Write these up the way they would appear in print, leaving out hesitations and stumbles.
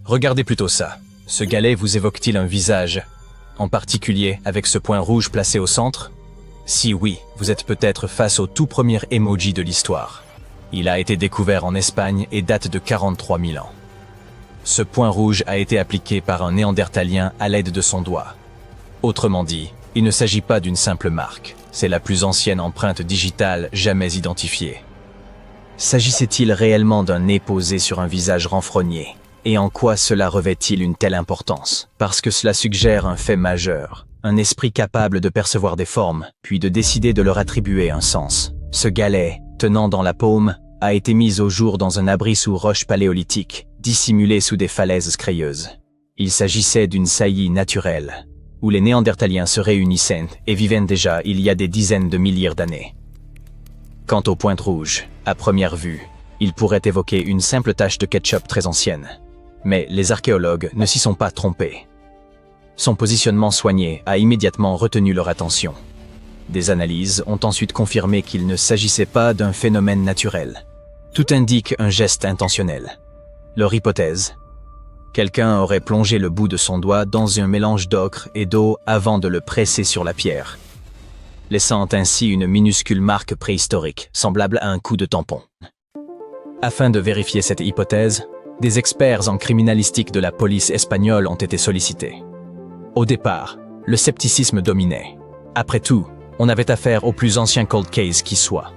Regardez plutôt ça. Ce galet vous évoque-t-il un visage, en particulier avec ce point rouge placé au centre? Si oui, vous êtes peut-être face au tout premier emoji de l'histoire. Il a été découvert en Espagne et date de 43 000 ans. Ce point rouge a été appliqué par un néandertalien à l'aide de son doigt. Autrement dit, il ne s'agit pas d'une simple marque, c'est la plus ancienne empreinte digitale jamais identifiée. S'agissait-il réellement d'un nez posé sur un visage renfrogné? Et en quoi cela revêt-il une telle importance? Parce que cela suggère un fait majeur, un esprit capable de percevoir des formes, puis de décider de leur attribuer un sens. Ce galet, tenant dans la paume, a été mis au jour dans un abri sous roche paléolithique, dissimulé sous des falaises crayeuses. Il s'agissait d'une saillie naturelle, où les Néandertaliens se réunissaient et vivaient déjà il y a des dizaines de milliers d'années. Quant aux pointes rouges, à première vue, il pourrait évoquer une simple tache de ketchup très ancienne. Mais les archéologues ne s'y sont pas trompés. Son positionnement soigné a immédiatement retenu leur attention. Des analyses ont ensuite confirmé qu'il ne s'agissait pas d'un phénomène naturel. Tout indique un geste intentionnel. Leur hypothèse: quelqu'un aurait plongé le bout de son doigt dans un mélange d'ocre et d'eau avant de le presser sur la pierre, laissant ainsi une minuscule marque préhistorique, semblable à un coup de tampon. Afin de vérifier cette hypothèse, des experts en criminalistique de la police espagnole ont été sollicités. Au départ, le scepticisme dominait. Après tout, on avait affaire au plus ancien cold case qui soit.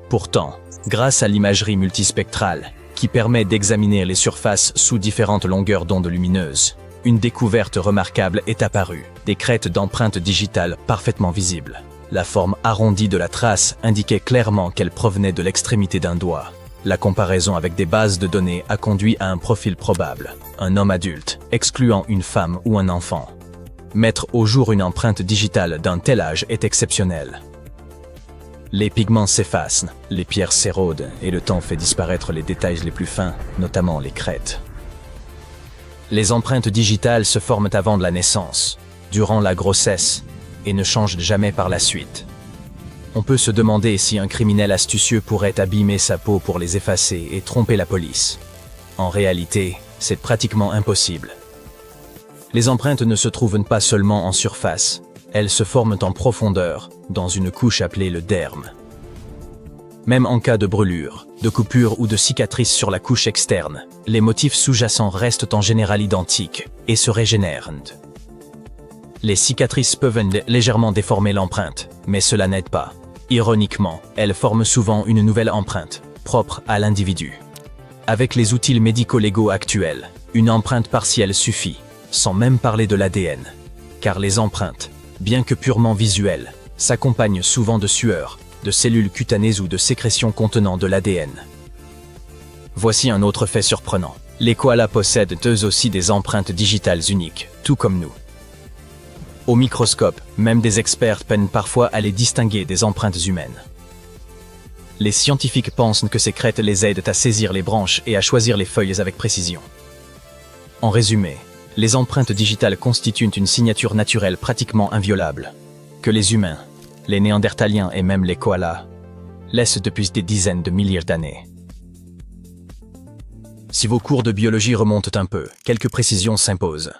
Pourtant, grâce à l'imagerie multispectrale, qui permet d'examiner les surfaces sous différentes longueurs d'onde lumineuses, une découverte remarquable est apparue, des crêtes d'empreintes digitales parfaitement visibles. La forme arrondie de la trace indiquait clairement qu'elle provenait de l'extrémité d'un doigt. La comparaison avec des bases de données a conduit à un profil probable, un homme adulte, excluant une femme ou un enfant. Mettre au jour une empreinte digitale d'un tel âge est exceptionnel. Les pigments s'effacent, les pierres s'érodent et le temps fait disparaître les détails les plus fins, notamment les crêtes. Les empreintes digitales se forment avant la naissance, durant la grossesse, et ne changent jamais par la suite. On peut se demander si un criminel astucieux pourrait abîmer sa peau pour les effacer et tromper la police. En réalité, c'est pratiquement impossible. Les empreintes ne se trouvent pas seulement en surface, elles se forment en profondeur, dans une couche appelée le derme. Même en cas de brûlure, de coupure ou de cicatrice sur la couche externe, les motifs sous-jacents restent en général identiques et se régénèrent. Les cicatrices peuvent légèrement déformer l'empreinte, mais cela n'aide pas. Ironiquement, elles forment souvent une nouvelle empreinte, propre à l'individu. Avec les outils médico-légaux actuels, une empreinte partielle suffit, sans même parler de l'ADN. Car les empreintes, bien que purement visuelles, s'accompagnent souvent de sueur, de cellules cutanées ou de sécrétions contenant de l'ADN. Voici un autre fait surprenant. Les koalas possèdent eux aussi des empreintes digitales uniques, tout comme nous. Au microscope, même des experts peinent parfois à les distinguer des empreintes humaines. Les scientifiques pensent que ces crêtes les aident à saisir les branches et à choisir les feuilles avec précision. En résumé, les empreintes digitales constituent une signature naturelle pratiquement inviolable, que les humains, les Néandertaliens et même les koalas, laissent depuis des dizaines de milliers d'années. Si vos cours de biologie remontent un peu, quelques précisions s'imposent.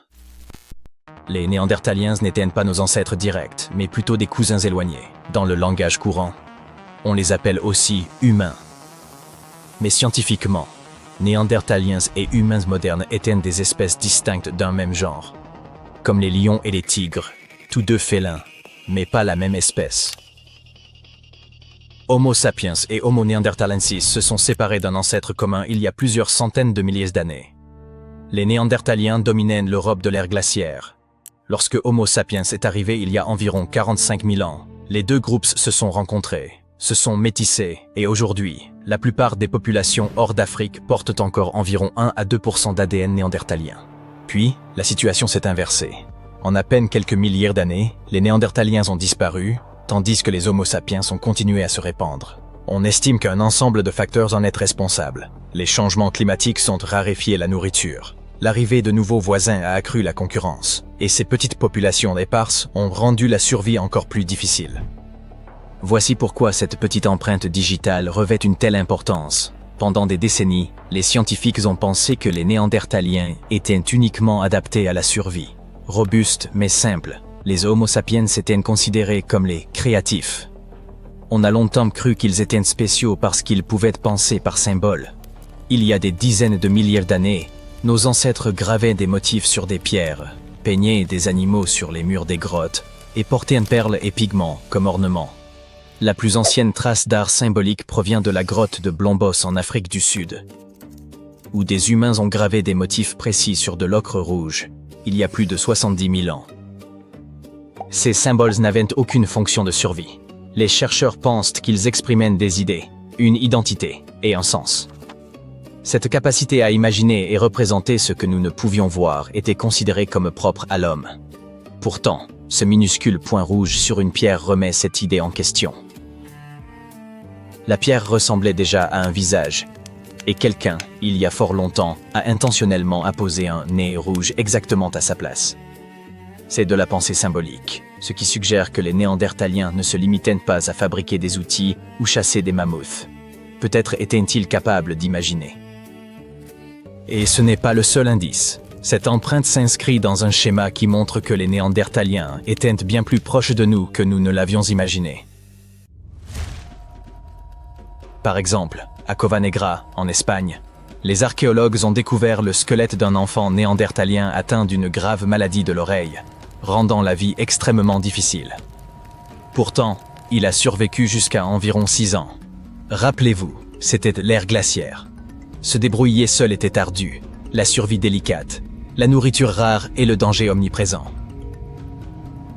Les Néandertaliens n'étaient pas nos ancêtres directs, mais plutôt des cousins éloignés. Dans le langage courant, on les appelle aussi humains. Mais scientifiquement, Néandertaliens et humains modernes étaient des espèces distinctes d'un même genre. Comme les lions et les tigres, tous deux félins, mais pas la même espèce. Homo sapiens et Homo neanderthalensis se sont séparés d'un ancêtre commun il y a plusieurs centaines de milliers d'années. Les Néandertaliens dominaient l'Europe de l'ère glaciaire. Lorsque Homo sapiens est arrivé il y a environ 45 000 ans, les deux groupes se sont rencontrés, se sont métissés, et aujourd'hui, la plupart des populations hors d'Afrique portent encore environ 1 à 2% d'ADN néandertalien. Puis, la situation s'est inversée. En à peine quelques milliers d'années, les Néandertaliens ont disparu, tandis que les Homo sapiens ont continué à se répandre. On estime qu'un ensemble de facteurs en est responsable. Les changements climatiques ont raréfié la nourriture. L'arrivée de nouveaux voisins a accru la concurrence, et ces petites populations éparses ont rendu la survie encore plus difficile. Voici pourquoi cette petite empreinte digitale revêt une telle importance. Pendant des décennies, les scientifiques ont pensé que les Néandertaliens étaient uniquement adaptés à la survie. Robustes mais simples, les Homo sapiens étaient considérés comme les créatifs. On a longtemps cru qu'ils étaient spéciaux parce qu'ils pouvaient penser par symboles. Il y a des dizaines de milliers d'années, nos ancêtres gravaient des motifs sur des pierres, peignaient des animaux sur les murs des grottes et portaient un perle et pigments comme ornement. La plus ancienne trace d'art symbolique provient de la grotte de Blombos en Afrique du Sud, où des humains ont gravé des motifs précis sur de l'ocre rouge, il y a plus de 70 000 ans. Ces symboles n'avaient aucune fonction de survie. Les chercheurs pensent qu'ils expriment des idées, une identité et un sens. Cette capacité à imaginer et représenter ce que nous ne pouvions voir était considérée comme propre à l'homme. Pourtant, ce minuscule point rouge sur une pierre remet cette idée en question. La pierre ressemblait déjà à un visage, et quelqu'un, il y a fort longtemps, a intentionnellement apposé un nez rouge exactement à sa place. C'est de la pensée symbolique, ce qui suggère que les Néandertaliens ne se limitaient pas à fabriquer des outils ou chasser des mammouths. Peut-être étaient-ils capables d'imaginer. Et ce n'est pas le seul indice. Cette empreinte s'inscrit dans un schéma qui montre que les Néandertaliens étaient bien plus proches de nous que nous ne l'avions imaginé. Par exemple, à Cova Negra, en Espagne, les archéologues ont découvert le squelette d'un enfant néandertalien atteint d'une grave maladie de l'oreille, rendant la vie extrêmement difficile. Pourtant, il a survécu jusqu'à environ 6 ans. Rappelez-vous, c'était l'ère glaciaire. Se débrouiller seul était ardu, la survie délicate, la nourriture rare et le danger omniprésent.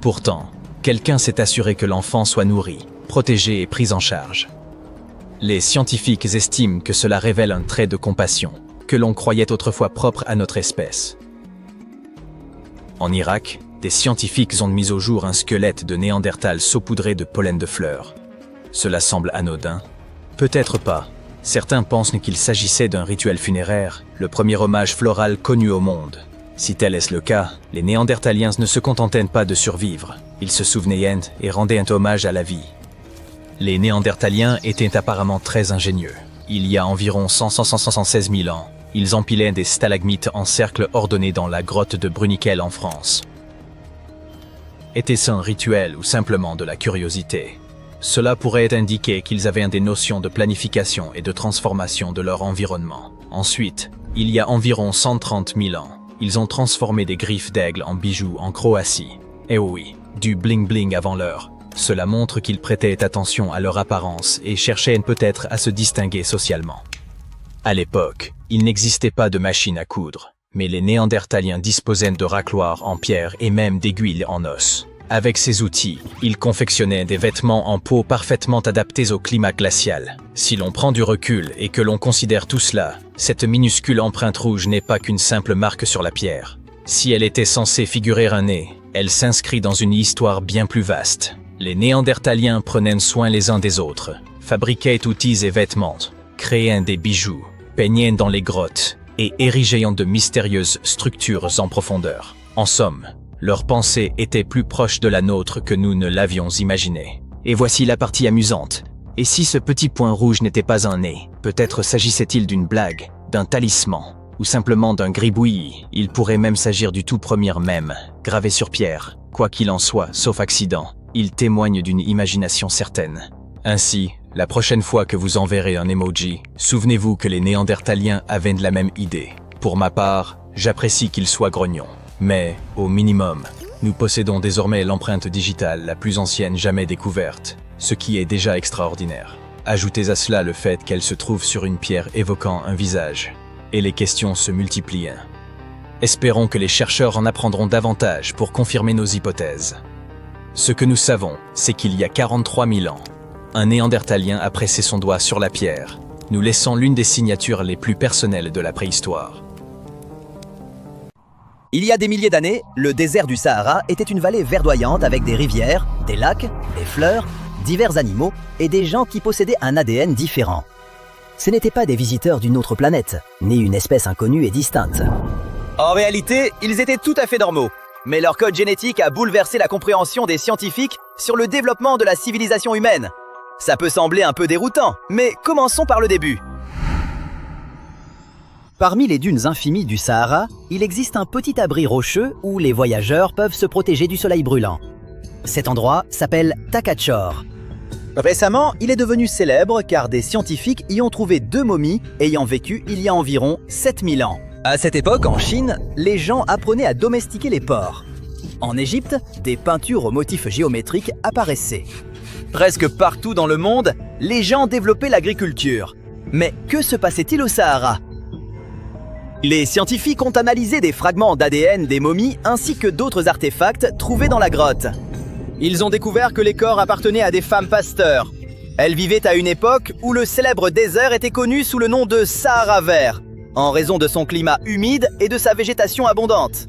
Pourtant, quelqu'un s'est assuré que l'enfant soit nourri, protégé et pris en charge. Les scientifiques estiment que cela révèle un trait de compassion, que l'on croyait autrefois propre à notre espèce. En Irak, des scientifiques ont mis au jour un squelette de Néandertal saupoudré de pollen de fleurs. Cela semble anodin? Peut-être pas. Certains pensent qu'il s'agissait d'un rituel funéraire, le premier hommage floral connu au monde. Si tel est le cas, les Néandertaliens ne se contentaient pas de survivre. Ils se souvenaient et rendaient un hommage à la vie. Les Néandertaliens étaient apparemment très ingénieux. Il y a environ 116 000 ans, ils empilaient des stalagmites en cercle ordonné dans la grotte de Bruniquel en France. Était-ce un rituel ou simplement de la curiosité? Cela pourrait indiquer qu'ils avaient des notions de planification et de transformation de leur environnement. Ensuite, il y a environ 130 000 ans, ils ont transformé des griffes d'aigle en bijoux en Croatie. Et oui, du bling-bling avant l'heure. Cela montre qu'ils prêtaient attention à leur apparence et cherchaient peut-être à se distinguer socialement. À l'époque, il n'existait pas de machine à coudre, mais les Néandertaliens disposaient de racloirs en pierre et même d'aiguilles en os. Avec ces outils, ils confectionnaient des vêtements en peau parfaitement adaptés au climat glacial. Si l'on prend du recul et que l'on considère tout cela, cette minuscule empreinte rouge n'est pas qu'une simple marque sur la pierre. Si elle était censée figurer un nez, elle s'inscrit dans une histoire bien plus vaste. Les Néandertaliens prenaient soin les uns des autres, fabriquaient outils et vêtements, créaient des bijoux, peignaient dans les grottes et érigeaient de mystérieuses structures en profondeur. En somme, leur pensée était plus proche de la nôtre que nous ne l'avions imaginé. Et voici la partie amusante. Et si ce petit point rouge n'était pas un nez, peut-être s'agissait-il d'une blague, d'un talisman, ou simplement d'un gribouillis. Il pourrait même s'agir du tout premier mème, gravé sur pierre. Quoi qu'il en soit, sauf accident, il témoigne d'une imagination certaine. Ainsi, la prochaine fois que vous enverrez un emoji, souvenez-vous que les Néandertaliens avaient de la même idée. Pour ma part, j'apprécie qu'ils soient grognons. Mais, au minimum, nous possédons désormais l'empreinte digitale la plus ancienne jamais découverte, ce qui est déjà extraordinaire. Ajoutez à cela le fait qu'elle se trouve sur une pierre évoquant un visage, et les questions se multiplient. Espérons que les chercheurs en apprendront davantage pour confirmer nos hypothèses. Ce que nous savons, c'est qu'il y a 43 000 ans, un Néandertalien a pressé son doigt sur la pierre, nous laissant l'une des signatures les plus personnelles de la préhistoire. Il y a des milliers d'années, le désert du Sahara était une vallée verdoyante avec des rivières, des lacs, des fleurs, divers animaux et des gens qui possédaient un ADN différent. Ce n'étaient pas des visiteurs d'une autre planète, ni une espèce inconnue et distincte. En réalité, ils étaient tout à fait normaux. Mais leur code génétique a bouleversé la compréhension des scientifiques sur le développement de la civilisation humaine. Ça peut sembler un peu déroutant, mais commençons par le début. Parmi les dunes infinies du Sahara, il existe un petit abri rocheux où les voyageurs peuvent se protéger du soleil brûlant. Cet endroit s'appelle Takachor. Récemment, il est devenu célèbre car des scientifiques y ont trouvé 2 momies ayant vécu il y a environ 7000 ans. À cette époque, en Chine, les gens apprenaient à domestiquer les porcs. En Égypte, des peintures aux motifs géométriques apparaissaient. Presque partout dans le monde, les gens développaient l'agriculture. Mais que se passait-il au Sahara ? Les scientifiques ont analysé des fragments d'ADN des momies ainsi que d'autres artefacts trouvés dans la grotte. Ils ont découvert que les corps appartenaient à des femmes pasteurs. Elles vivaient à une époque où le célèbre désert était connu sous le nom de Sahara vert, en raison de son climat humide et de sa végétation abondante.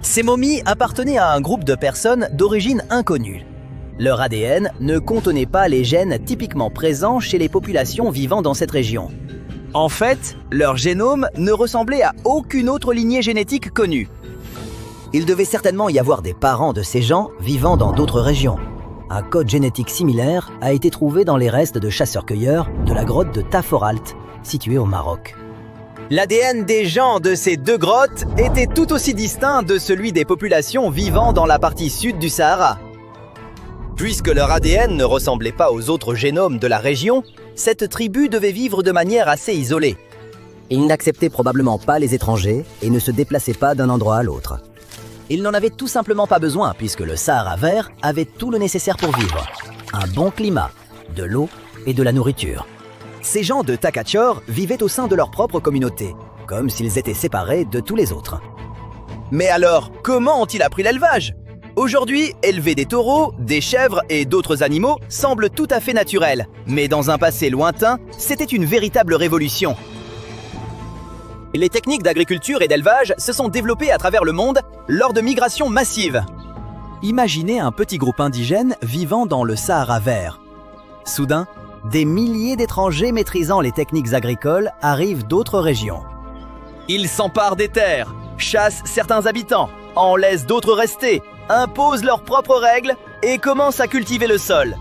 Ces momies appartenaient à un groupe de personnes d'origine inconnue. Leur ADN ne contenait pas les gènes typiquement présents chez les populations vivant dans cette région. En fait, leur génome ne ressemblait à aucune autre lignée génétique connue. Il devait certainement y avoir des parents de ces gens vivant dans d'autres régions. Un code génétique similaire a été trouvé dans les restes de chasseurs-cueilleurs de la grotte de Taforalt, située au Maroc. L'ADN des gens de ces 2 grottes était tout aussi distinct de celui des populations vivant dans la partie sud du Sahara. Puisque leur ADN ne ressemblait pas aux autres génomes de la région, cette tribu devait vivre de manière assez isolée. Ils n'acceptaient probablement pas les étrangers et ne se déplaçaient pas d'un endroit à l'autre. Ils n'en avaient tout simplement pas besoin puisque le Sahara vert avait tout le nécessaire pour vivre. Un bon climat, de l'eau et de la nourriture. Ces gens de Takachor vivaient au sein de leur propre communauté, comme s'ils étaient séparés de tous les autres. Mais alors, comment ont-ils appris l'élevage ? Aujourd'hui, élever des taureaux, des chèvres et d'autres animaux semble tout à fait naturel. Mais dans un passé lointain, c'était une véritable révolution. Les techniques d'agriculture et d'élevage se sont développées à travers le monde lors de migrations massives. Imaginez un petit groupe indigène vivant dans le Sahara vert. Soudain, des milliers d'étrangers maîtrisant les techniques agricoles arrivent d'autres régions. Ils s'emparent des terres, chassent certains habitants, en laissent d'autres rester, imposent leurs propres règles et commencent à cultiver le sol.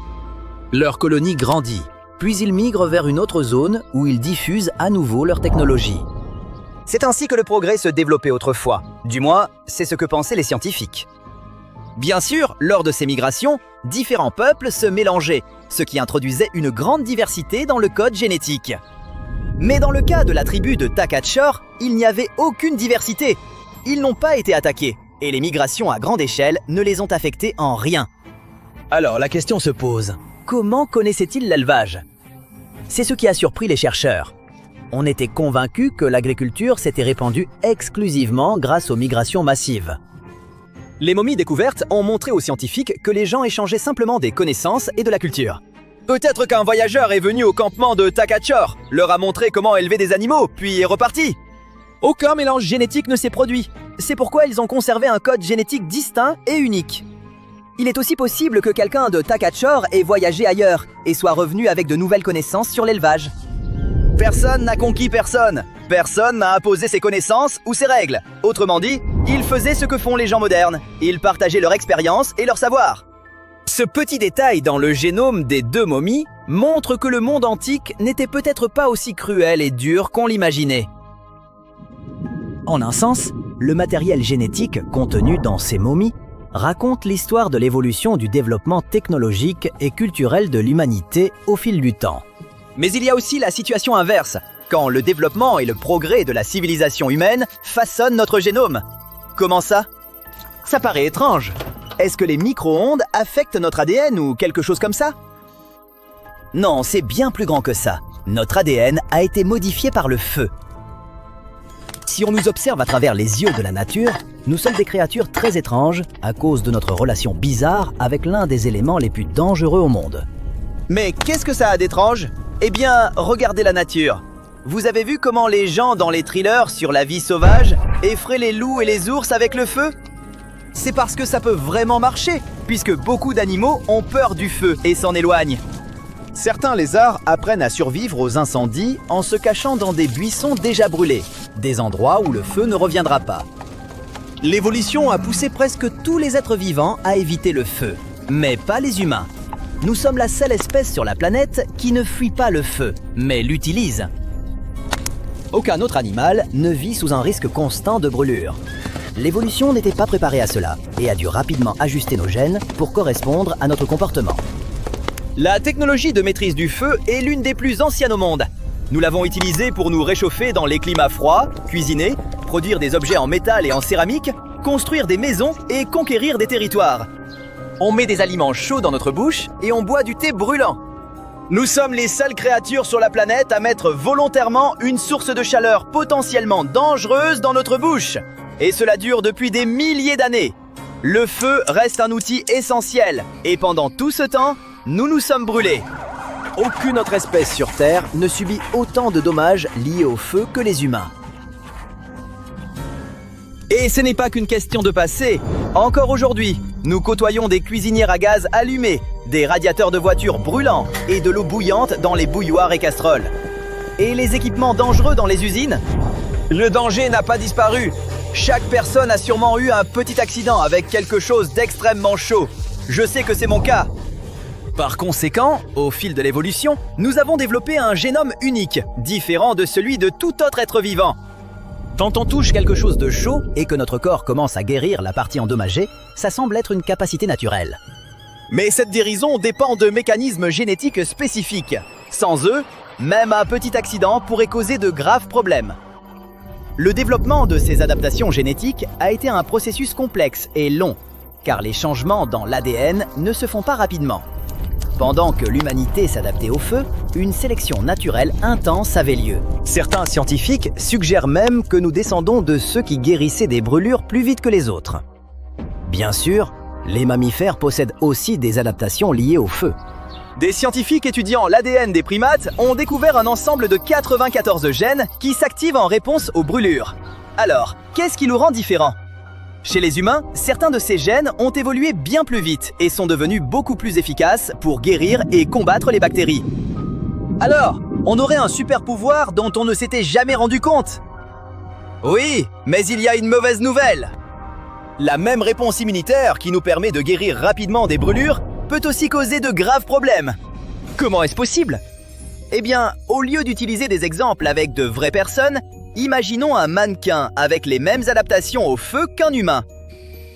Leur colonie grandit, puis ils migrent vers une autre zone où ils diffusent à nouveau leur technologie. C'est ainsi que le progrès se développait autrefois. Du moins, c'est ce que pensaient les scientifiques. Bien sûr, lors de ces migrations, différents peuples se mélangeaient, ce qui introduisait une grande diversité dans le code génétique. Mais dans le cas de la tribu de Takachor, il n'y avait aucune diversité. Ils n'ont pas été attaqués, et les migrations à grande échelle ne les ont affectés en rien. Alors la question se pose, comment connaissaient-ils l'élevage ? C'est ce qui a surpris les chercheurs. On était convaincus que l'agriculture s'était répandue exclusivement grâce aux migrations massives. Les momies découvertes ont montré aux scientifiques que les gens échangeaient simplement des connaissances et de la culture. Peut-être qu'un voyageur est venu au campement de Takachor, leur a montré comment élever des animaux, puis est reparti. Aucun mélange génétique ne s'est produit. C'est pourquoi ils ont conservé un code génétique distinct et unique. Il est aussi possible que quelqu'un de Takachor ait voyagé ailleurs et soit revenu avec de nouvelles connaissances sur l'élevage. Personne n'a conquis personne. Personne n'a imposé ses connaissances ou ses règles. Autrement dit, ils faisaient ce que font les gens modernes. Ils partageaient leur expérience et leur savoir. Ce petit détail dans le génome des 2 momies montre que le monde antique n'était peut-être pas aussi cruel et dur qu'on l'imaginait. En un sens, le matériel génétique contenu dans ces momies raconte l'histoire de l'évolution du développement technologique et culturel de l'humanité au fil du temps. Mais il y a aussi la situation inverse, quand le développement et le progrès de la civilisation humaine façonnent notre génome. Comment ça ? Ça paraît étrange. Est-ce que les micro-ondes affectent notre ADN ou quelque chose comme ça ? Non, c'est bien plus grand que ça. Notre ADN a été modifié par le feu. Si on nous observe à travers les yeux de la nature, nous sommes des créatures très étranges à cause de notre relation bizarre avec l'un des éléments les plus dangereux au monde. Mais qu'est-ce que ça a d'étrange ? Eh bien, regardez la nature. Vous avez vu comment les gens dans les thrillers sur la vie sauvage effraient les loups et les ours avec le feu ? C'est parce que ça peut vraiment marcher, puisque beaucoup d'animaux ont peur du feu et s'en éloignent. Certains lézards apprennent à survivre aux incendies en se cachant dans des buissons déjà brûlés, des endroits où le feu ne reviendra pas. L'évolution a poussé presque tous les êtres vivants à éviter le feu, mais pas les humains. Nous sommes la seule espèce sur la planète qui ne fuit pas le feu, mais l'utilise. Aucun autre animal ne vit sous un risque constant de brûlure. L'évolution n'était pas préparée à cela et a dû rapidement ajuster nos gènes pour correspondre à notre comportement. La technologie de maîtrise du feu est l'une des plus anciennes au monde. Nous l'avons utilisée pour nous réchauffer dans les climats froids, cuisiner, produire des objets en métal et en céramique, construire des maisons et conquérir des territoires. On met des aliments chauds dans notre bouche et on boit du thé brûlant. Nous sommes les seules créatures sur la planète à mettre volontairement une source de chaleur potentiellement dangereuse dans notre bouche. Et cela dure depuis des milliers d'années. Le feu reste un outil essentiel et pendant tout ce temps, nous nous sommes brûlés. Aucune autre espèce sur Terre ne subit autant de dommages liés au feu que les humains. Et ce n'est pas qu'une question de passé. Encore aujourd'hui, nous côtoyons des cuisinières à gaz allumées, des radiateurs de voitures brûlants et de l'eau bouillante dans les bouilloires et casseroles. Et les équipements dangereux dans les usines? Le danger n'a pas disparu. Chaque personne a sûrement eu un petit accident avec quelque chose d'extrêmement chaud. Je sais que c'est mon cas. Par conséquent, au fil de l'évolution, nous avons développé un génome unique, différent de celui de tout autre être vivant. Quand on touche quelque chose de chaud Et que notre corps commence à guérir la partie endommagée, ça semble être une capacité naturelle. mais cette guérison dépend de mécanismes génétiques spécifiques. Sans eux, même un petit accident pourrait causer de graves problèmes. Le développement de ces adaptations génétiques a été un processus complexe et long, car les changements dans l'ADN ne se font pas rapidement. Pendant que l'humanité s'adaptait au feu, une sélection naturelle intense avait lieu. Certains scientifiques suggèrent même que nous descendons de ceux qui guérissaient des brûlures plus vite que les autres. Bien sûr, les mammifères possèdent aussi des adaptations liées au feu. Des scientifiques étudiant l'ADN des primates ont découvert un ensemble de 94 gènes qui s'activent en réponse aux brûlures. Alors, qu'est-ce qui nous rend différents? Chez les humains, certains de ces gènes ont évolué bien plus vite et sont devenus beaucoup plus efficaces pour guérir et combattre les bactéries. Alors, on aurait un super pouvoir dont on ne s'était jamais rendu compte. Oui, mais il y a une mauvaise nouvelle. La même réponse immunitaire qui nous permet de guérir rapidement des brûlures peut aussi causer de graves problèmes. Comment est-ce possible? Eh bien, au lieu d'utiliser des exemples avec de vraies personnes, imaginons un mannequin avec les mêmes adaptations au feu qu'un humain.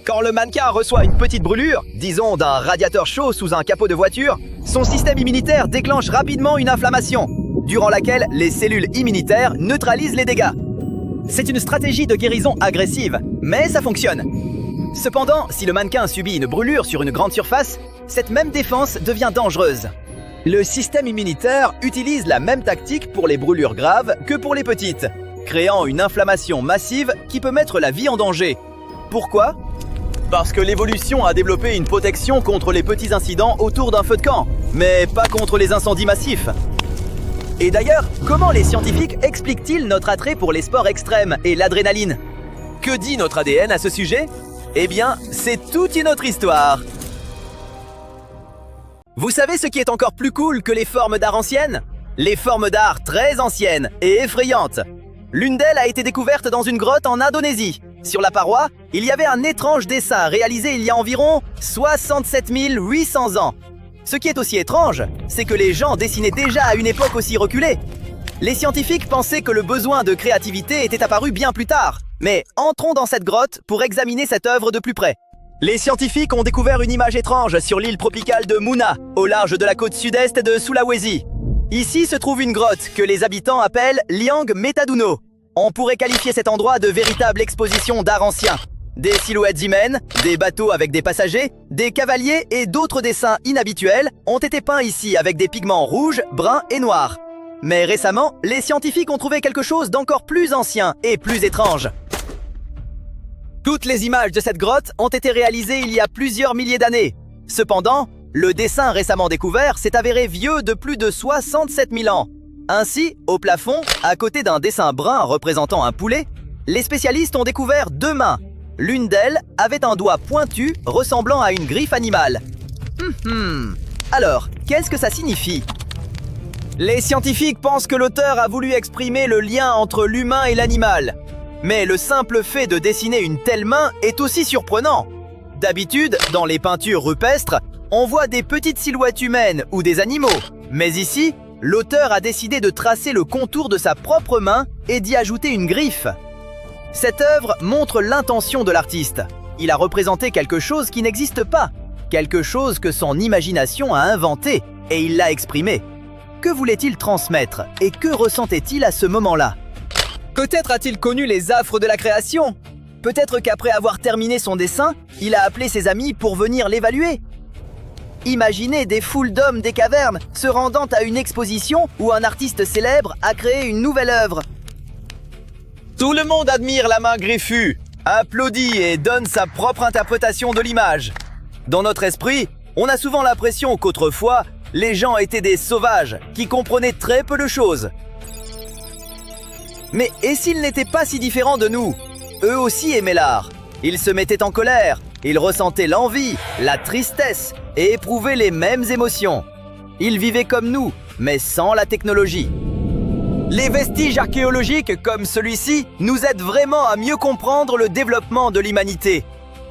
Quand le mannequin reçoit une petite brûlure, disons d'un radiateur chaud sous un capot de voiture, son système immunitaire déclenche rapidement une inflammation, durant laquelle les cellules immunitaires neutralisent les dégâts. C'est une stratégie de guérison agressive, mais ça fonctionne. Cependant, si le mannequin subit une brûlure sur une grande surface, cette même défense devient dangereuse. Le système immunitaire utilise la même tactique pour les brûlures graves que pour les petites, créant une inflammation massive qui peut mettre la vie en danger. Pourquoi? Parce que l'évolution a développé une protection contre les petits incidents autour d'un feu de camp, mais pas contre les incendies massifs. Et d'ailleurs, comment les scientifiques expliquent-ils notre attrait pour les sports extrêmes et l'adrénaline? Que dit notre ADN à ce sujet? Eh bien, c'est toute une autre histoire. Vous savez ce qui est encore plus cool que les formes d'art anciennes? Les formes d'art très anciennes et effrayantes. L'une d'elles a été découverte dans une grotte en Indonésie. Sur la paroi, il y avait un étrange dessin réalisé il y a environ 67 800 ans. Ce qui est aussi étrange, c'est que les gens dessinaient déjà à une époque aussi reculée. Les scientifiques pensaient que le besoin de créativité était apparu bien plus tard. Mais entrons dans cette grotte pour examiner cette œuvre de plus près. Les scientifiques ont découvert une image étrange sur l'île tropicale de Muna, au large de la côte sud-est de Sulawesi. Ici se trouve une grotte que les habitants appellent Liang Metaduno. On pourrait qualifier cet endroit de véritable exposition d'art ancien. Des silhouettes humaines, des bateaux avec des passagers, des cavaliers et d'autres dessins inhabituels ont été peints ici avec des pigments rouges, bruns et noirs. Mais récemment, les scientifiques ont trouvé quelque chose d'encore plus ancien et plus étrange. Toutes les images de cette grotte ont été réalisées il y a plusieurs milliers d'années. Cependant, le dessin récemment découvert s'est avéré vieux de plus de 67 000 ans. Ainsi, au plafond, à côté d'un dessin brun représentant un poulet, les spécialistes ont découvert deux mains. L'une d'elles avait un doigt pointu ressemblant à une griffe animale. Alors, qu'est-ce que ça signifie? Les scientifiques pensent que l'auteur a voulu exprimer le lien entre l'humain et l'animal. Mais le simple fait de dessiner une telle main est aussi surprenant. D'habitude, dans les peintures rupestres, on voit des petites silhouettes humaines ou des animaux. Mais ici, l'auteur a décidé de tracer le contour de sa propre main et d'y ajouter une griffe. Cette œuvre montre l'intention de l'artiste. Il a représenté quelque chose qui n'existe pas, quelque chose que son imagination a inventé, et il l'a exprimé. Que voulait-il transmettre et que ressentait-il à ce moment-là? Peut-être a-t-il connu les affres de la création? Peut-être qu'après avoir terminé son dessin, il a appelé ses amis pour venir l'évaluer? Imaginez des foules d'hommes des cavernes se rendant à une exposition où un artiste célèbre a créé une nouvelle œuvre. Tout le monde admire la main griffue, applaudit et donne sa propre interprétation de l'image. Dans notre esprit, on a souvent l'impression qu'autrefois, les gens étaient des sauvages qui comprenaient très peu de choses. Mais et s'ils n'étaient pas si différents de nous? Eux aussi aimaient l'art. Ils se mettaient en colère, ils ressentaient l'envie, la tristesse et éprouvaient les mêmes émotions. Ils vivaient comme nous, mais sans la technologie. Les vestiges archéologiques comme celui-ci nous aident vraiment à mieux comprendre le développement de l'humanité.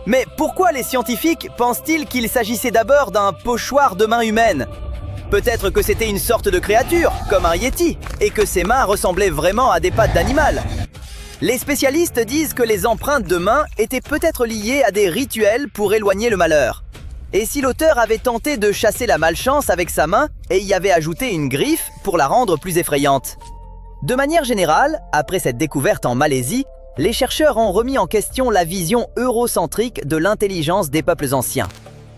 Mais pourquoi les scientifiques pensent-ils qu'il s'agissait d'abord d'un pochoir de mains humaines? Peut-être que c'était une sorte de créature, comme un yéti, et que ses mains ressemblaient vraiment à des pattes d'animal. Les spécialistes disent que les empreintes de mains étaient peut-être liées à des rituels pour éloigner le malheur. Et si l'auteur avait tenté de chasser la malchance avec sa main et y avait ajouté une griffe pour la rendre plus effrayante? De manière générale, après cette découverte en Malaisie, les chercheurs ont remis en question la vision eurocentrique de l'intelligence des peuples anciens.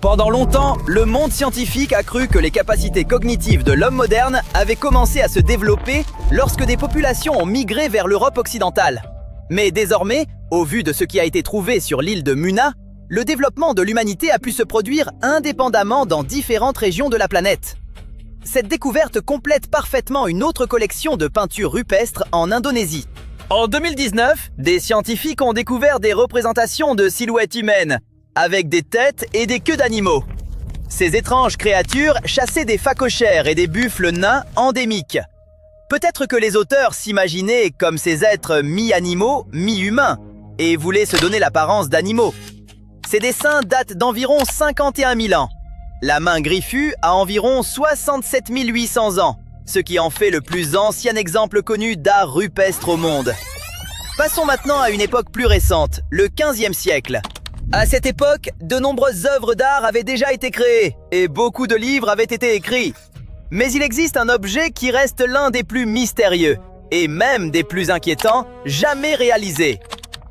Pendant longtemps, le monde scientifique a cru que les capacités cognitives de l'homme moderne avaient commencé à se développer lorsque des populations ont migré vers l'Europe occidentale. Mais désormais, au vu de ce qui a été trouvé sur l'île de Muna, le développement de l'humanité a pu se produire indépendamment dans différentes régions de la planète. Cette découverte complète parfaitement une autre collection de peintures rupestres en Indonésie. En 2019, des scientifiques ont découvert des représentations de silhouettes humaines, avec des têtes et des queues d'animaux. Ces étranges créatures chassaient des phacochères et des buffles nains endémiques. Peut-être que les auteurs s'imaginaient comme ces êtres mi-animaux, mi-humains, et voulaient se donner l'apparence d'animaux. Ces dessins datent d'environ 51 000 ans. La main griffue a environ 67 800 ans, ce qui en fait le plus ancien exemple connu d'art rupestre au monde. Passons maintenant à une époque plus récente, le XVe siècle. À cette époque, de nombreuses œuvres d'art avaient déjà été créées, et beaucoup de livres avaient été écrits. Mais il existe un objet qui reste l'un des plus mystérieux, et même des plus inquiétants, jamais réalisé.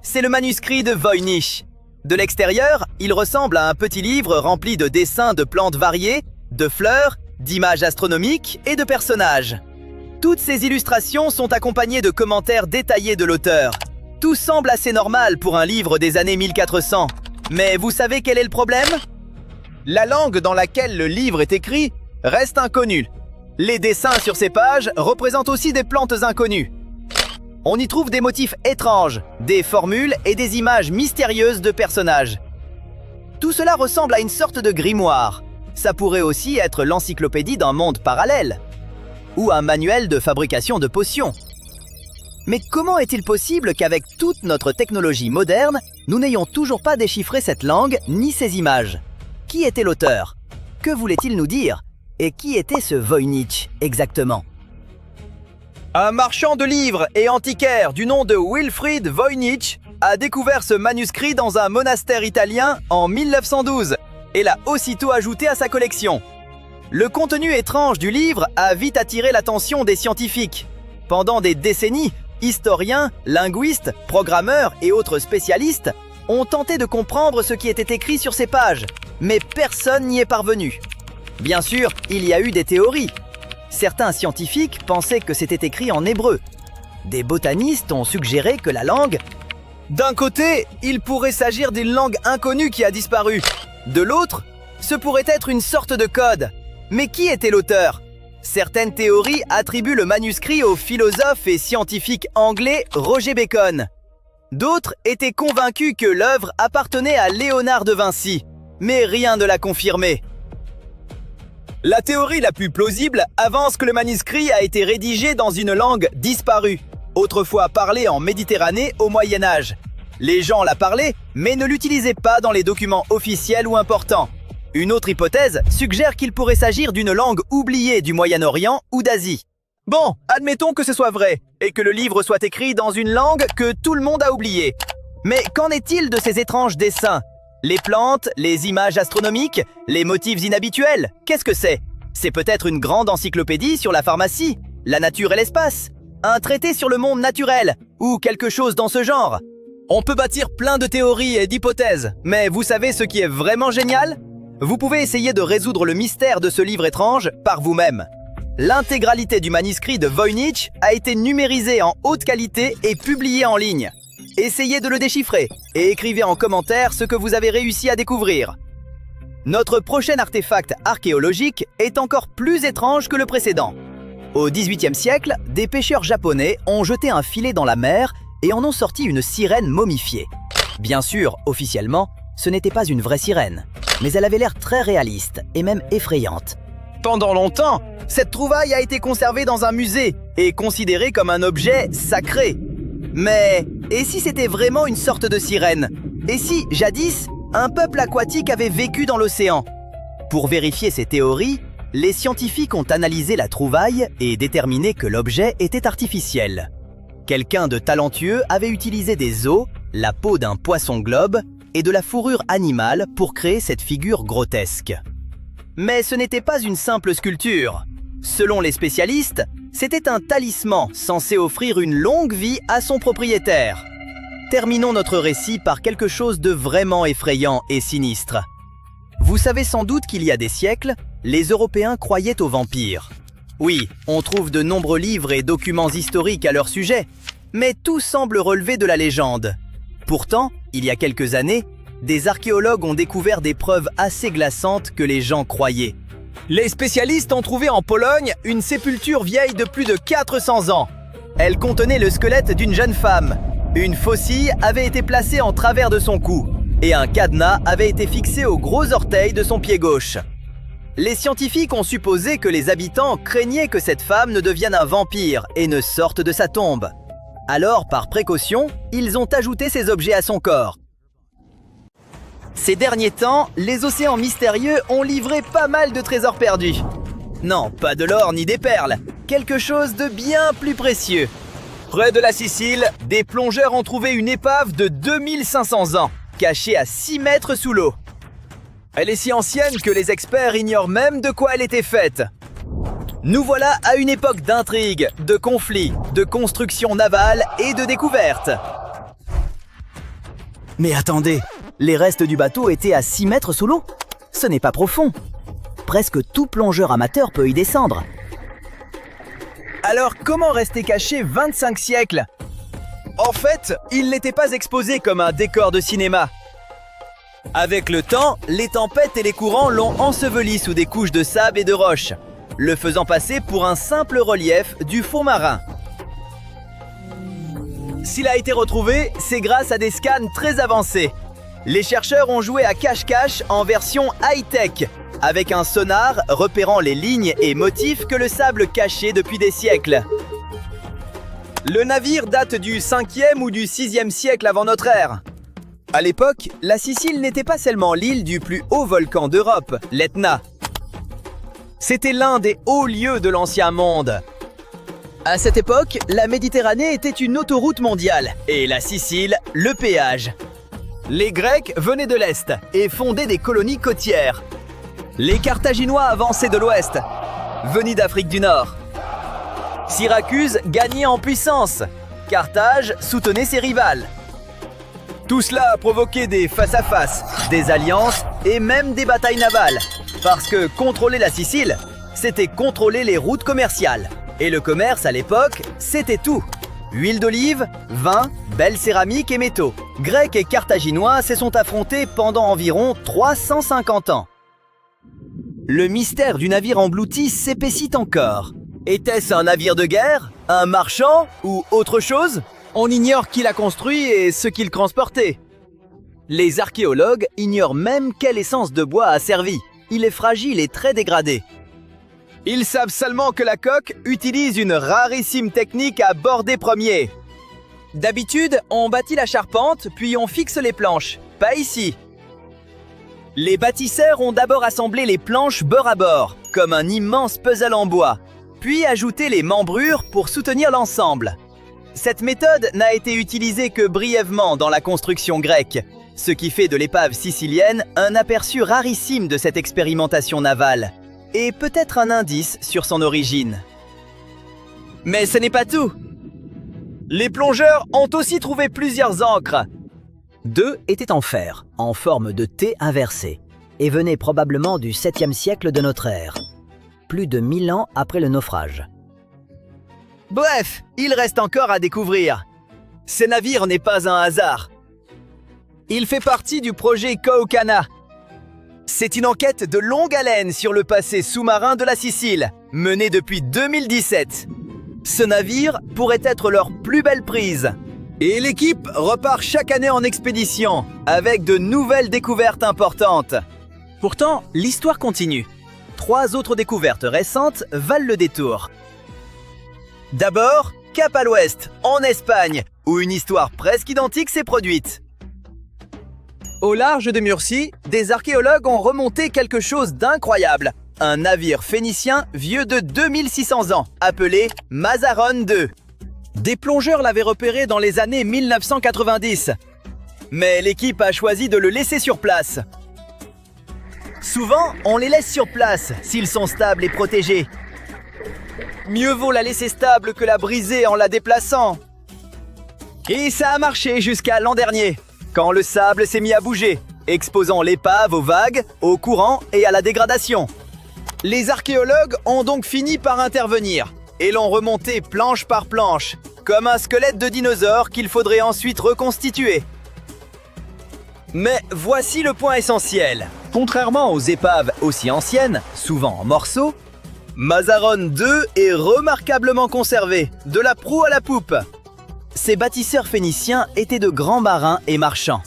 C'est le manuscrit de Voynich. De l'extérieur, il ressemble à un petit livre rempli de dessins de plantes variées, de fleurs, d'images astronomiques et de personnages. Toutes ces illustrations sont accompagnées de commentaires détaillés de l'auteur. Tout semble assez normal pour un livre des années 1400. Mais vous savez quel est le problème? La langue dans laquelle le livre est écrit reste inconnue. Les dessins sur ces pages représentent aussi des plantes inconnues. On y trouve des motifs étranges, des formules et des images mystérieuses de personnages. Tout cela ressemble à une sorte de grimoire. Ça pourrait aussi être l'encyclopédie d'un monde parallèle, ou un manuel de fabrication de potions. Mais comment est-il possible qu'avec toute notre technologie moderne, nous n'ayons toujours pas déchiffré cette langue ni ces images? Qui était l'auteur? Que voulait-il nous dire? Et qui était ce Voynich exactement? Un marchand de livres et antiquaire du nom de Wilfried Voynich a découvert ce manuscrit dans un monastère italien en 1912 et l'a aussitôt ajouté à sa collection. Le contenu étrange du livre a vite attiré l'attention des scientifiques. Pendant des décennies, historiens, linguistes, programmeurs et autres spécialistes ont tenté de comprendre ce qui était écrit sur ces pages, mais personne n'y est parvenu. Bien sûr, il y a eu des théories. Certains scientifiques pensaient que c'était écrit en hébreu. Des botanistes ont suggéré que la langue... D'un côté, il pourrait s'agir d'une langue inconnue qui a disparu. De l'autre, ce pourrait être une sorte de code. Mais qui était l'auteur? Certaines théories attribuent le manuscrit au philosophe et scientifique anglais Roger Bacon. D'autres étaient convaincus que l'œuvre appartenait à Léonard de Vinci, mais rien ne l'a confirmé. La théorie la plus plausible avance que le manuscrit a été rédigé dans une langue disparue, autrefois parlée en Méditerranée au Moyen-Âge. Les gens la parlaient, mais ne l'utilisaient pas dans les documents officiels ou importants. Une autre hypothèse suggère qu'il pourrait s'agir d'une langue oubliée du Moyen-Orient ou d'Asie. Bon, admettons que ce soit vrai, et que le livre soit écrit dans une langue que tout le monde a oubliée. Mais qu'en est-il de ces étranges dessins? Les plantes, les images astronomiques, les motifs inhabituels, qu'est-ce que c'est? C'est peut-être une grande encyclopédie sur la pharmacie, la nature et l'espace, un traité sur le monde naturel, ou quelque chose dans ce genre. On peut bâtir plein de théories et d'hypothèses, mais vous savez ce qui est vraiment génial? Vous pouvez essayer de résoudre le mystère de ce livre étrange par vous-même. L'intégralité du manuscrit de Voynich a été numérisée en haute qualité et publiée en ligne. Essayez de le déchiffrer et écrivez en commentaire ce que vous avez réussi à découvrir. Notre prochain artefact archéologique est encore plus étrange que le précédent. Au XVIIIe siècle, des pêcheurs japonais ont jeté un filet dans la mer et en ont sorti une sirène momifiée. Bien sûr, officiellement, ce n'était pas une vraie sirène, mais elle avait l'air très réaliste et même effrayante. Pendant longtemps, cette trouvaille a été conservée dans un musée et considérée comme un objet sacré. Mais, et si c'était vraiment une sorte de sirène? Et si, jadis, un peuple aquatique avait vécu dans l'océan? Pour vérifier ces théories, les scientifiques ont analysé la trouvaille et déterminé que l'objet était artificiel. Quelqu'un de talentueux avait utilisé des os, la peau d'un poisson-globe et de la fourrure animale pour créer cette figure grotesque. Mais ce n'était pas une simple sculpture. Selon les spécialistes, c'était un talisman censé offrir une longue vie à son propriétaire. Terminons notre récit par quelque chose de vraiment effrayant et sinistre. Vous savez sans doute qu'il y a des siècles, les Européens croyaient aux vampires. Oui, on trouve de nombreux livres et documents historiques à leur sujet, mais tout semble relever de la légende. Pourtant, il y a quelques années, des archéologues ont découvert des preuves assez glaçantes que les gens croyaient. Les spécialistes ont trouvé en Pologne une sépulture vieille de plus de 400 ans. Elle contenait le squelette d'une jeune femme. Une faucille avait été placée en travers de son cou et un cadenas avait été fixé au gros orteil de son pied gauche. Les scientifiques ont supposé que les habitants craignaient que cette femme ne devienne un vampire et ne sorte de sa tombe. Alors, par précaution, ils ont ajouté ces objets à son corps. Ces derniers temps, les océans mystérieux ont livré pas mal de trésors perdus. Non, pas de l'or ni des perles, quelque chose de bien plus précieux. Près de la Sicile, des plongeurs ont trouvé une épave de 2500 ans, cachée à 6 mètres sous l'eau. Elle est si ancienne que les experts ignorent même de quoi elle était faite. Nous voilà à une époque d'intrigues, de conflits, de construction navale et de découvertes. Mais attendez, les restes du bateau étaient à 6 mètres sous l'eau? Ce n'est pas profond. Presque tout plongeur amateur peut y descendre. Alors comment rester caché 25 siècles? En fait, il n'était pas exposé comme un décor de cinéma. Avec le temps, les tempêtes et les courants l'ont enseveli sous des couches de sable et de roches, le faisant passer pour un simple relief du fond marin. S'il a été retrouvé, c'est grâce à des scans très avancés. Les chercheurs ont joué à cache-cache en version high-tech, avec un sonar repérant les lignes et motifs que le sable cachait depuis des siècles. Le navire date du 5e ou du 6e siècle avant notre ère. À l'époque, la Sicile n'était pas seulement l'île du plus haut volcan d'Europe, l'Etna. C'était l'un des hauts lieux de l'ancien monde. À cette époque, la Méditerranée était une autoroute mondiale et la Sicile, le péage. Les Grecs venaient de l'Est et fondaient des colonies côtières. Les Carthaginois avançaient de l'Ouest, venus d'Afrique du Nord. Syracuse gagnait en puissance. Carthage soutenait ses rivales. Tout cela a provoqué des face-à-face, des alliances et même des batailles navales. Parce que contrôler la Sicile, c'était contrôler les routes commerciales. Et le commerce à l'époque, c'était tout. Huile d'olive, vin, belles céramiques et métaux. Grecs et Carthaginois se sont affrontés pendant environ 350 ans. Le mystère du navire englouti s'épaissit encore. Était-ce un navire de guerre, un marchand ou autre chose? On ignore qui l'a construit et ce qu'il transportait. Les archéologues ignorent même quelle essence de bois a servi. Il est fragile et très dégradé. Ils savent seulement que la coque utilise une rarissime technique à border premier. D'habitude, on bâtit la charpente, puis on fixe les planches. Pas ici. Les bâtisseurs ont d'abord assemblé les planches bord à bord, comme un immense puzzle en bois. puis ajouter les membrures pour soutenir l'ensemble. Cette méthode n'a été utilisée que brièvement dans la construction grecque, ce qui fait de l'épave sicilienne un aperçu rarissime de cette expérimentation navale, et peut-être un indice sur son origine. Mais ce n'est pas tout. Les plongeurs ont aussi trouvé plusieurs ancres. 2 étaient en fer, en forme de T inversé, et venaient probablement du 7e siècle de notre ère, plus de 1000 ans après le naufrage. Bref, il reste encore à découvrir. Ce navire n'est pas un hasard. Il fait partie du projet Koukana. C'est une enquête de longue haleine sur le passé sous-marin de la Sicile, menée depuis 2017. Ce navire pourrait être leur plus belle prise. Et l'équipe repart chaque année en expédition, avec de nouvelles découvertes importantes. Pourtant, l'histoire continue. 3 autres découvertes récentes valent le détour. D'abord, cap à l'ouest, en Espagne, où une histoire presque identique s'est produite. Au large de Murcie, des archéologues ont remonté quelque chose d'incroyable. Un navire phénicien vieux de 2600 ans, appelé Mazaron II. Des plongeurs l'avaient repéré dans les années 1990. Mais l'équipe a choisi de le laisser sur place. Souvent, on les laisse sur place s'ils sont stables et protégés. Mieux vaut la laisser stable que la briser en la déplaçant. Et ça a marché jusqu'à l'an dernier, quand le sable s'est mis à bouger, exposant l'épave aux vagues, au courant et à la dégradation. Les archéologues ont donc fini par intervenir et l'ont remonté planche par planche, comme un squelette de dinosaure qu'il faudrait ensuite reconstituer. Mais voici le point essentiel. Contrairement aux épaves aussi anciennes, souvent en morceaux, Mazaron II est remarquablement conservé, de la proue à la poupe. Ces bâtisseurs phéniciens étaient de grands marins et marchands.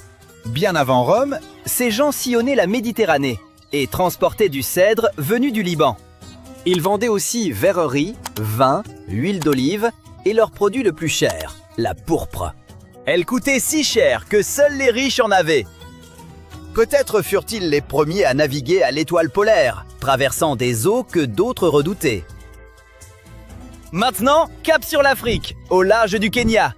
Bien avant Rome, ces gens sillonnaient la Méditerranée et transportaient du cèdre venu du Liban. Ils vendaient aussi verreries, vin, huile d'olive et leur produit le plus cher, la pourpre. Elle coûtait si cher que seuls les riches en avaient. Peut-être furent-ils les premiers à naviguer à l'étoile polaire, traversant des eaux que d'autres redoutaient. Maintenant, cap sur l'Afrique, au large du Kenya.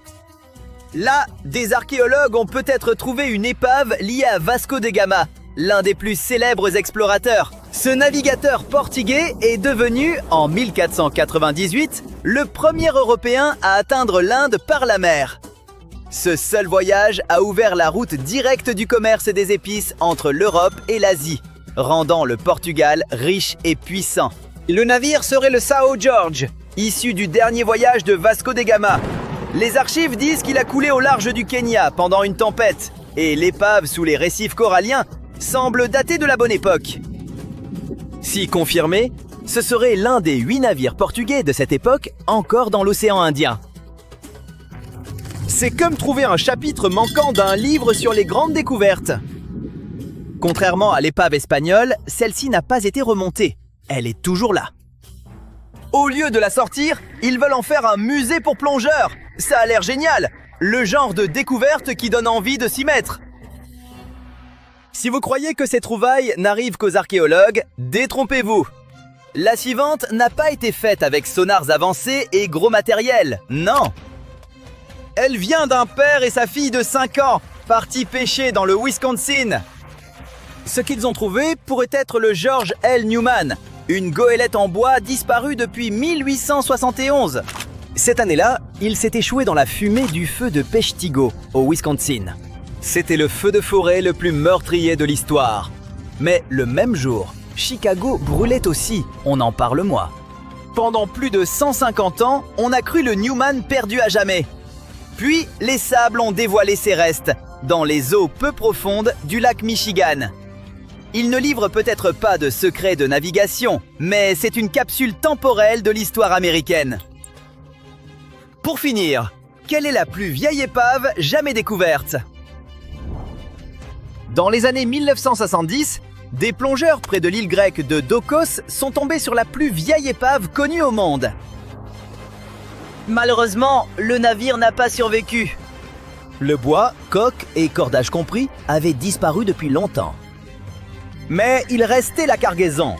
Là, des archéologues ont peut-être trouvé une épave liée à Vasco de Gama, l'un des plus célèbres explorateurs. Ce navigateur portugais est devenu, en 1498, le premier Européen à atteindre l'Inde par la mer. Ce seul voyage a ouvert la route directe du commerce des épices entre l'Europe et l'Asie, rendant le Portugal riche et puissant. Le navire serait le São Jorge, issu du dernier voyage de Vasco de Gama. Les archives disent qu'il a coulé au large du Kenya pendant une tempête, et l'épave sous les récifs coralliens semble dater de la bonne époque. Si confirmé, ce serait l'un des 8 navires portugais de cette époque encore dans l'océan Indien. C'est comme trouver un chapitre manquant d'un livre sur les grandes découvertes. Contrairement à l'épave espagnole, celle-ci n'a pas été remontée. Elle est toujours là. Au lieu de la sortir, ils veulent en faire un musée pour plongeurs. Ça a l'air génial. Le genre de découverte qui donne envie de s'y mettre. Si vous croyez que ces trouvailles n'arrivent qu'aux archéologues, détrompez-vous. La suivante n'a pas été faite avec sonars avancés et gros matériel. Non. Elle vient d'un père et sa fille de 5 ans, partis pêcher dans le Wisconsin. Ce qu'ils ont trouvé pourrait être le George L. Newman, une goélette en bois disparue depuis 1871. Cette année-là, il s'est échoué dans la fumée du feu de Peshtigo, au Wisconsin. C'était le feu de forêt le plus meurtrier de l'histoire. Mais le même jour, Chicago brûlait aussi, on en parle moins. Pendant plus de 150 ans, on a cru le Newman perdu à jamais. Puis, les sables ont dévoilé ses restes, dans les eaux peu profondes du lac Michigan. Il ne livre peut-être pas de secrets de navigation, mais c'est une capsule temporelle de l'histoire américaine. Pour finir, quelle est la plus vieille épave jamais découverte? Dans les années 1970, des plongeurs près de l'île grecque de Dokos sont tombés sur la plus vieille épave connue au monde. Malheureusement, le navire n'a pas survécu. Le bois, coque et cordage compris avaient disparu depuis longtemps. Mais il restait la cargaison.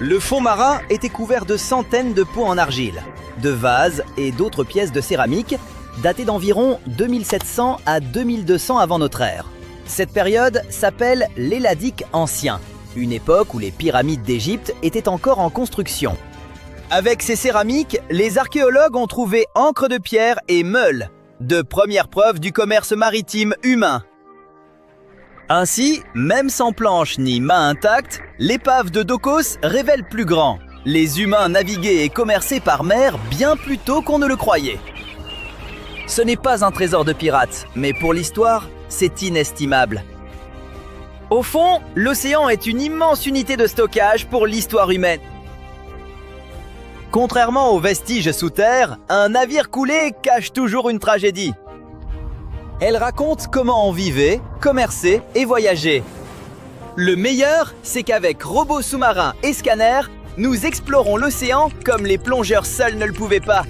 Le fond marin était couvert de centaines de pots en argile, de vases et d'autres pièces de céramique datées d'environ 2700 à 2200 avant notre ère. Cette période s'appelle l'Helladique ancien, une époque où les pyramides d'Égypte étaient encore en construction. Avec ces céramiques, les archéologues ont trouvé encre de pierre et meules, de premières preuves du commerce maritime humain. Ainsi, même sans planche ni main intacte, l'épave de Dokos révèle plus grand. Les humains naviguaient et commerçaient par mer bien plus tôt qu'on ne le croyait. Ce n'est pas un trésor de pirates, mais pour l'histoire, c'est inestimable. Au fond, l'océan est une immense unité de stockage pour l'histoire humaine. Contrairement aux vestiges sous terre, un navire coulé cache toujours une tragédie. Elle raconte comment on vivait, commerçait et voyageait. Le meilleur, c'est qu'avec robots sous-marins et scanners, nous explorons l'océan comme les plongeurs seuls ne le pouvaient pas.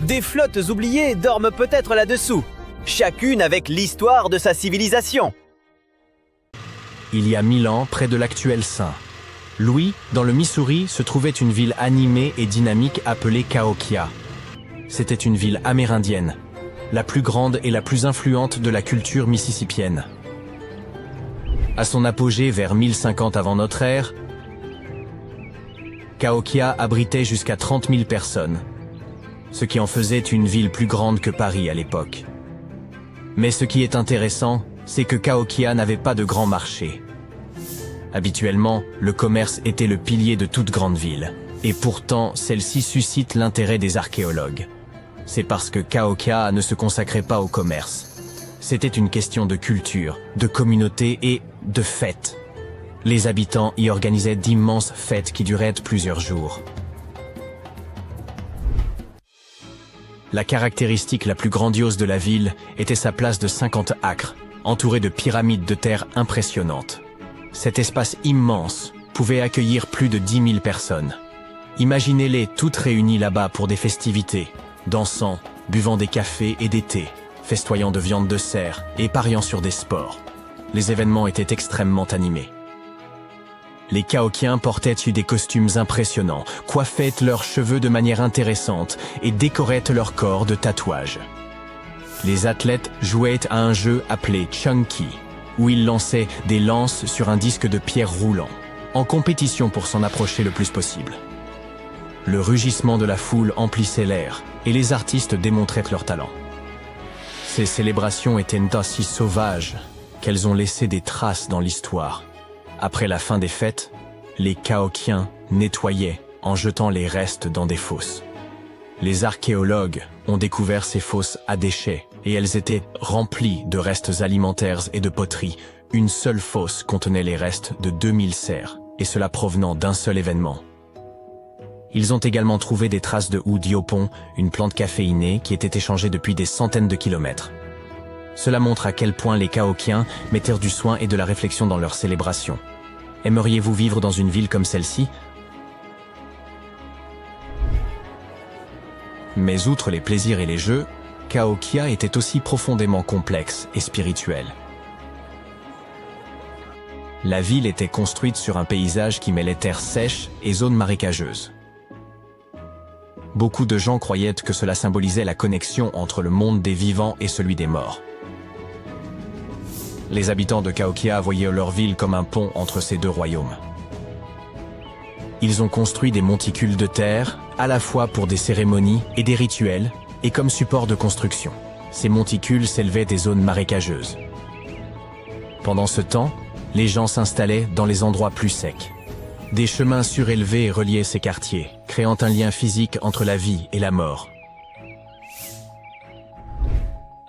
Des flottes oubliées dorment peut-être là-dessous, chacune avec l'histoire de sa civilisation. Il y a 1000 ans, près de l'actuel St. Louis, dans le Missouri, se trouvait une ville animée et dynamique appelée Cahokia. C'était une ville amérindienne, la plus grande et la plus influente de la culture mississippienne. À son apogée vers 1050 avant notre ère, Cahokia abritait jusqu'à 30 000 personnes, ce qui en faisait une ville plus grande que Paris à l'époque. Mais ce qui est intéressant, c'est que Cahokia n'avait pas de grand marché. Habituellement, le commerce était le pilier de toute grande ville, et pourtant celle-ci suscite l'intérêt des archéologues. C'est parce que Cahokia ne se consacrait pas au commerce. C'était une question de culture, de communauté et de fêtes. Les habitants y organisaient d'immenses fêtes qui duraient plusieurs jours. La caractéristique la plus grandiose de la ville était sa place de 50 acres, entourée de pyramides de terre impressionnantes. Cet espace immense pouvait accueillir plus de 10 000 personnes. Imaginez-les toutes réunies là-bas pour des festivités, dansant, buvant des cafés et des thés, festoyant de viande de cerf et pariant sur des sports. Les événements étaient extrêmement animés. Les Cahokiens portaient des costumes impressionnants, coiffaient leurs cheveux de manière intéressante et décoraient leur corps de tatouages. Les athlètes jouaient à un jeu appelé Chunky, où ils lançaient des lances sur un disque de pierre roulant, en compétition pour s'en approcher le plus possible. Le rugissement de la foule emplissait l'air, et les artistes démontraient leur talent. Ces célébrations étaient aussi sauvages qu'elles ont laissé des traces dans l'histoire. Après la fin des fêtes, les Cahokiens nettoyaient en jetant les restes dans des fosses. Les archéologues ont découvert ces fosses à déchets et elles étaient remplies de restes alimentaires et de poteries. Une seule fosse contenait les restes de 2000 cerfs, et cela provenant d'un seul événement. Ils ont également trouvé des traces de houx diopon, une plante caféinée qui était échangée depuis des centaines de kilomètres. Cela montre à quel point les Cahokiens mettaient du soin et de la réflexion dans leurs célébrations. Aimeriez-vous vivre dans une ville comme celle-ci ? Mais outre les plaisirs et les jeux, Cahokia était aussi profondément complexe et spirituel. La ville était construite sur un paysage qui mêlait terres sèches et zones marécageuses. Beaucoup de gens croyaient que cela symbolisait la connexion entre le monde des vivants et celui des morts. Les habitants de Cahokia voyaient leur ville comme un pont entre ces deux royaumes. Ils ont construit des monticules de terre, à la fois pour des cérémonies et des rituels, et comme support de construction. Ces monticules s'élevaient des zones marécageuses. Pendant ce temps, les gens s'installaient dans les endroits plus secs. Des chemins surélevés reliaient ces quartiers, créant un lien physique entre la vie et la mort.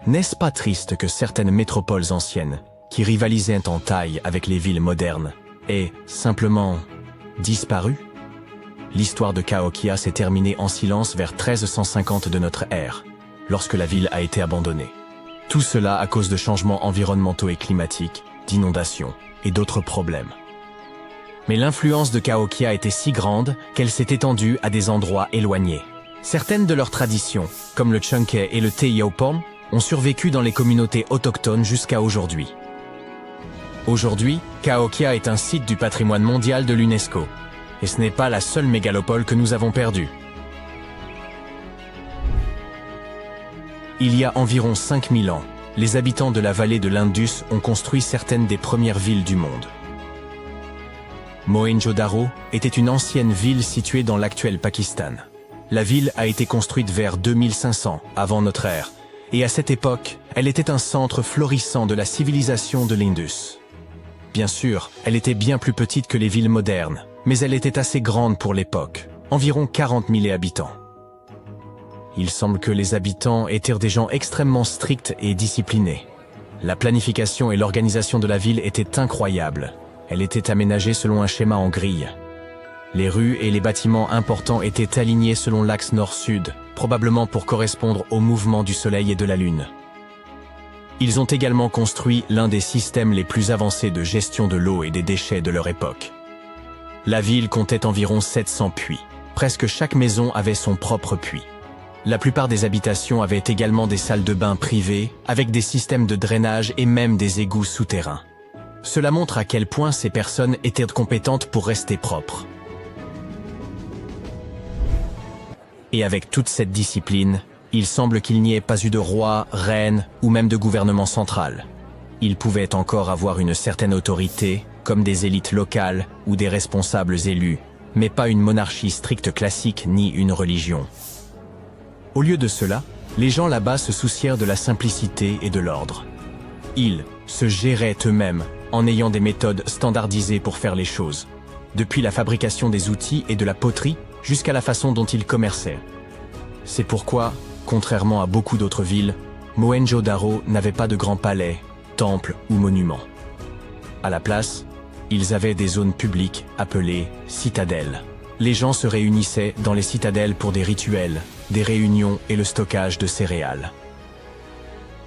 N'est-ce pas triste que certaines métropoles anciennes, qui rivalisaient en taille avec les villes modernes, aient simplement disparu ? L'histoire de Cahokia s'est terminée en silence vers 1350 de notre ère, lorsque la ville a été abandonnée. Tout cela à cause de changements environnementaux et climatiques, d'inondations et d'autres problèmes. Mais l'influence de Cahokia était si grande qu'elle s'est étendue à des endroits éloignés. Certaines de leurs traditions, comme le Chunky et le Te Yaupon, ont survécu dans les communautés autochtones jusqu'à aujourd'hui. Aujourd'hui, Cahokia est un site du patrimoine mondial de l'UNESCO. Et ce n'est pas la seule mégalopole que nous avons perdue. Il y a environ 5000 ans, les habitants de la vallée de l'Indus ont construit certaines des premières villes du monde. Mohenjo-Daro était une ancienne ville située dans l'actuel Pakistan. La ville a été construite vers 2500 avant notre ère, et à cette époque, elle était un centre florissant de la civilisation de l'Indus. Bien sûr, elle était bien plus petite que les villes modernes, mais elle était assez grande pour l'époque, environ 40 000 habitants. Il semble que les habitants étaient des gens extrêmement stricts et disciplinés. La planification et l'organisation de la ville étaient incroyables. Elle était aménagée selon un schéma en grille. Les rues et les bâtiments importants étaient alignés selon l'axe nord-sud, probablement pour correspondre au mouvement du soleil et de la lune. Ils ont également construit l'un des systèmes les plus avancés de gestion de l'eau et des déchets de leur époque. La ville comptait environ 700 puits. Presque chaque maison avait son propre puits. La plupart des habitations avaient également des salles de bain privées, avec des systèmes de drainage et même des égouts souterrains. Cela montre à quel point ces personnes étaient compétentes pour rester propres. Et avec toute cette discipline, il semble qu'il n'y ait pas eu de roi, reine ou même de gouvernement central. Ils pouvaient encore avoir une certaine autorité, comme des élites locales ou des responsables élus, mais pas une monarchie stricte classique ni une religion. Au lieu de cela, les gens là-bas se soucièrent de la simplicité et de l'ordre. Ils se géraient eux-mêmes en ayant des méthodes standardisées pour faire les choses, depuis la fabrication des outils et de la poterie jusqu'à la façon dont ils commerçaient. C'est pourquoi, contrairement à beaucoup d'autres villes, Mohenjo-Daro n'avait pas de grands palais, temples ou monuments. À la place, ils avaient des zones publiques appelées citadelles. Les gens se réunissaient dans les citadelles pour des rituels, des réunions et le stockage de céréales.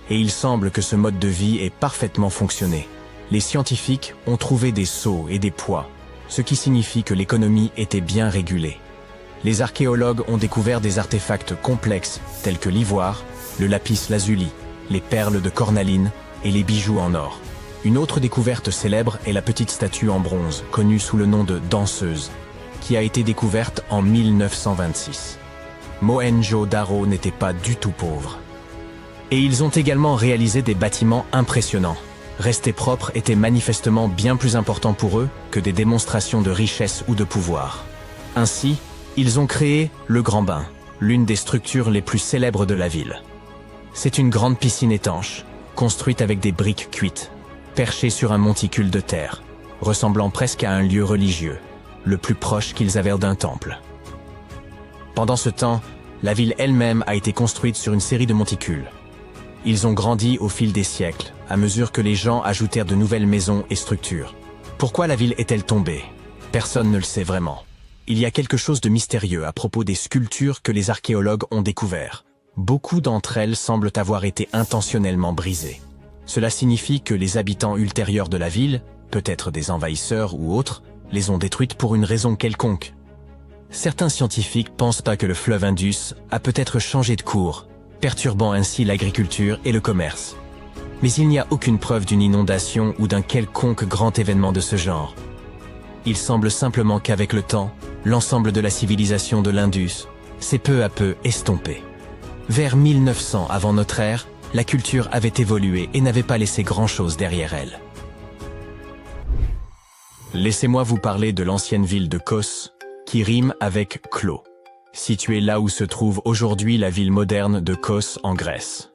Et il semble que ce mode de vie ait parfaitement fonctionné. Les scientifiques ont trouvé des seaux et des poids, ce qui signifie que l'économie était bien régulée. Les archéologues ont découvert des artefacts complexes tels que l'ivoire, le lapis-lazuli, les perles de cornaline et les bijoux en or. Une autre découverte célèbre est la petite statue en bronze, connue sous le nom de danseuse, qui a été découverte en 1926. Mohenjo-Daro n'était pas du tout pauvre. Et ils ont également réalisé des bâtiments impressionnants. Rester propre était manifestement bien plus important pour eux que des démonstrations de richesse ou de pouvoir. Ainsi, ils ont créé le Grand Bain, l'une des structures les plus célèbres de la ville. C'est une grande piscine étanche, construite avec des briques cuites, perchée sur un monticule de terre, ressemblant presque à un lieu religieux, le plus proche qu'ils avaient d'un temple. Pendant ce temps, la ville elle-même a été construite sur une série de monticules. Ils ont grandi au fil des siècles, à mesure que les gens ajoutèrent de nouvelles maisons et structures. Pourquoi la ville est-elle tombée? Personne ne le sait vraiment. Il y a quelque chose de mystérieux à propos des sculptures que les archéologues ont découvertes. Beaucoup d'entre elles semblent avoir été intentionnellement brisées. Cela signifie que les habitants ultérieurs de la ville, peut-être des envahisseurs ou autres, les ont détruites pour une raison quelconque. Certains scientifiques pensent pas que le fleuve Indus a peut-être changé de cours, perturbant ainsi l'agriculture et le commerce. Mais il n'y a aucune preuve d'une inondation ou d'un quelconque grand événement de ce genre. Il semble simplement qu'avec le temps, l'ensemble de la civilisation de l'Indus s'est peu à peu estompé. Vers 1900 avant notre ère, la culture avait évolué et n'avait pas laissé grand-chose derrière elle. Laissez-moi vous parler de l'ancienne ville de Kos, qui rime avec Klo, située là où se trouve aujourd'hui la ville moderne de Kos en Grèce.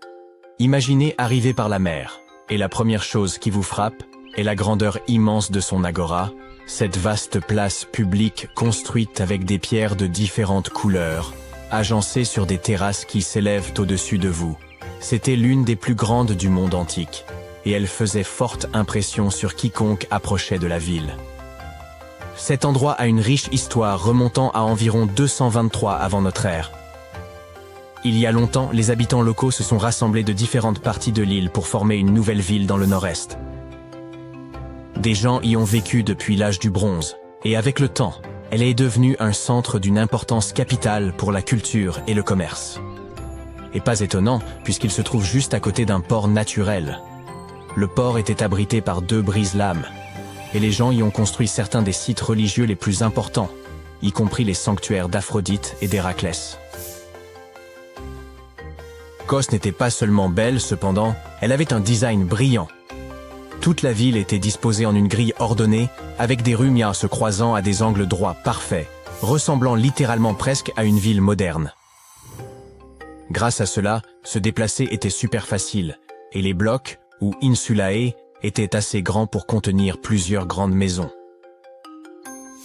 Imaginez arriver par la mer, et la première chose qui vous frappe est la grandeur immense de son agora, cette vaste place publique construite avec des pierres de différentes couleurs, agencée sur des terrasses qui s'élèvent au-dessus de vous. C'était l'une des plus grandes du monde antique, et elle faisait forte impression sur quiconque approchait de la ville. Cet endroit a une riche histoire remontant à environ 223 avant notre ère. Il y a longtemps, les habitants locaux se sont rassemblés de différentes parties de l'île pour former une nouvelle ville dans le nord-est. Des gens y ont vécu depuis l'âge du bronze, et avec le temps, elle est devenue un centre d'une importance capitale pour la culture et le commerce. Et pas étonnant, puisqu'il se trouve juste à côté d'un port naturel. Le port était abrité par 2 brise-lames, et les gens y ont construit certains des sites religieux les plus importants, y compris les sanctuaires d'Aphrodite et d'Héraclès. Kos n'était pas seulement belle, cependant, elle avait un design brillant. Toute la ville était disposée en une grille ordonnée, avec des rues se croisant à des angles droits parfaits, ressemblant littéralement presque à une ville moderne. Grâce à cela, se déplacer était super facile, et les blocs, ou insulae, étaient assez grands pour contenir plusieurs grandes maisons.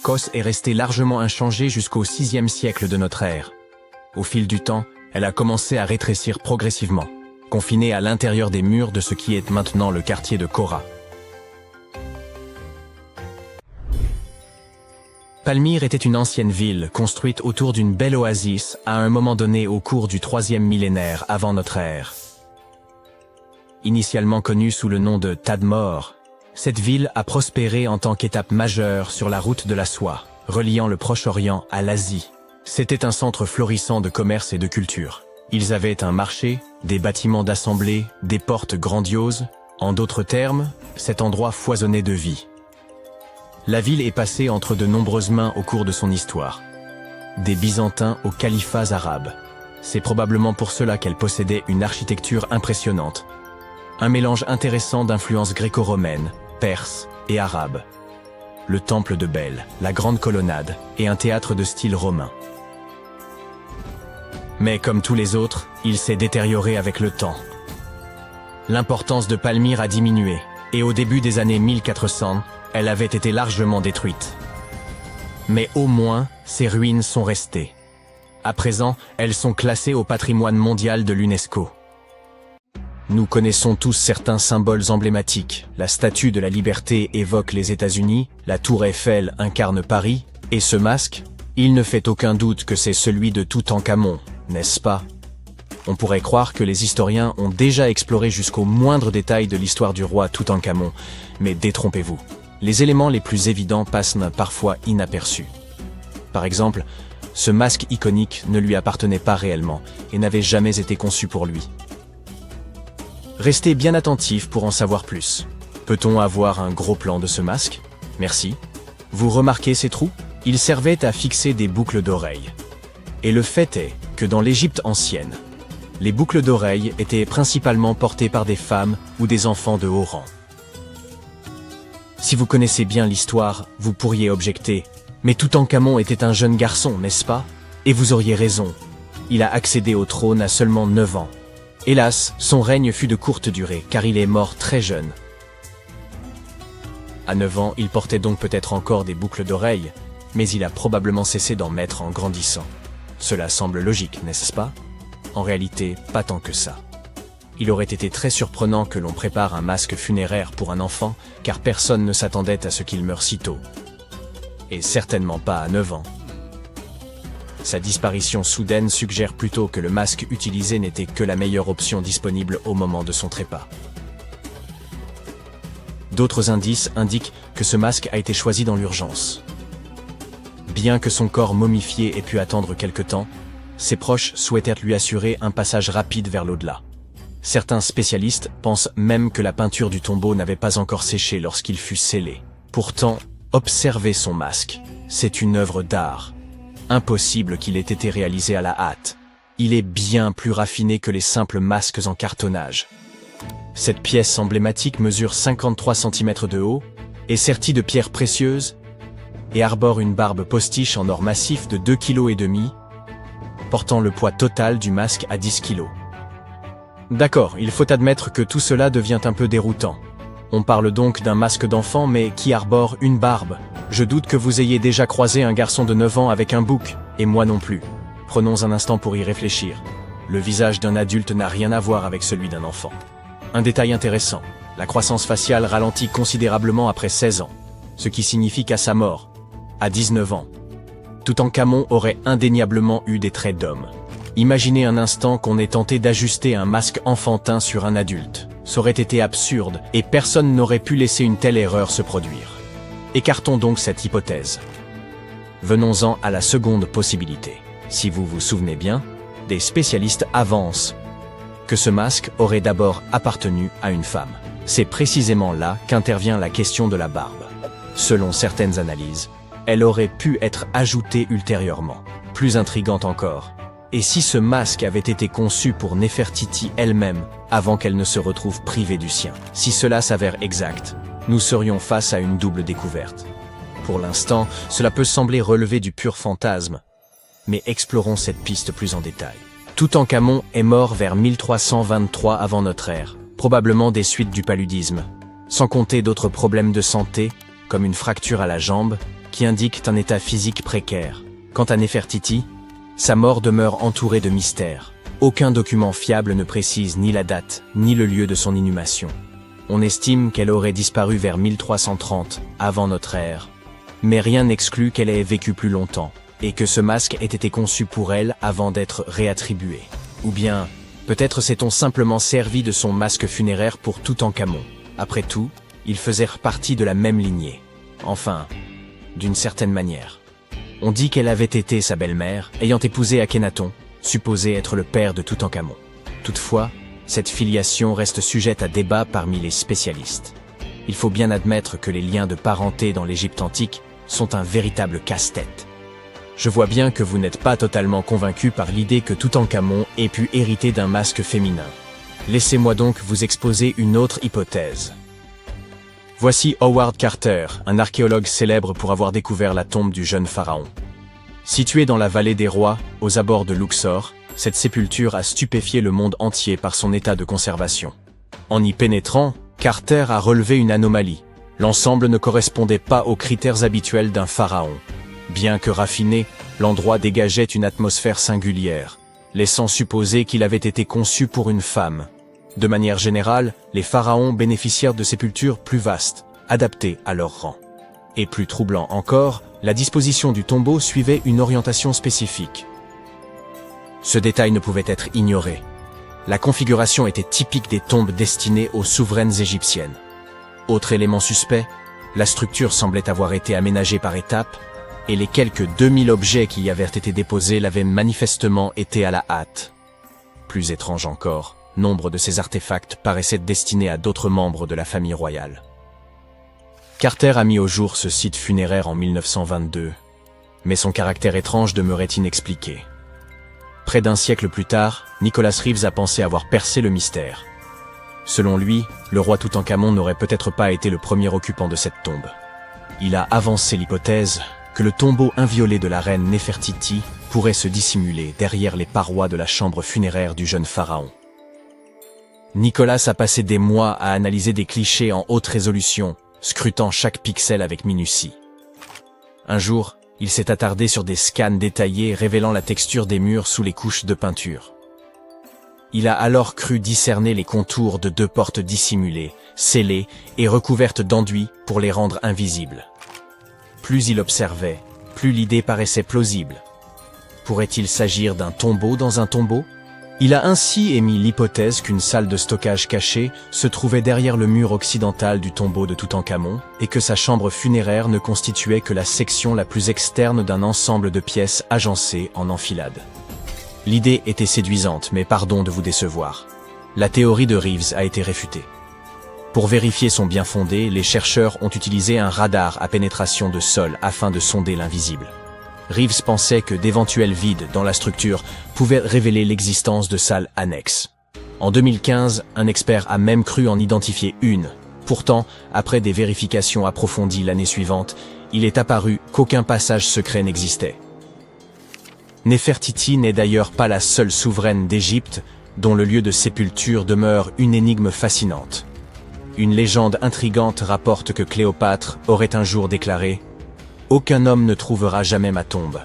Kos est restée largement inchangée jusqu'au 6e siècle de notre ère. Au fil du temps, elle a commencé à rétrécir progressivement, confinée à l'intérieur des murs de ce qui est maintenant le quartier de Kora. Palmyre était une ancienne ville construite autour d'une belle oasis à un moment donné au cours du 3e millénaire avant notre ère. Initialement connue sous le nom de Tadmor, cette ville a prospéré en tant qu'étape majeure sur la route de la soie, reliant le Proche-Orient à l'Asie. C'était un centre florissant de commerce et de culture. Ils avaient un marché, des bâtiments d'assemblée, des portes grandioses. En d'autres termes, cet endroit foisonnait de vie. La ville est passée entre de nombreuses mains au cours de son histoire. Des Byzantins aux califats arabes. C'est probablement pour cela qu'elle possédait une architecture impressionnante. Un mélange intéressant d'influences gréco-romaines, perses et arabes. Le temple de Bel, la grande colonnade et un théâtre de style romain. Mais comme tous les autres, il s'est détérioré avec le temps. L'importance de Palmyre a diminué, et au début des années 1400, elle avait été largement détruite. Mais au moins, ses ruines sont restées. À présent, elles sont classées au patrimoine mondial de l'UNESCO. Nous connaissons tous certains symboles emblématiques. La Statue de la Liberté évoque les États-Unis, la Tour Eiffel incarne Paris, et ce masque, il ne fait aucun doute que c'est celui de Toutankhamon, n'est-ce pas? On pourrait croire que les historiens ont déjà exploré jusqu'au moindre détail de l'histoire du roi Toutankhamon, mais détrompez-vous. Les éléments les plus évidents passent parfois inaperçus. Par exemple, ce masque iconique ne lui appartenait pas réellement et n'avait jamais été conçu pour lui. Restez bien attentifs pour en savoir plus. Peut-on avoir un gros plan de ce masque? Merci. Vous remarquez ces trous? Ils servaient à fixer des boucles d'oreilles. Et le fait est que dans l'Égypte ancienne, les boucles d'oreilles étaient principalement portées par des femmes ou des enfants de haut rang. Si vous connaissez bien l'histoire, vous pourriez objecter « Mais Toutankhamon était un jeune garçon, n'est-ce pas ?» Et vous auriez raison. Il a accédé au trône à seulement 9 ans. Hélas, son règne fut de courte durée, car il est mort très jeune. À 9 ans, il portait donc peut-être encore des boucles d'oreilles, mais il a probablement cessé d'en mettre en grandissant. Cela semble logique, n'est-ce pas? En réalité, pas tant que ça. Il aurait été très surprenant que l'on prépare un masque funéraire pour un enfant, car personne ne s'attendait à ce qu'il meure si tôt. Et certainement pas à 9 ans. Sa disparition soudaine suggère plutôt que le masque utilisé n'était que la meilleure option disponible au moment de son trépas. D'autres indices indiquent que ce masque a été choisi dans l'urgence. Bien que son corps momifié ait pu attendre quelque temps, ses proches souhaitèrent lui assurer un passage rapide vers l'au-delà. Certains spécialistes pensent même que la peinture du tombeau n'avait pas encore séché lorsqu'il fut scellé. Pourtant, observez son masque. C'est une œuvre d'art. Impossible qu'il ait été réalisé à la hâte. Il est bien plus raffiné que les simples masques en cartonnage. Cette pièce emblématique mesure 53 cm de haut, est sertie de pierres précieuses et arbore une barbe postiche en or massif de 2,5 kg, portant le poids total du masque à 10 kg. D'accord, il faut admettre que tout cela devient un peu déroutant. On parle donc d'un masque d'enfant mais qui arbore une barbe. Je doute que vous ayez déjà croisé un garçon de 9 ans avec un bouc, et moi non plus. Prenons un instant pour y réfléchir. Le visage d'un adulte n'a rien à voir avec celui d'un enfant. Un détail intéressant, la croissance faciale ralentit considérablement après 16 ans, ce qui signifie qu'à sa mort, à 19 ans, Toutankhamon aurait indéniablement eu des traits d'homme. Imaginez un instant qu'on ait tenté d'ajuster un masque enfantin sur un adulte. Ça aurait été absurde, et personne n'aurait pu laisser une telle erreur se produire. Écartons donc cette hypothèse. Venons-en à la seconde possibilité. Si vous vous souvenez bien, des spécialistes avancent que ce masque aurait d'abord appartenu à une femme. C'est précisément là qu'intervient la question de la barbe. Selon certaines analyses, elle aurait pu être ajoutée ultérieurement. Plus intrigante encore, et si ce masque avait été conçu pour Néfertiti elle-même, avant qu'elle ne se retrouve privée du sien? Si cela s'avère exact, nous serions face à une double découverte. Pour l'instant, cela peut sembler relever du pur fantasme, mais explorons cette piste plus en détail. Toutankhamon est mort vers 1323 avant notre ère, probablement des suites du paludisme, sans compter d'autres problèmes de santé, comme une fracture à la jambe, qui indiquent un état physique précaire. Quant à Néfertiti, sa mort demeure entourée de mystères. Aucun document fiable ne précise ni la date, ni le lieu de son inhumation. On estime qu'elle aurait disparu vers 1330, avant notre ère. Mais rien n'exclut qu'elle ait vécu plus longtemps, et que ce masque ait été conçu pour elle avant d'être réattribué. Ou bien, peut-être s'est-on simplement servi de son masque funéraire pour Toutankhamon. Après tout, ils faisaient partie de la même lignée. Enfin, d'une certaine manière. On dit qu'elle avait été sa belle-mère, ayant épousé Akhenaton, supposé être le père de Toutankhamon. Toutefois, cette filiation reste sujette à débat parmi les spécialistes. Il faut bien admettre que les liens de parenté dans l'Égypte antique sont un véritable casse-tête. Je vois bien que vous n'êtes pas totalement convaincu par l'idée que Toutankhamon ait pu hériter d'un masque féminin. Laissez-moi donc vous exposer une autre hypothèse. Voici Howard Carter, un archéologue célèbre pour avoir découvert la tombe du jeune pharaon. Située dans la vallée des rois, aux abords de Luxor, cette sépulture a stupéfié le monde entier par son état de conservation. En y pénétrant, Carter a relevé une anomalie. L'ensemble ne correspondait pas aux critères habituels d'un pharaon. Bien que raffiné, l'endroit dégageait une atmosphère singulière, laissant supposer qu'il avait été conçu pour une femme. De manière générale, les pharaons bénéficièrent de sépultures plus vastes, adaptées à leur rang. Et plus troublant encore, la disposition du tombeau suivait une orientation spécifique. Ce détail ne pouvait être ignoré. La configuration était typique des tombes destinées aux souveraines égyptiennes. Autre élément suspect, la structure semblait avoir été aménagée par étapes, et les quelques 2000 objets qui y avaient été déposés l'avaient manifestement été à la hâte. Plus étrange encore, nombre de ces artefacts paraissaient destinés à d'autres membres de la famille royale. Carter a mis au jour ce site funéraire en 1922, mais son caractère étrange demeurait inexpliqué. Près d'un siècle plus tard, Nicholas Reeves a pensé avoir percé le mystère. Selon lui, le roi Toutankhamon n'aurait peut-être pas été le premier occupant de cette tombe. Il a avancé l'hypothèse que le tombeau inviolé de la reine Néfertiti pourrait se dissimuler derrière les parois de la chambre funéraire du jeune pharaon. Nicholas a passé des mois à analyser des clichés en haute résolution, scrutant chaque pixel avec minutie. Un jour, il s'est attardé sur des scans détaillés révélant la texture des murs sous les couches de peinture. Il a alors cru discerner les contours de 2 portes dissimulées, scellées et recouvertes d'enduit pour les rendre invisibles. Plus il observait, plus l'idée paraissait plausible. Pourrait-il s'agir d'un tombeau dans un tombeau ? Il a ainsi émis l'hypothèse qu'une salle de stockage cachée se trouvait derrière le mur occidental du tombeau de Toutankhamon et que sa chambre funéraire ne constituait que la section la plus externe d'un ensemble de pièces agencées en enfilade. L'idée était séduisante, mais pardon de vous décevoir. La théorie de Reeves a été réfutée. Pour vérifier son bien-fondé, les chercheurs ont utilisé un radar à pénétration de sol afin de sonder l'invisible. Reeves pensait que d'éventuels vides dans la structure pouvaient révéler l'existence de salles annexes. En 2015, un expert a même cru en identifier une. Pourtant, après des vérifications approfondies l'année suivante, il est apparu qu'aucun passage secret n'existait. Néfertiti n'est d'ailleurs pas la seule souveraine d'Égypte dont le lieu de sépulture demeure une énigme fascinante. Une légende intrigante rapporte que Cléopâtre aurait un jour déclaré « Aucun homme ne trouvera jamais ma tombe ».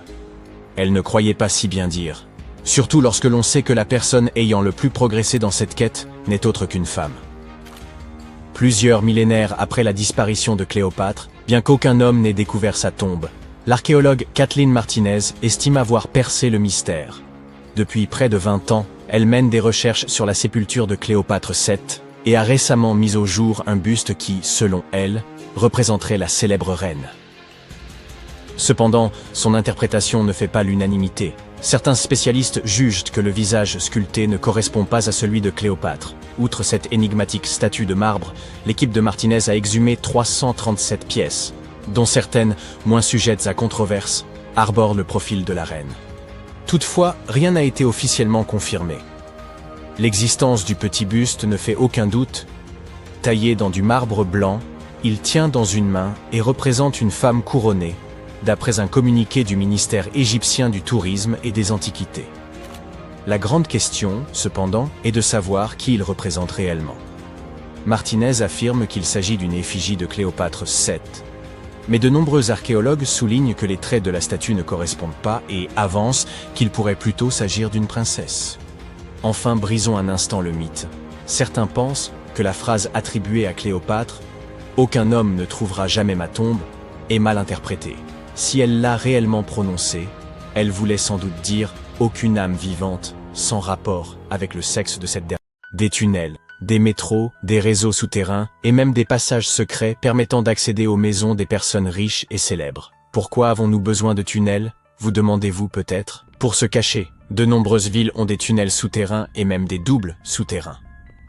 Elle ne croyait pas si bien dire, surtout lorsque l'on sait que la personne ayant le plus progressé dans cette quête n'est autre qu'une femme. Plusieurs millénaires après la disparition de Cléopâtre, bien qu'aucun homme n'ait découvert sa tombe, l'archéologue Kathleen Martinez estime avoir percé le mystère. Depuis près de 20 ans, elle mène des recherches sur la sépulture de Cléopâtre VII et a récemment mis au jour un buste qui, selon elle, représenterait la célèbre reine. Cependant, son interprétation ne fait pas l'unanimité. Certains spécialistes jugent que le visage sculpté ne correspond pas à celui de Cléopâtre. Outre cette énigmatique statue de marbre, l'équipe de Martinez a exhumé 337 pièces, dont certaines, moins sujettes à controverse, arborent le profil de la reine. Toutefois, rien n'a été officiellement confirmé. L'existence du petit buste ne fait aucun doute. Taillé dans du marbre blanc, il tient dans une main et représente une femme couronnée, d'après un communiqué du ministère égyptien du Tourisme et des Antiquités. La grande question, cependant, est de savoir qui il représente réellement. Martinez affirme qu'il s'agit d'une effigie de Cléopâtre VII, mais de nombreux archéologues soulignent que les traits de la statue ne correspondent pas et avancent qu'il pourrait plutôt s'agir d'une princesse. Enfin, brisons un instant le mythe. Certains pensent que la phrase attribuée à Cléopâtre « Aucun homme ne trouvera jamais ma tombe » est mal interprétée. Si elle l'a réellement prononcée, elle voulait sans doute dire « aucune âme vivante » sans rapport avec le sexe de cette dernière. Des tunnels, des métros, des réseaux souterrains et même des passages secrets permettant d'accéder aux maisons des personnes riches et célèbres. Pourquoi avons-nous besoin de tunnels, vous demandez-vous peut-être? Pour se cacher. De nombreuses villes ont des tunnels souterrains et même des doubles souterrains.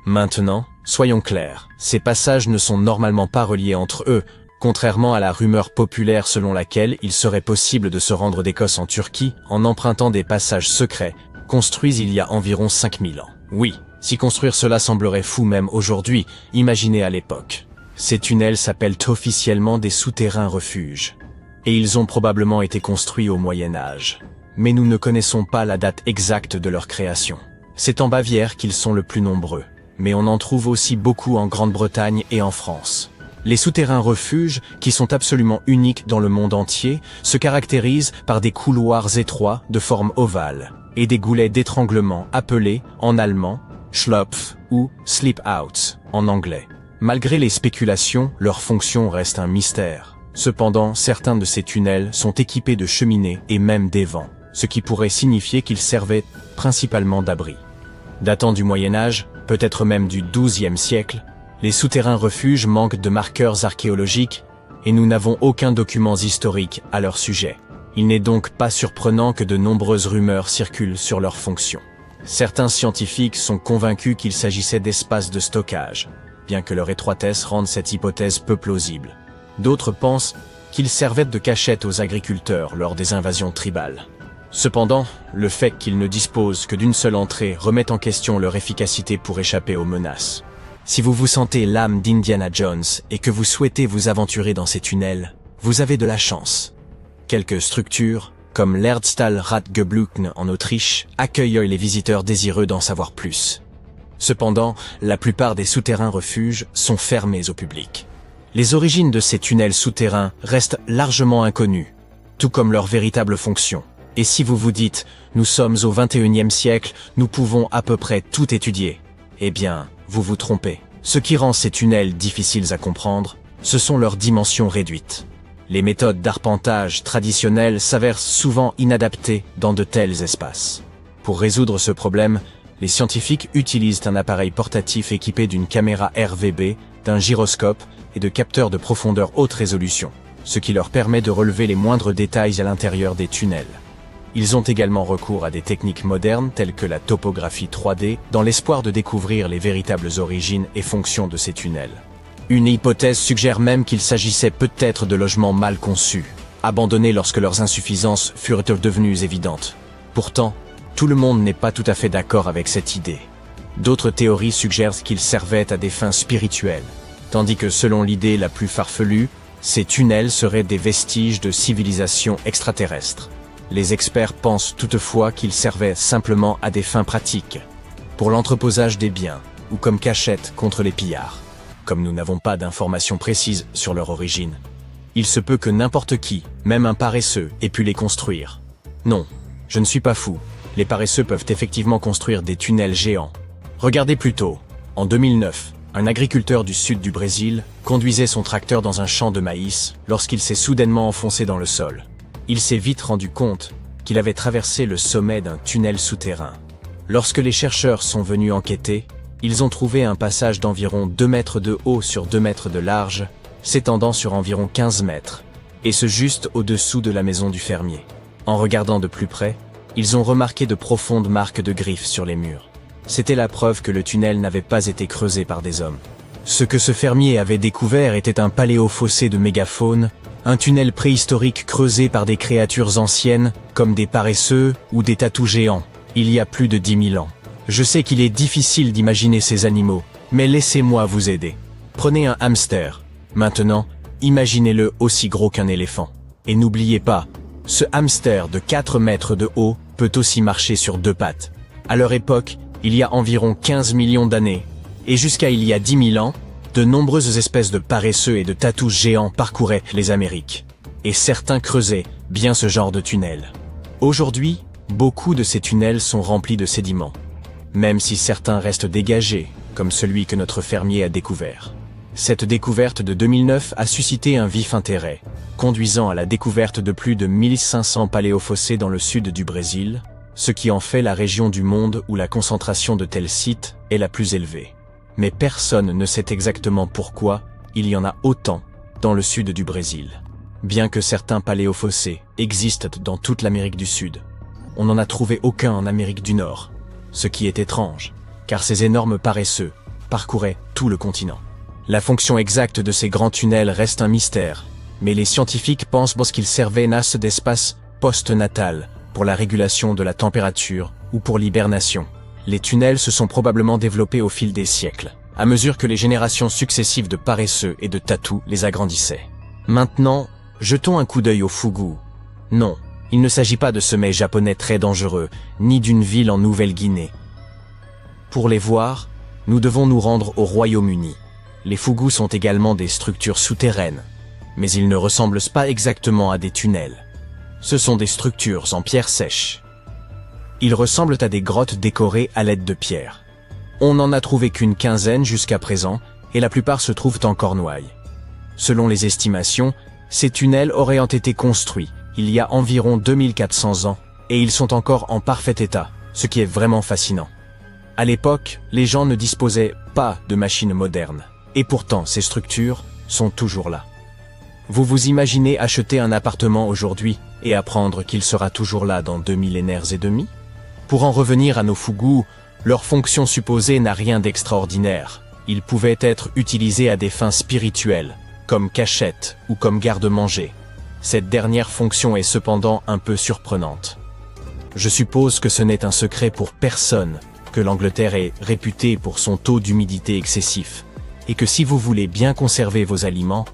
Maintenant, soyons clairs, ces passages ne sont normalement pas reliés entre eux, contrairement à la rumeur populaire selon laquelle il serait possible de se rendre d'Écosse en Turquie en empruntant des passages secrets construits il y a environ 5000 ans. Oui, si construire cela semblerait fou même aujourd'hui, imaginez à l'époque. Ces tunnels s'appellent officiellement des souterrains refuges. Et ils ont probablement été construits au Moyen-Âge. Mais nous ne connaissons pas la date exacte de leur création. C'est en Bavière qu'ils sont le plus nombreux. Mais on en trouve aussi beaucoup en Grande-Bretagne et en France. Les souterrains refuges, qui sont absolument uniques dans le monde entier, se caractérisent par des couloirs étroits de forme ovale et des goulets d'étranglement appelés, en allemand, Schlupf ou Sleep-Out en anglais. Malgré les spéculations, leur fonction reste un mystère. Cependant, certains de ces tunnels sont équipés de cheminées et même d'évents, ce qui pourrait signifier qu'ils servaient principalement d'abri. Datant du Moyen-Âge, peut-être même du XIIe siècle, les souterrains refuges manquent de marqueurs archéologiques et nous n'avons aucun document historique à leur sujet. Il n'est donc pas surprenant que de nombreuses rumeurs circulent sur leur fonction. Certains scientifiques sont convaincus qu'il s'agissait d'espaces de stockage, bien que leur étroitesse rende cette hypothèse peu plausible. D'autres pensent qu'ils servaient de cachette aux agriculteurs lors des invasions tribales. Cependant, le fait qu'ils ne disposent que d'une seule entrée remet en question leur efficacité pour échapper aux menaces. Si vous vous sentez l'âme d'Indiana Jones et que vous souhaitez vous aventurer dans ces tunnels, vous avez de la chance. Quelques structures, comme l'Erdstahlratgeblücken en Autriche, accueillent les visiteurs désireux d'en savoir plus. Cependant, la plupart des souterrains refuges sont fermés au public. Les origines de ces tunnels souterrains restent largement inconnues, tout comme leur véritable fonction. Et si vous vous dites « nous sommes au XXIe siècle, nous pouvons à peu près tout étudier », eh bien, vous vous trompez. Ce qui rend ces tunnels difficiles à comprendre, ce sont leurs dimensions réduites. Les méthodes d'arpentage traditionnelles s'avèrent souvent inadaptées dans de tels espaces. Pour résoudre ce problème, les scientifiques utilisent un appareil portatif équipé d'une caméra RVB, d'un gyroscope et de capteurs de profondeur haute résolution, ce qui leur permet de relever les moindres détails à l'intérieur des tunnels. Ils ont également recours à des techniques modernes telles que la topographie 3D dans l'espoir de découvrir les véritables origines et fonctions de ces tunnels. Une hypothèse suggère même qu'il s'agissait peut-être de logements mal conçus, abandonnés lorsque leurs insuffisances furent devenues évidentes. Pourtant, tout le monde n'est pas tout à fait d'accord avec cette idée. D'autres théories suggèrent qu'ils servaient à des fins spirituelles, tandis que selon l'idée la plus farfelue, ces tunnels seraient des vestiges de civilisations extraterrestres. Les experts pensent toutefois qu'ils servaient simplement à des fins pratiques, pour l'entreposage des biens ou comme cachette contre les pillards. Comme nous n'avons pas d'informations précises sur leur origine, il se peut que n'importe qui, même un paresseux, ait pu les construire. Non, je ne suis pas fou. Les paresseux peuvent effectivement construire des tunnels géants. Regardez plutôt. En 2009, un agriculteur du sud du Brésil conduisait son tracteur dans un champ de maïs lorsqu'il s'est soudainement enfoncé dans le sol. Il s'est vite rendu compte qu'il avait traversé le sommet d'un tunnel souterrain. Lorsque les chercheurs sont venus enquêter, ils ont trouvé un passage d'environ 2 mètres de haut sur 2 mètres de large, s'étendant sur environ 15 mètres, et ce juste au-dessous de la maison du fermier. En regardant de plus près, ils ont remarqué de profondes marques de griffes sur les murs. C'était la preuve que le tunnel n'avait pas été creusé par des hommes. Ce que ce fermier avait découvert était un paléofossé de mégafaune, un tunnel préhistorique creusé par des créatures anciennes, comme des paresseux ou des tatous géants, il y a plus de 10 000 ans. Je sais qu'il est difficile d'imaginer ces animaux, mais laissez-moi vous aider. Prenez un hamster. Maintenant, imaginez-le aussi gros qu'un éléphant. Et n'oubliez pas, ce hamster de 4 mètres de haut peut aussi marcher sur 2 pattes. À leur époque, il y a environ 15 millions d'années, et jusqu'à il y a 10 000 ans, de nombreuses espèces de paresseux et de tatous géants parcouraient les Amériques. Et certains creusaient bien ce genre de tunnel. Aujourd'hui, beaucoup de ces tunnels sont remplis de sédiments, même si certains restent dégagés, comme celui que notre fermier a découvert. Cette découverte de 2009 a suscité un vif intérêt, conduisant à la découverte de plus de 1500 paléofossés dans le sud du Brésil, ce qui en fait la région du monde où la concentration de tels sites est la plus élevée. Mais personne ne sait exactement pourquoi il y en a autant dans le sud du Brésil. Bien que certains paléofossés existent dans toute l'Amérique du Sud, on n'en a trouvé aucun en Amérique du Nord, ce qui est étrange, car ces énormes paresseux parcouraient tout le continent. La fonction exacte de ces grands tunnels reste un mystère, mais les scientifiques pensent qu'ils servaient d'espace post-natal pour la régulation de la température ou pour l'hibernation. Les tunnels se sont probablement développés au fil des siècles, à mesure que les générations successives de paresseux et de tatous les agrandissaient. Maintenant, jetons un coup d'œil au Fugu. Non, il ne s'agit pas de ce mets japonais très dangereux, ni d'une ville en Nouvelle-Guinée. Pour les voir, nous devons nous rendre au Royaume-Uni. Les Fugu sont également des structures souterraines, mais ils ne ressemblent pas exactement à des tunnels. Ce sont des structures en pierre sèche. Ils ressemblent à des grottes décorées à l'aide de pierres. On n'en a trouvé qu'une quinzaine jusqu'à présent, et la plupart se trouvent en Cornouailles. Selon les estimations, ces tunnels auraient été construits il y a environ 2400 ans, et ils sont encore en parfait état, ce qui est vraiment fascinant. À l'époque, les gens ne disposaient pas de machines modernes, et pourtant ces structures sont toujours là. Vous vous imaginez acheter un appartement aujourd'hui et apprendre qu'il sera toujours là dans 2 millénaires et demi? Pour en revenir à nos Fugu, leur fonction supposée n'a rien d'extraordinaire. Ils pouvaient être utilisés à des fins spirituelles, comme cachette ou comme garde-manger. Cette dernière fonction est cependant un peu surprenante. Je suppose que ce n'est un secret pour personne que l'Angleterre est réputée pour son taux d'humidité excessif, et que si vous voulez bien conserver vos aliments,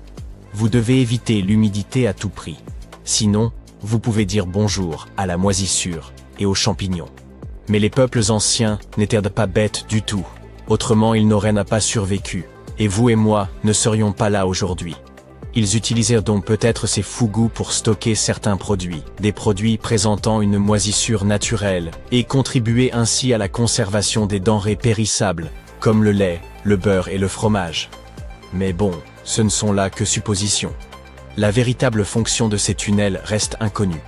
vous devez éviter l'humidité à tout prix. Sinon, vous pouvez dire bonjour à la moisissure et aux champignons. Mais les peuples anciens n'étaient pas bêtes du tout, autrement ils n'auraient pas survécu, et vous et moi ne serions pas là aujourd'hui. Ils utilisèrent donc peut-être ces Fugu pour stocker certains produits, des produits présentant une moisissure naturelle, et contribuer ainsi à la conservation des denrées périssables, comme le lait, le beurre et le fromage. Mais bon, ce ne sont là que suppositions. La véritable fonction de ces tunnels reste inconnue.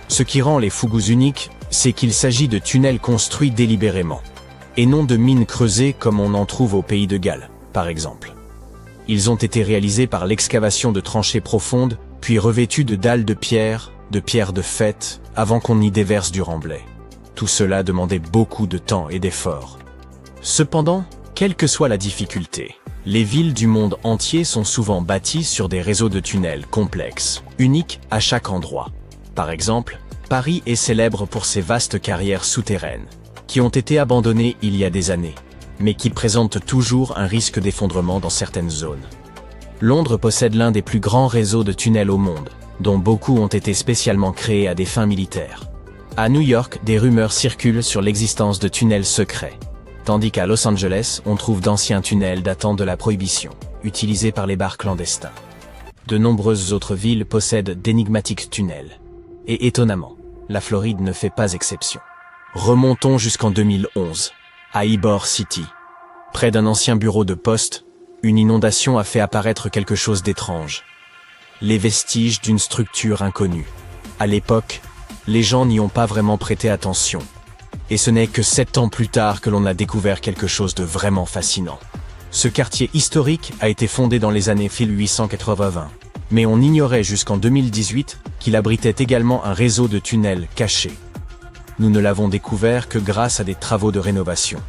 Ce qui rend les Fugus uniques, c'est qu'il s'agit de tunnels construits délibérément, et non de mines creusées comme on en trouve au pays de Galles, par exemple. Ils ont été réalisés par l'excavation de tranchées profondes, puis revêtus de dalles de pierre de fête, avant qu'on y déverse du remblai. Tout cela demandait beaucoup de temps et d'efforts. Cependant, quelle que soit la difficulté, les villes du monde entier sont souvent bâties sur des réseaux de tunnels complexes, uniques à chaque endroit. Par exemple, Paris est célèbre pour ses vastes carrières souterraines, qui ont été abandonnées il y a des années, mais qui présentent toujours un risque d'effondrement dans certaines zones. Londres possède l'un des plus grands réseaux de tunnels au monde, dont beaucoup ont été spécialement créés à des fins militaires. À New York, des rumeurs circulent sur l'existence de tunnels secrets, tandis qu'à Los Angeles, on trouve d'anciens tunnels datant de la Prohibition, utilisés par les bars clandestins. De nombreuses autres villes possèdent d'énigmatiques tunnels. Et étonnamment, la Floride ne fait pas exception. Remontons jusqu'en 2011, à Ybor City. Près d'un ancien bureau de poste, une inondation a fait apparaître quelque chose d'étrange. Les vestiges d'une structure inconnue. À l'époque, les gens n'y ont pas vraiment prêté attention. Et ce n'est que 7 ans plus tard que l'on a découvert quelque chose de vraiment fascinant. Ce quartier historique a été fondé dans les années 1880, mais on ignorait jusqu'en 2018 qu'il abritait également un réseau de tunnels cachés. Nous ne l'avons découvert que grâce à des travaux de rénovation.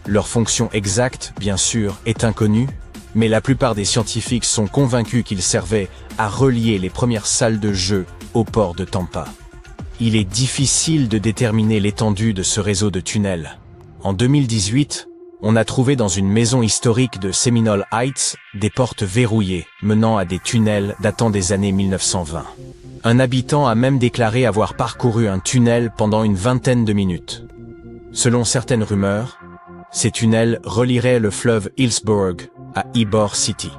Leur fonction exacte, bien sûr, est inconnue, mais la plupart des scientifiques sont convaincus qu'ils servaient à relier les premières salles de jeu au port de Tampa. Il est difficile de déterminer l'étendue de ce réseau de tunnels. En 2018, on a trouvé dans une maison historique de Seminole Heights des portes verrouillées menant à des tunnels datant des années 1920. Un habitant a même déclaré avoir parcouru un tunnel pendant une vingtaine de minutes. Selon certaines rumeurs, ces tunnels relieraient le fleuve Hillsborough à Ybor City.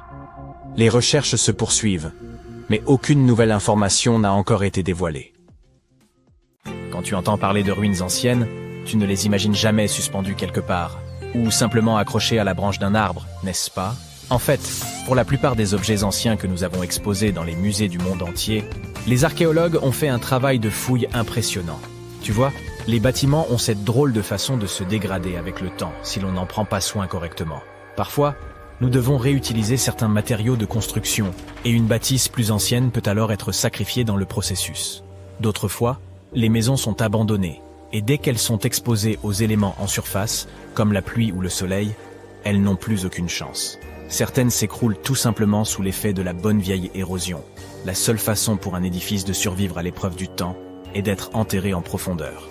Les recherches se poursuivent, mais aucune nouvelle information n'a encore été dévoilée. Quand tu entends parler de ruines anciennes, tu ne les imagines jamais suspendues quelque part, ou simplement accrochées à la branche d'un arbre, n'est-ce pas? En fait, pour la plupart des objets anciens que nous avons exposés dans les musées du monde entier, les archéologues ont fait un travail de fouille impressionnant. Tu vois, les bâtiments ont cette drôle de façon de se dégrader avec le temps si l'on n'en prend pas soin correctement. Parfois, nous devons réutiliser certains matériaux de construction, et une bâtisse plus ancienne peut alors être sacrifiée dans le processus. D'autres fois, les maisons sont abandonnées, et dès qu'elles sont exposées aux éléments en surface, comme la pluie ou le soleil, elles n'ont plus aucune chance. Certaines s'écroulent tout simplement sous l'effet de la bonne vieille érosion. La seule façon pour un édifice de survivre à l'épreuve du temps est d'être enterré en profondeur.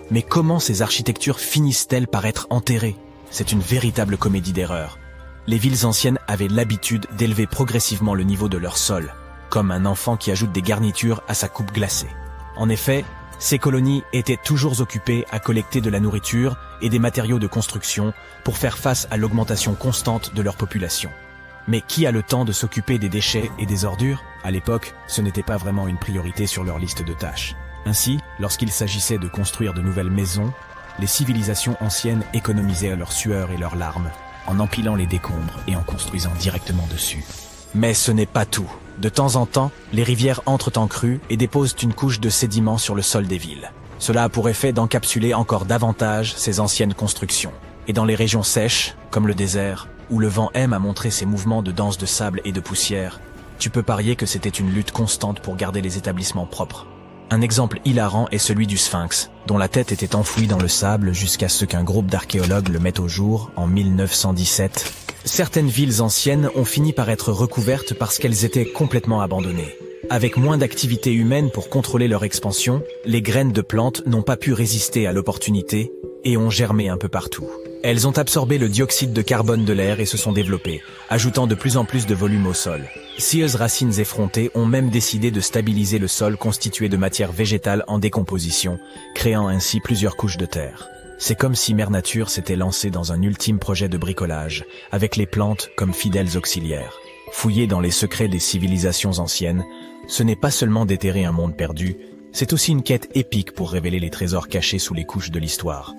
Mais comment ces architectures finissent-elles par être enterrées? C'est une véritable comédie d'erreurs. Les villes anciennes avaient l'habitude d'élever progressivement le niveau de leur sol, comme un enfant qui ajoute des garnitures à sa coupe glacée. En effet, ces colonies étaient toujours occupées à collecter de la nourriture et des matériaux de construction pour faire face à l'augmentation constante de leur population. Mais qui a le temps de s'occuper des déchets et des ordures? À l'époque, ce n'était pas vraiment une priorité sur leur liste de tâches. Ainsi, lorsqu'il s'agissait de construire de nouvelles maisons, les civilisations anciennes économisaient leur sueur et leurs larmes, en empilant les décombres et en construisant directement dessus. Mais ce n'est pas tout. De temps en temps, les rivières entrent en crue et déposent une couche de sédiments sur le sol des villes. Cela a pour effet d'encapsuler encore davantage ces anciennes constructions. Et dans les régions sèches, comme le désert, où le vent aime à montrer ses mouvements de danse de sable et de poussière, tu peux parier que c'était une lutte constante pour garder les établissements propres. Un exemple hilarant est celui du Sphinx, dont la tête était enfouie dans le sable jusqu'à ce qu'un groupe d'archéologues le mette au jour en 1917. Certaines villes anciennes ont fini par être recouvertes parce qu'elles étaient complètement abandonnées. Avec moins d'activité humaine pour contrôler leur expansion, les graines de plantes n'ont pas pu résister à l'opportunité et ont germé un peu partout. Elles ont absorbé le dioxyde de carbone de l'air et se sont développées, ajoutant de plus en plus de volume au sol. Scieuses racines effrontées ont même décidé de stabiliser le sol constitué de matière végétale en décomposition, créant ainsi plusieurs couches de terre. C'est comme si Mère Nature s'était lancée dans un ultime projet de bricolage, avec les plantes comme fidèles auxiliaires. Fouiller dans les secrets des civilisations anciennes, ce n'est pas seulement déterrer un monde perdu, c'est aussi une quête épique pour révéler les trésors cachés sous les couches de l'histoire.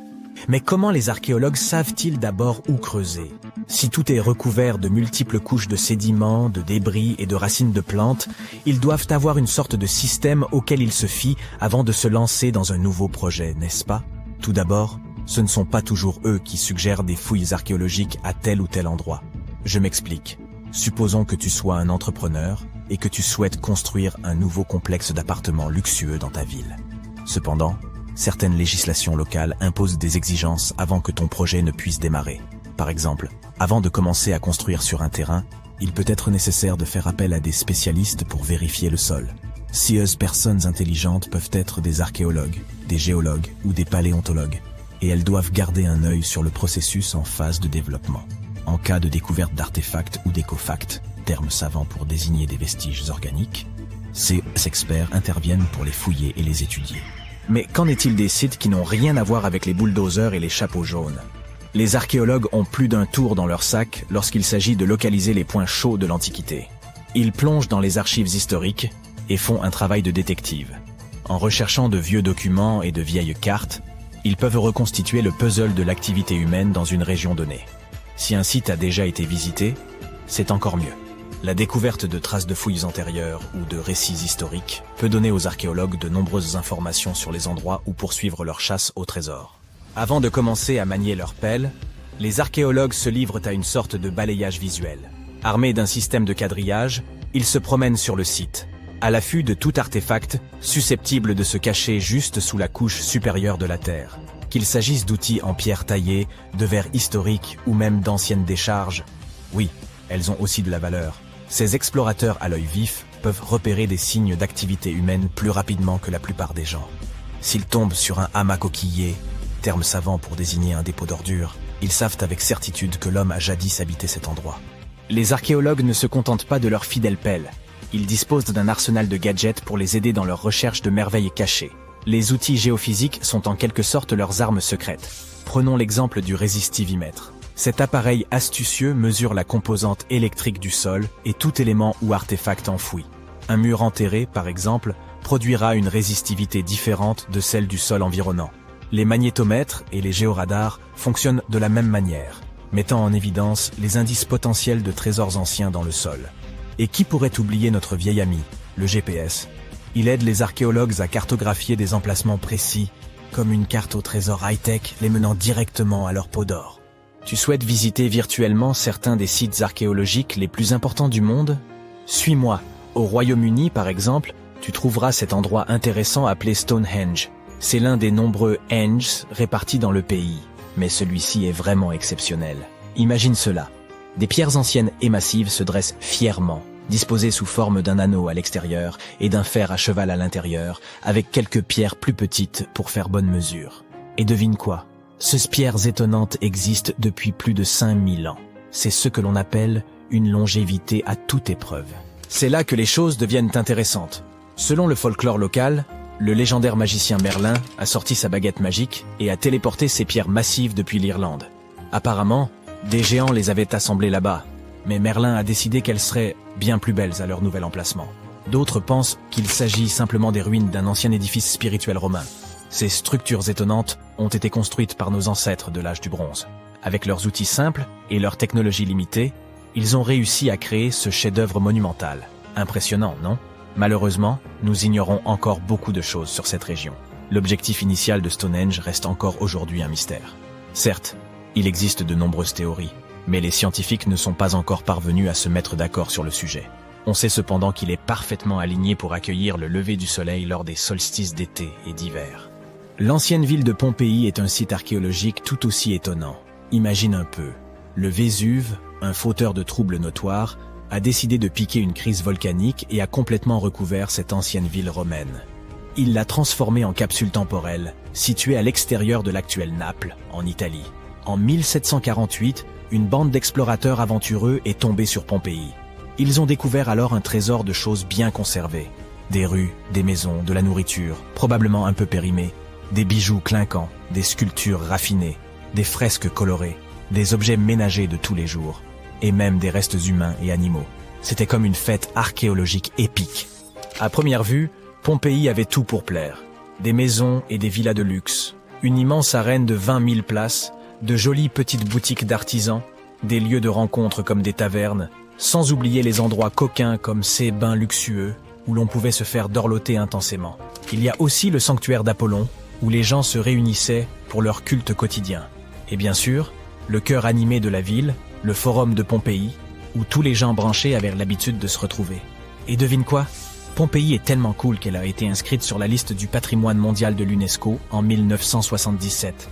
Mais comment les archéologues savent-ils d'abord où creuser? Si tout est recouvert de multiples couches de sédiments, de débris et de racines de plantes, ils doivent avoir une sorte de système auquel ils se fient avant de se lancer dans un nouveau projet, n'est-ce pas? Tout d'abord, ce ne sont pas toujours eux qui suggèrent des fouilles archéologiques à tel ou tel endroit. Je m'explique. Supposons que tu sois un entrepreneur et que tu souhaites construire un nouveau complexe d'appartements luxueux dans ta ville. Cependant, certaines législations locales imposent des exigences avant que ton projet ne puisse démarrer. Par exemple, avant de commencer à construire sur un terrain, il peut être nécessaire de faire appel à des spécialistes pour vérifier le sol. Scieuses personnes intelligentes peuvent être des archéologues, des géologues ou des paléontologues, et elles doivent garder un œil sur le processus en phase de développement. En cas de découverte d'artefacts ou d'écofacts, termes savants pour désigner des vestiges organiques, ces experts interviennent pour les fouiller et les étudier. Mais qu'en est-il des sites qui n'ont rien à voir avec les bulldozers et les chapeaux jaunes? Les archéologues ont plus d'un tour dans leur sac lorsqu'il s'agit de localiser les points chauds de l'Antiquité. Ils plongent dans les archives historiques et font un travail de détective. En recherchant de vieux documents et de vieilles cartes, ils peuvent reconstituer le puzzle de l'activité humaine dans une région donnée. Si un site a déjà été visité, c'est encore mieux. La découverte de traces de fouilles antérieures ou de récits historiques peut donner aux archéologues de nombreuses informations sur les endroits où poursuivre leur chasse au trésor. Avant de commencer à manier leur pelle, les archéologues se livrent à une sorte de balayage visuel. Armés d'un système de quadrillage, ils se promènent sur le site, à l'affût de tout artefact susceptible de se cacher juste sous la couche supérieure de la terre. Qu'il s'agisse d'outils en pierre taillée, de verre historique ou même d'anciennes décharges, oui, elles ont aussi de la valeur. Ces explorateurs à l'œil vif peuvent repérer des signes d'activité humaine plus rapidement que la plupart des gens. S'ils tombent sur un hamac coquillé, terme savant pour désigner un dépôt d'ordures, ils savent avec certitude que l'homme a jadis habité cet endroit. Les archéologues ne se contentent pas de leur fidèle pelle. Ils disposent d'un arsenal de gadgets pour les aider dans leur recherche de merveilles cachées. Les outils géophysiques sont en quelque sorte leurs armes secrètes. Prenons l'exemple du résistivimètre. Cet appareil astucieux mesure la composante électrique du sol et tout élément ou artefact enfoui. Un mur enterré, par exemple, produira une résistivité différente de celle du sol environnant. Les magnétomètres et les géoradars fonctionnent de la même manière, mettant en évidence les indices potentiels de trésors anciens dans le sol. Et qui pourrait oublier notre vieil ami, le GPS? Il aide les archéologues à cartographier des emplacements précis, comme une carte au trésor high-tech les menant directement à leur peau d'or. Tu souhaites visiter virtuellement certains des sites archéologiques les plus importants du monde? Suis-moi. Au Royaume-Uni, par exemple, tu trouveras cet endroit intéressant appelé Stonehenge. C'est l'un des nombreux Henges répartis dans le pays, mais celui-ci est vraiment exceptionnel. Imagine cela. Des pierres anciennes et massives se dressent fièrement, disposées sous forme d'un anneau à l'extérieur et d'un fer à cheval à l'intérieur, avec quelques pierres plus petites pour faire bonne mesure. Et devine quoi? Ces pierres étonnantes existent depuis plus de 5000 ans. C'est ce que l'on appelle une longévité à toute épreuve. C'est là que les choses deviennent intéressantes. Selon le folklore local, le légendaire magicien Merlin a sorti sa baguette magique et a téléporté ces pierres massives depuis l'Irlande. Apparemment, des géants les avaient assemblées là-bas, mais Merlin a décidé qu'elles seraient bien plus belles à leur nouvel emplacement. D'autres pensent qu'il s'agit simplement des ruines d'un ancien édifice spirituel romain. Ces structures étonnantes ont été construites par nos ancêtres de l'âge du bronze. Avec leurs outils simples et leur technologie limitée, ils ont réussi à créer ce chef-d'œuvre monumental. Impressionnant, non? Malheureusement, nous ignorons encore beaucoup de choses sur cette région. L'objectif initial de Stonehenge reste encore aujourd'hui un mystère. Certes, il existe de nombreuses théories, mais les scientifiques ne sont pas encore parvenus à se mettre d'accord sur le sujet. On sait cependant qu'il est parfaitement aligné pour accueillir le lever du soleil lors des solstices d'été et d'hiver. L'ancienne ville de Pompéi est un site archéologique tout aussi étonnant. Imagine un peu, le Vésuve, un fauteur de troubles notoires, a décidé de piquer une crise volcanique et a complètement recouvert cette ancienne ville romaine. Il l'a transformée en capsule temporelle, située à l'extérieur de l'actuelle Naples, en Italie. En 1748, une bande d'explorateurs aventureux est tombée sur Pompéi. Ils ont découvert alors un trésor de choses bien conservées. Des rues, des maisons, de la nourriture, probablement un peu périmée, des bijoux clinquants, des sculptures raffinées, des fresques colorées, des objets ménagers de tous les jours, et même des restes humains et animaux. C'était comme une fête archéologique épique. À première vue, Pompéi avait tout pour plaire. Des maisons et des villas de luxe, une immense arène de 20 000 places, de jolies petites boutiques d'artisans, des lieux de rencontre comme des tavernes, sans oublier les endroits coquins comme ces bains luxueux, où l'on pouvait se faire dorloter intensément. Il y a aussi le sanctuaire d'Apollon, où les gens se réunissaient pour leur culte quotidien. Et bien sûr, le cœur animé de la ville, le forum de Pompéi, où tous les gens branchés avaient l'habitude de se retrouver. Et devine quoi? Pompéi est tellement cool qu'elle a été inscrite sur la liste du patrimoine mondial de l'UNESCO en 1977.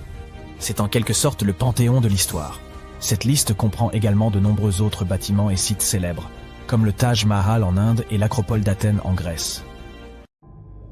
C'est en quelque sorte le panthéon de l'histoire. Cette liste comprend également de nombreux autres bâtiments et sites célèbres, comme le Taj Mahal en Inde et l'Acropole d'Athènes en Grèce.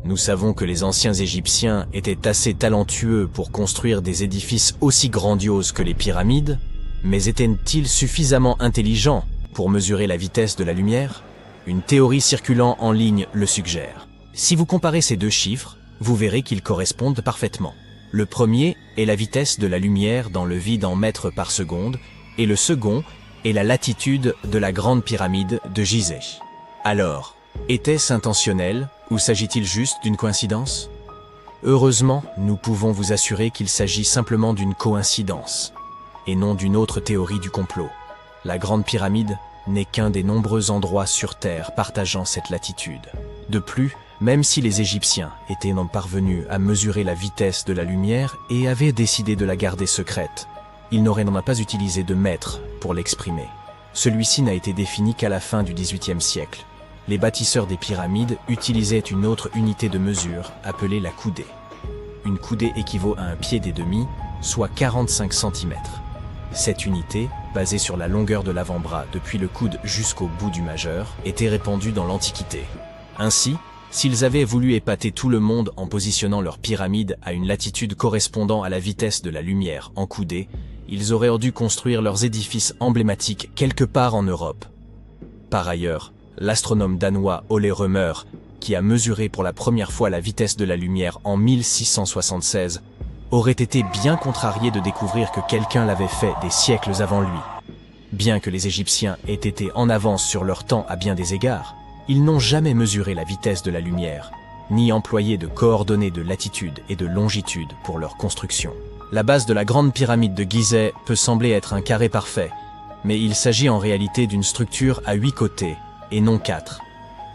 Nous savons que les anciens Égyptiens étaient assez talentueux pour construire des édifices aussi grandioses que les pyramides, mais étaient-ils suffisamment intelligents pour mesurer la vitesse de la lumière? Une théorie circulant en ligne le suggère. Si vous comparez ces deux chiffres, vous verrez qu'ils correspondent parfaitement. Le premier est la vitesse de la lumière dans le vide en mètres par seconde, et le second est la latitude de la grande pyramide de Gizeh. Alors, était-ce intentionnel ou s'agit-il juste d'une coïncidence? Heureusement, nous pouvons vous assurer qu'il s'agit simplement d'une coïncidence, et non d'une autre théorie du complot. La grande pyramide n'est qu'un des nombreux endroits sur Terre partageant cette latitude. De plus, même si les Égyptiens étaient non parvenus à mesurer la vitesse de la lumière et avaient décidé de la garder secrète, ils n'auraient non pas utilisé de mètre pour l'exprimer. Celui-ci n'a été défini qu'à la fin du XVIIIe siècle. Les bâtisseurs des pyramides utilisaient une autre unité de mesure appelée la coudée. une coudée équivaut à un pied et demi, soit 45 cm. Cette unité, basée sur la longueur de l'avant-bras depuis le coude jusqu'au bout du majeur, était répandue dans l'Antiquité. Ainsi, s'ils avaient voulu épater tout le monde en positionnant leur pyramide à une latitude correspondant à la vitesse de la lumière en coudée, ils auraient dû construire leurs édifices emblématiques quelque part en Europe. Par ailleurs, l'astronome danois Ole Rømer, qui a mesuré pour la première fois la vitesse de la lumière en 1676, aurait été bien contrarié de découvrir que quelqu'un l'avait fait des siècles avant lui. Bien que les Égyptiens aient été en avance sur leur temps à bien des égards, ils n'ont jamais mesuré la vitesse de la lumière, ni employé de coordonnées de latitude et de longitude pour leur construction. La base de la grande pyramide de Gizeh peut sembler être un carré parfait, mais il s'agit en réalité d'une structure à 8 côtés, et non 4.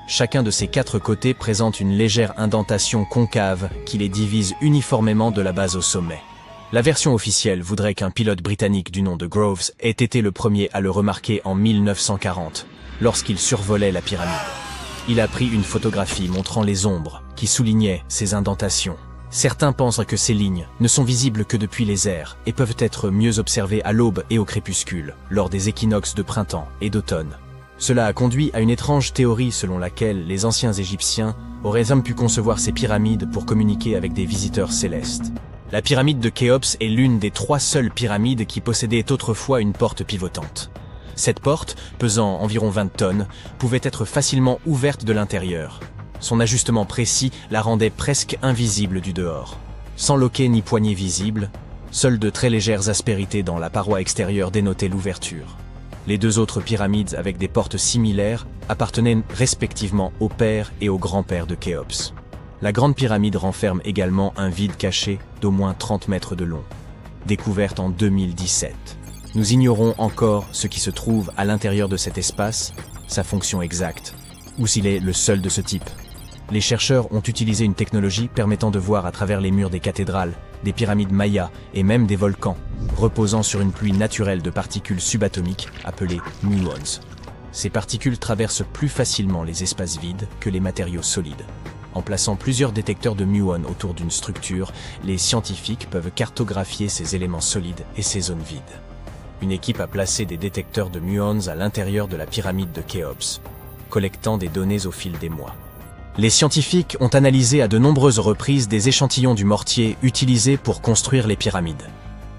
Chacun de ces 4 côtés présente une légère indentation concave qui les divise uniformément de la base au sommet. La version officielle voudrait qu'un pilote britannique du nom de Groves ait été le premier à le remarquer en 1940, lorsqu'il survolait la pyramide. Il a pris une photographie montrant les ombres qui soulignaient ces indentations. Certains pensent que ces lignes ne sont visibles que depuis les airs et peuvent être mieux observées à l'aube et au crépuscule, lors des équinoxes de printemps et d'automne. Cela a conduit à une étrange théorie selon laquelle les anciens Égyptiens auraient même pu concevoir ces pyramides pour communiquer avec des visiteurs célestes. La pyramide de Khéops est l'une des 3 seules pyramides qui possédaient autrefois une porte pivotante. Cette porte, pesant environ 20 tonnes, pouvait être facilement ouverte de l'intérieur. Son ajustement précis la rendait presque invisible du dehors. Sans loquet ni poignée visible, seules de très légères aspérités dans la paroi extérieure dénotaient l'ouverture. Les 2 autres pyramides avec des portes similaires appartenaient respectivement au père et au grand-père de Khéops. La grande pyramide renferme également un vide caché d'au moins 30 mètres de long, découverte en 2017. Nous ignorons encore ce qui se trouve à l'intérieur de cet espace, sa fonction exacte, ou s'il est le seul de ce type. Les chercheurs ont utilisé une technologie permettant de voir à travers les murs des cathédrales, des pyramides mayas et même des volcans, reposant sur une pluie naturelle de particules subatomiques appelées muons. Ces particules traversent plus facilement les espaces vides que les matériaux solides. En plaçant plusieurs détecteurs de muons autour d'une structure, les scientifiques peuvent cartographier ces éléments solides et ces zones vides. Une équipe a placé des détecteurs de muons à l'intérieur de la pyramide de Khéops, collectant des données au fil des mois. Les scientifiques ont analysé à de nombreuses reprises des échantillons du mortier utilisé pour construire les pyramides.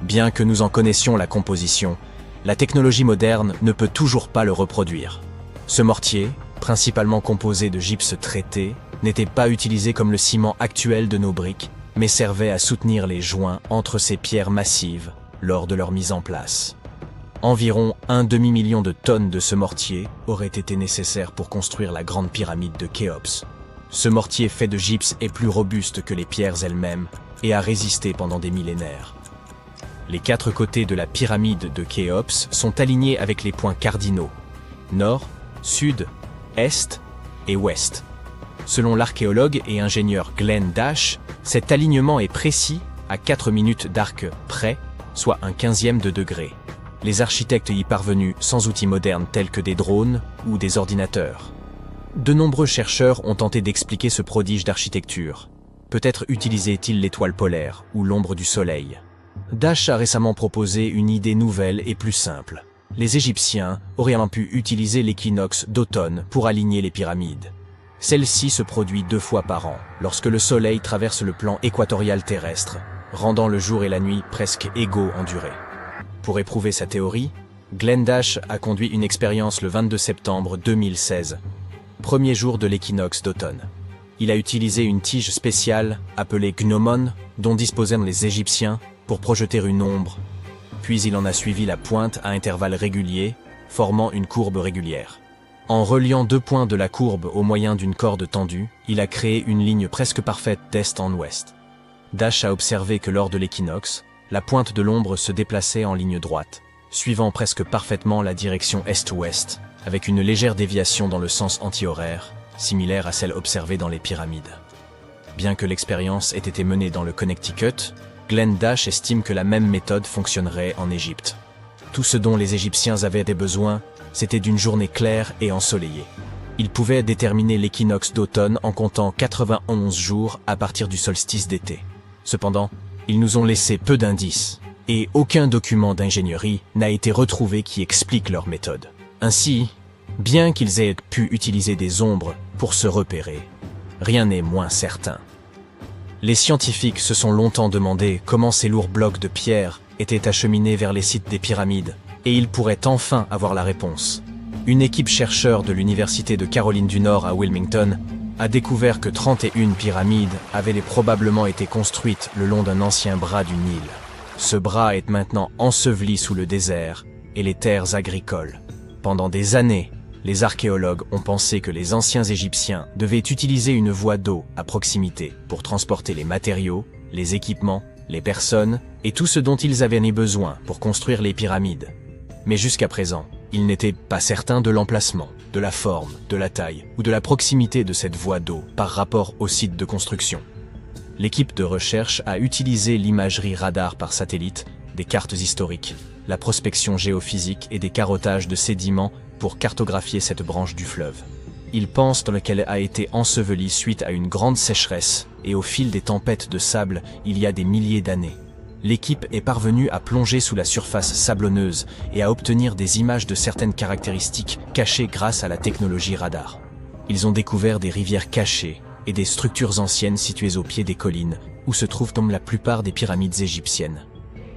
Bien que nous en connaissions la composition, la technologie moderne ne peut toujours pas le reproduire. Ce mortier, principalement composé de gypse traité, n'était pas utilisé comme le ciment actuel de nos briques, mais servait à soutenir les joints entre ces pierres massives lors de leur mise en place. Environ 1 demi-million de tonnes de ce mortier auraient été nécessaires pour construire la grande pyramide de Khéops. Ce mortier fait de gypse est plus robuste que les pierres elles-mêmes et a résisté pendant des millénaires. Les 4 côtés de la pyramide de Khéops sont alignés avec les points cardinaux, nord, sud, est et ouest. Selon l'archéologue et ingénieur Glenn Dash, cet alignement est précis à 4 minutes d'arc près, soit un 1/15 de degré. Les architectes y parvenus sans outils modernes tels que des drones ou des ordinateurs. De nombreux chercheurs ont tenté d'expliquer ce prodige d'architecture. Peut-être utilisait-il l'étoile polaire ou l'ombre du soleil. Dash a récemment proposé une idée nouvelle et plus simple. Les Égyptiens auraient pu utiliser l'équinoxe d'automne pour aligner les pyramides. Celle-ci se produit 2 fois par an, lorsque le soleil traverse le plan équatorial terrestre, rendant le jour et la nuit presque égaux en durée. Pour éprouver sa théorie, Glenn Dash a conduit une expérience le 22 septembre 2016, premier jour de l'équinoxe d'automne. Il a utilisé une tige spéciale appelée gnomon, dont disposaient les Égyptiens pour projeter une ombre, puis il en a suivi la pointe à intervalles réguliers, formant une courbe régulière. En reliant 2 points de la courbe au moyen d'une corde tendue, il a créé une ligne presque parfaite d'est en ouest. Dash a observé que lors de l'équinoxe, la pointe de l'ombre se déplaçait en ligne droite, suivant presque parfaitement la direction est-ouest, avec une légère déviation dans le sens anti-horaire, similaire à celle observée dans les pyramides. Bien que l'expérience ait été menée dans le Connecticut, Glenn Dash estime que la même méthode fonctionnerait en Égypte. Tout ce dont les Égyptiens avaient des besoins, c'était d'une journée claire et ensoleillée. Ils pouvaient déterminer l'équinoxe d'automne en comptant 91 jours à partir du solstice d'été. Cependant, ils nous ont laissé peu d'indices, et aucun document d'ingénierie n'a été retrouvé qui explique leur méthode. Ainsi, bien qu'ils aient pu utiliser des ombres pour se repérer, rien n'est moins certain. Les scientifiques se sont longtemps demandé comment ces lourds blocs de pierre étaient acheminés vers les sites des pyramides, et ils pourraient enfin avoir la réponse. Une équipe chercheur de l'Université de Caroline du Nord à Wilmington a découvert que 31 pyramides avaient probablement été construites le long d'un ancien bras du Nil. Ce bras est maintenant enseveli sous le désert et les terres agricoles. Pendant des années, les archéologues ont pensé que les anciens Égyptiens devaient utiliser une voie d'eau à proximité pour transporter les matériaux, les équipements, les personnes et tout ce dont ils avaient besoin pour construire les pyramides. Mais jusqu'à présent, ils n'étaient pas certains de l'emplacement, de la forme, de la taille ou de la proximité de cette voie d'eau par rapport au site de construction. L'équipe de recherche a utilisé l'imagerie radar par satellite, des cartes historiques, la prospection géophysique et des carottages de sédiments pour cartographier cette branche du fleuve. Ils pensent qu'elle a été ensevelie suite à une grande sécheresse et au fil des tempêtes de sable il y a des milliers d'années. L'équipe est parvenue à plonger sous la surface sablonneuse et à obtenir des images de certaines caractéristiques cachées grâce à la technologie radar. Ils ont découvert des rivières cachées et des structures anciennes situées au pied des collines où se trouvent la plupart des pyramides égyptiennes.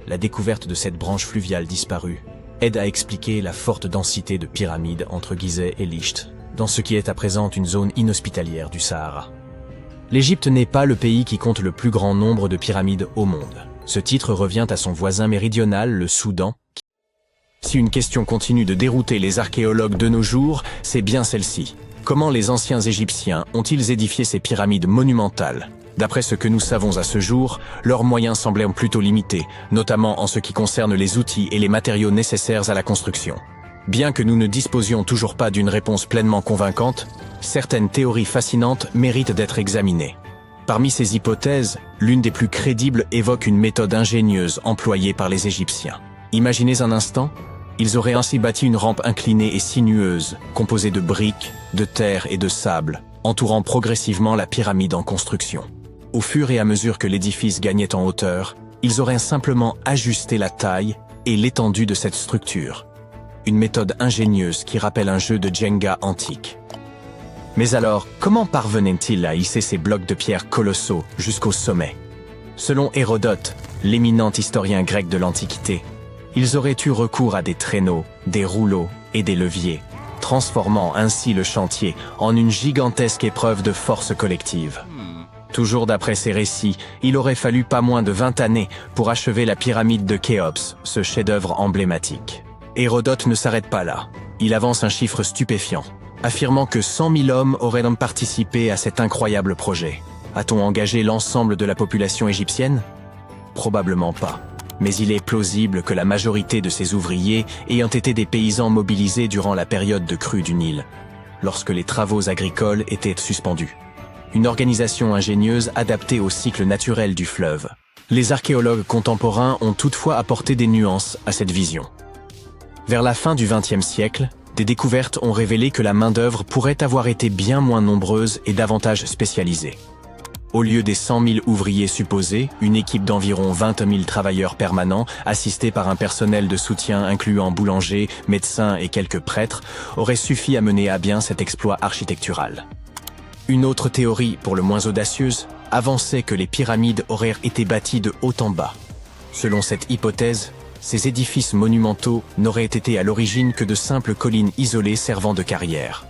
La découverte de cette branche fluviale disparue aide à expliquer la forte densité de pyramides entre Gizeh et Licht, dans ce qui est à présent une zone inhospitalière du Sahara. L'Égypte n'est pas le pays qui compte le plus grand nombre de pyramides au monde. Ce titre revient à son voisin méridional, le Soudan. Si une question continue de dérouter les archéologues de nos jours, c'est bien celle-ci. Comment les anciens Égyptiens ont-ils édifié ces pyramides monumentales ? D'après ce que nous savons à ce jour, leurs moyens semblaient plutôt limités, notamment en ce qui concerne les outils et les matériaux nécessaires à la construction. Bien que nous ne disposions toujours pas d'une réponse pleinement convaincante, certaines théories fascinantes méritent d'être examinées. Parmi ces hypothèses, l'une des plus crédibles évoque une méthode ingénieuse employée par les Égyptiens. Imaginez un instant, ils auraient ainsi bâti une rampe inclinée et sinueuse, composée de briques, de terre et de sable, entourant progressivement la pyramide en construction. Au fur et à mesure que l'édifice gagnait en hauteur, ils auraient simplement ajusté la taille et l'étendue de cette structure. Une méthode ingénieuse qui rappelle un jeu de Jenga antique. Mais alors, comment parvenaient-ils à hisser ces blocs de pierre colossaux jusqu'au sommet? Selon Hérodote, l'éminent historien grec de l'Antiquité, ils auraient eu recours à des traîneaux, des rouleaux et des leviers, transformant ainsi le chantier en une gigantesque épreuve de force collective. Toujours d'après ces récits, il aurait fallu pas moins de 20 années pour achever la pyramide de Khéops, ce chef-d'œuvre emblématique. Hérodote ne s'arrête pas là. Il avance un chiffre stupéfiant, affirmant que 100 000 hommes auraient participé à cet incroyable projet. A-t-on engagé l'ensemble de la population égyptienne? Probablement pas. Mais il est plausible que la majorité de ces ouvriers ayant été des paysans mobilisés durant la période de crue du Nil, lorsque les travaux agricoles étaient suspendus. Une organisation ingénieuse adaptée au cycle naturel du fleuve. Les archéologues contemporains ont toutefois apporté des nuances à cette vision. Vers la fin du XXe siècle, des découvertes ont révélé que la main-d'œuvre pourrait avoir été bien moins nombreuse et davantage spécialisée. Au lieu des 100 000 ouvriers supposés, une équipe d'environ 20 000 travailleurs permanents, assistés par un personnel de soutien incluant boulangers, médecins et quelques prêtres, aurait suffi à mener à bien cet exploit architectural. Une autre théorie, pour le moins audacieuse, avançait que les pyramides auraient été bâties de haut en bas. Selon cette hypothèse, ces édifices monumentaux n'auraient été à l'origine que de simples collines isolées servant de carrières.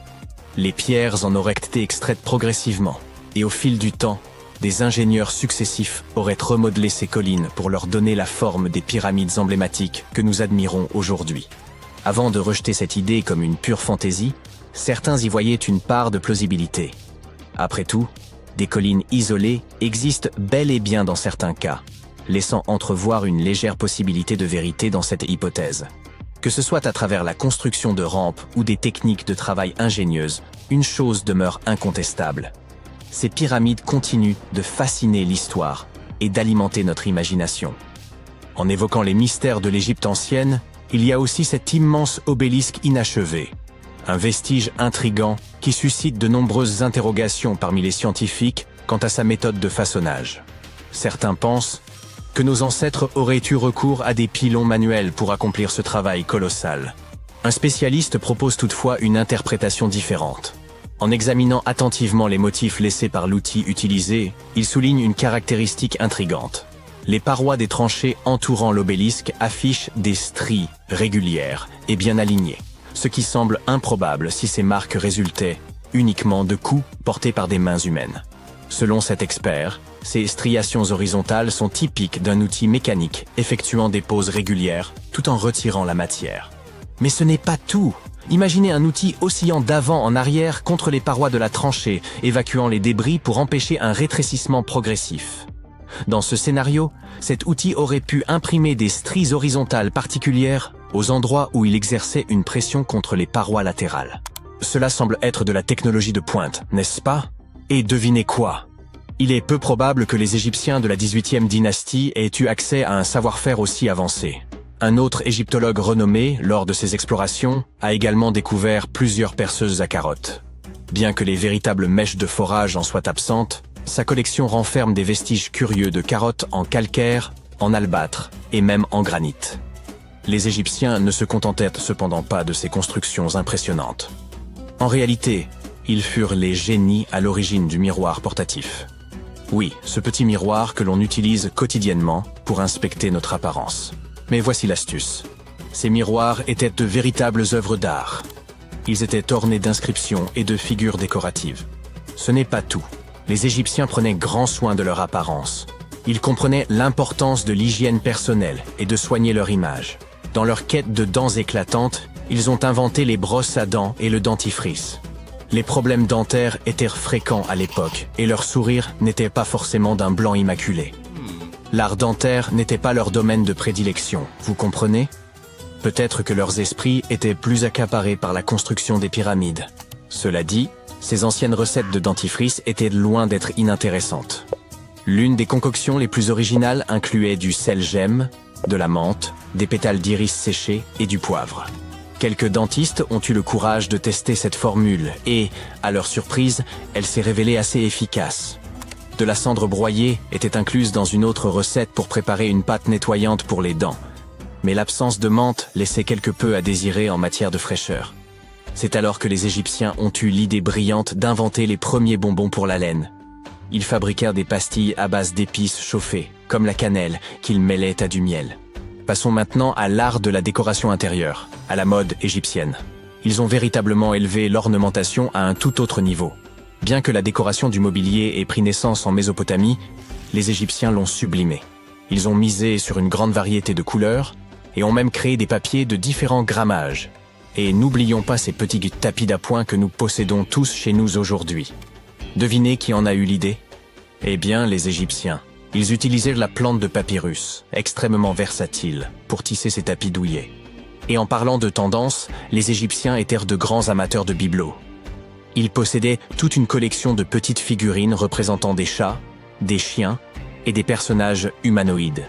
Les pierres en auraient été extraites progressivement, et au fil du temps, des ingénieurs successifs auraient remodelé ces collines pour leur donner la forme des pyramides emblématiques que nous admirons aujourd'hui. Avant de rejeter cette idée comme une pure fantaisie, certains y voyaient une part de plausibilité. Après tout, des collines isolées existent bel et bien dans certains cas, laissant entrevoir une légère possibilité de vérité dans cette hypothèse. Que ce soit à travers la construction de rampes ou des techniques de travail ingénieuses, une chose demeure incontestable. Ces pyramides continuent de fasciner l'histoire et d'alimenter notre imagination. En évoquant les mystères de l'Égypte ancienne, il y a aussi cet immense obélisque inachevé, un vestige intrigant qui suscite de nombreuses interrogations parmi les scientifiques quant à sa méthode de façonnage. Certains pensent que nos ancêtres auraient eu recours à des pilons manuels pour accomplir ce travail colossal. Un spécialiste propose toutefois une interprétation différente. En examinant attentivement les motifs laissés par l'outil utilisé, il souligne une caractéristique intrigante. Les parois des tranchées entourant l'obélisque affichent des stries régulières et bien alignées, ce qui semble improbable si ces marques résultaient uniquement de coups portés par des mains humaines. Selon cet expert, ces striations horizontales sont typiques d'un outil mécanique effectuant des pauses régulières tout en retirant la matière. Mais ce n'est pas tout. Imaginez un outil oscillant d'avant en arrière contre les parois de la tranchée, évacuant les débris pour empêcher un rétrécissement progressif. Dans ce scénario, cet outil aurait pu imprimer des stries horizontales particulières aux endroits où il exerçait une pression contre les parois latérales. Cela semble être de la technologie de pointe, n'est-ce pas? Et devinez quoi? Il est peu probable que les Égyptiens de la 18e dynastie aient eu accès à un savoir-faire aussi avancé. Un autre égyptologue renommé, lors de ses explorations, a également découvert plusieurs perceuses à carottes. Bien que les véritables mèches de forage en soient absentes, sa collection renferme des vestiges curieux de carottes en calcaire, en albâtre et même en granit. Les Égyptiens ne se contentèrent cependant pas de ces constructions impressionnantes. En réalité, ils furent les génies à l'origine du miroir portatif. Oui, ce petit miroir que l'on utilise quotidiennement pour inspecter notre apparence. Mais voici l'astuce. Ces miroirs étaient de véritables œuvres d'art. Ils étaient ornés d'inscriptions et de figures décoratives. Ce n'est pas tout. Les Égyptiens prenaient grand soin de leur apparence. Ils comprenaient l'importance de l'hygiène personnelle et de soigner leur image. Dans leur quête de dents éclatantes, ils ont inventé les brosses à dents et le dentifrice. Les problèmes dentaires étaient fréquents à l'époque et leur sourire n'était pas forcément d'un blanc immaculé. L'art dentaire n'était pas leur domaine de prédilection, vous comprenez? Peut-être que leurs esprits étaient plus accaparés par la construction des pyramides. Cela dit, ces anciennes recettes de dentifrice étaient loin d'être inintéressantes. L'une des concoctions les plus originales incluait du sel gemme, de la menthe, des pétales d'iris séchés et du poivre. Quelques dentistes ont eu le courage de tester cette formule et, à leur surprise, elle s'est révélée assez efficace. De la cendre broyée était incluse dans une autre recette pour préparer une pâte nettoyante pour les dents. Mais l'absence de menthe laissait quelque peu à désirer en matière de fraîcheur. C'est alors que les Égyptiens ont eu l'idée brillante d'inventer les premiers bonbons pour la laine. Ils fabriquèrent des pastilles à base d'épices chauffées, comme la cannelle, qu'ils mêlaient à du miel. Passons maintenant à l'art de la décoration intérieure, à la mode égyptienne. Ils ont véritablement élevé l'ornementation à un tout autre niveau. Bien que la décoration du mobilier ait pris naissance en Mésopotamie, les Égyptiens l'ont sublimée. Ils ont misé sur une grande variété de couleurs et ont même créé des papiers de différents grammages. Et n'oublions pas ces petits tapis d'appoint que nous possédons tous chez nous aujourd'hui. Devinez qui en a eu l'idée? Eh bien, les Égyptiens. Ils utilisaient la plante de papyrus, extrêmement versatile, pour tisser ces tapis douillets. Et en parlant de tendance, les Égyptiens étaient de grands amateurs de bibelots. Ils possédaient toute une collection de petites figurines représentant des chats, des chiens et des personnages humanoïdes.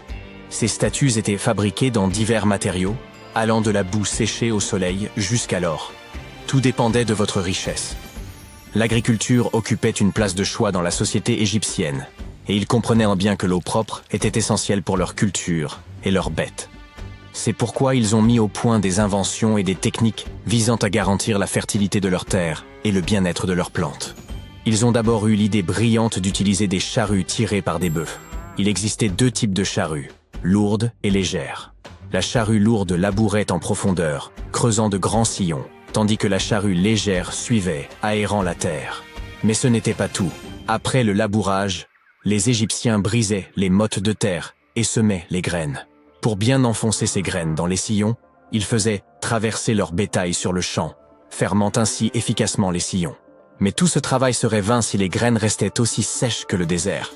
Ces statues étaient fabriquées dans divers matériaux, allant de la boue séchée au soleil jusqu'à l'or. Tout dépendait de votre richesse. L'agriculture occupait une place de choix dans la société égyptienne, et ils comprenaient en bien que l'eau propre était essentielle pour leur culture et leurs bêtes. C'est pourquoi ils ont mis au point des inventions et des techniques visant à garantir la fertilité de leurs terres et le bien-être de leurs plantes. Ils ont d'abord eu l'idée brillante d'utiliser des charrues tirées par des bœufs. Il existait deux types de charrues, lourdes et légères. La charrue lourde labourait en profondeur, creusant de grands sillons, tandis que la charrue légère suivait, aérant la terre. Mais ce n'était pas tout. Après le labourage, les Égyptiens brisaient les mottes de terre et semaient les graines. Pour bien enfoncer ces graines dans les sillons, ils faisaient traverser leur bétail sur le champ, fermant ainsi efficacement les sillons. Mais tout ce travail serait vain si les graines restaient aussi sèches que le désert.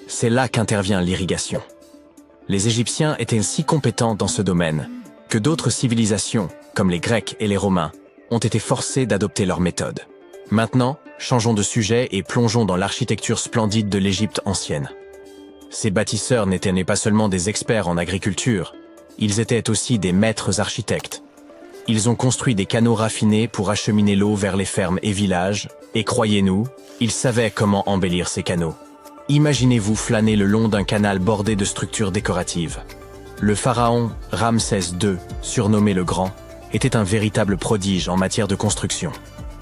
C'est là qu'intervient l'irrigation. Les Égyptiens étaient si compétents dans ce domaine que d'autres civilisations, comme les Grecs et les Romains, ont été forcés d'adopter leur méthode. Maintenant, changeons de sujet et plongeons dans l'architecture splendide de l'Égypte ancienne. Ces bâtisseurs n'étaient pas seulement des experts en agriculture, ils étaient aussi des maîtres architectes. Ils ont construit des canaux raffinés pour acheminer l'eau vers les fermes et villages, et croyez-nous, ils savaient comment embellir ces canaux. Imaginez-vous flâner le long d'un canal bordé de structures décoratives. Le pharaon Ramsès II, surnommé le Grand, était un véritable prodige en matière de construction.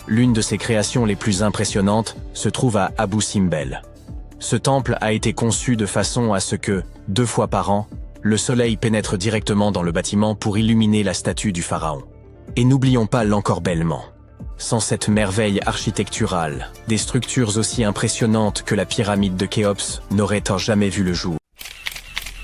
L'une de ses créations les plus impressionnantes se trouve à Abou Simbel. Ce temple a été conçu de façon à ce que, 2 fois par an, le soleil pénètre directement dans le bâtiment pour illuminer la statue du pharaon. Et n'oublions pas l'encorbellement. Sans cette merveille architecturale, des structures aussi impressionnantes que la pyramide de Khéops n'auraient jamais vu le jour.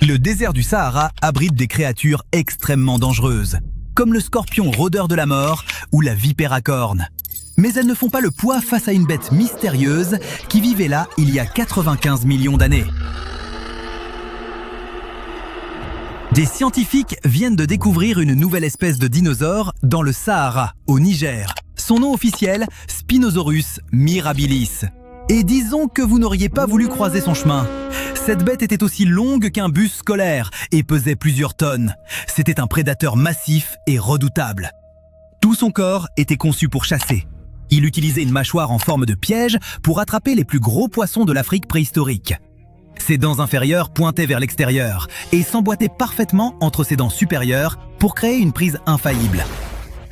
Le désert du Sahara abrite des créatures extrêmement dangereuses, comme le scorpion rôdeur de la mort ou la vipère à cornes. Mais elles ne font pas le poids face à une bête mystérieuse qui vivait là il y a 95 millions d'années. Des scientifiques viennent de découvrir une nouvelle espèce de dinosaure dans le Sahara, au Niger. Son nom officiel, Spinosaurus mirabilis. Et disons que vous n'auriez pas voulu croiser son chemin. Cette bête était aussi longue qu'un bus scolaire et pesait plusieurs tonnes. C'était un prédateur massif et redoutable. Tout son corps était conçu pour chasser. Il utilisait une mâchoire en forme de piège pour attraper les plus gros poissons de l'Afrique préhistorique. Ses dents inférieures pointaient vers l'extérieur et s'emboîtaient parfaitement entre ses dents supérieures pour créer une prise infaillible.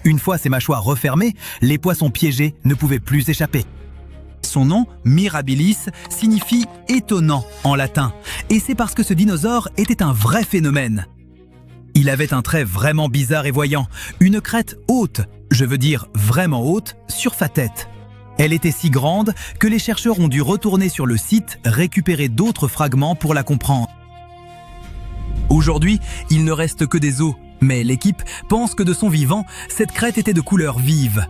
Une fois ses mâchoires refermées, les poissons piégés ne pouvaient plus échapper. Son nom, Mirabilis, signifie « étonnant » en latin, et c'est parce que ce dinosaure était un vrai phénomène. Il avait un trait vraiment bizarre et voyant, une crête haute, je veux dire vraiment haute, sur sa tête. Elle était si grande que les chercheurs ont dû retourner sur le site récupérer d'autres fragments pour la comprendre. Aujourd'hui, il ne reste que des os, mais l'équipe pense que de son vivant, cette crête était de couleur vive.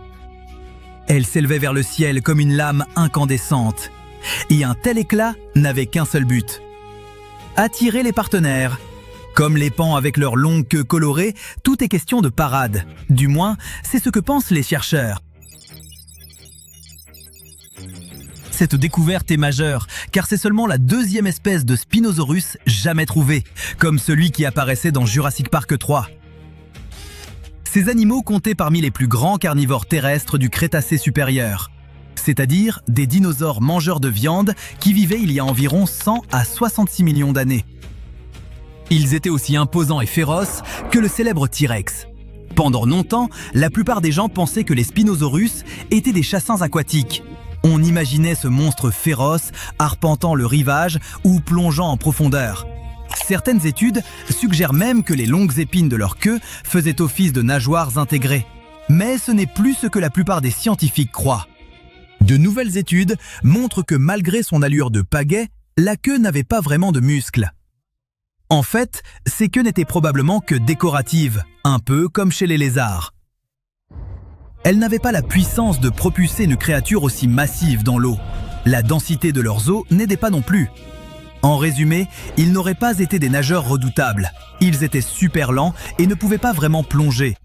Elle s'élevait vers le ciel comme une lame incandescente. Et un tel éclat n'avait qu'un seul but: attirer les partenaires. Comme les pans avec leurs longues queues colorées, tout est question de parade. Du moins, c'est ce que pensent les chercheurs. Cette découverte est majeure, car c'est seulement la 2e espèce de Spinosaurus jamais trouvée, comme celui qui apparaissait dans Jurassic Park 3. Ces animaux comptaient parmi les plus grands carnivores terrestres du Crétacé supérieur, c'est-à-dire des dinosaures mangeurs de viande qui vivaient il y a environ 100 à 66 millions d'années. Ils étaient aussi imposants et féroces que le célèbre T-Rex. Pendant longtemps, la plupart des gens pensaient que les Spinosaurus étaient des chassins aquatiques. On imaginait ce monstre féroce arpentant le rivage ou plongeant en profondeur. Certaines études suggèrent même que les longues épines de leur queue faisaient office de nageoires intégrées. Mais ce n'est plus ce que la plupart des scientifiques croient. De nouvelles études montrent que malgré son allure de pagaie, la queue n'avait pas vraiment de muscles. En fait, ces queues n'étaient probablement que décoratives, un peu comme chez les lézards. Elles n'avaient pas la puissance de propulser une créature aussi massive dans l'eau. La densité de leurs os n'aidait pas non plus. En résumé, ils n'auraient pas été des nageurs redoutables. Ils étaient super lents et ne pouvaient pas vraiment plonger.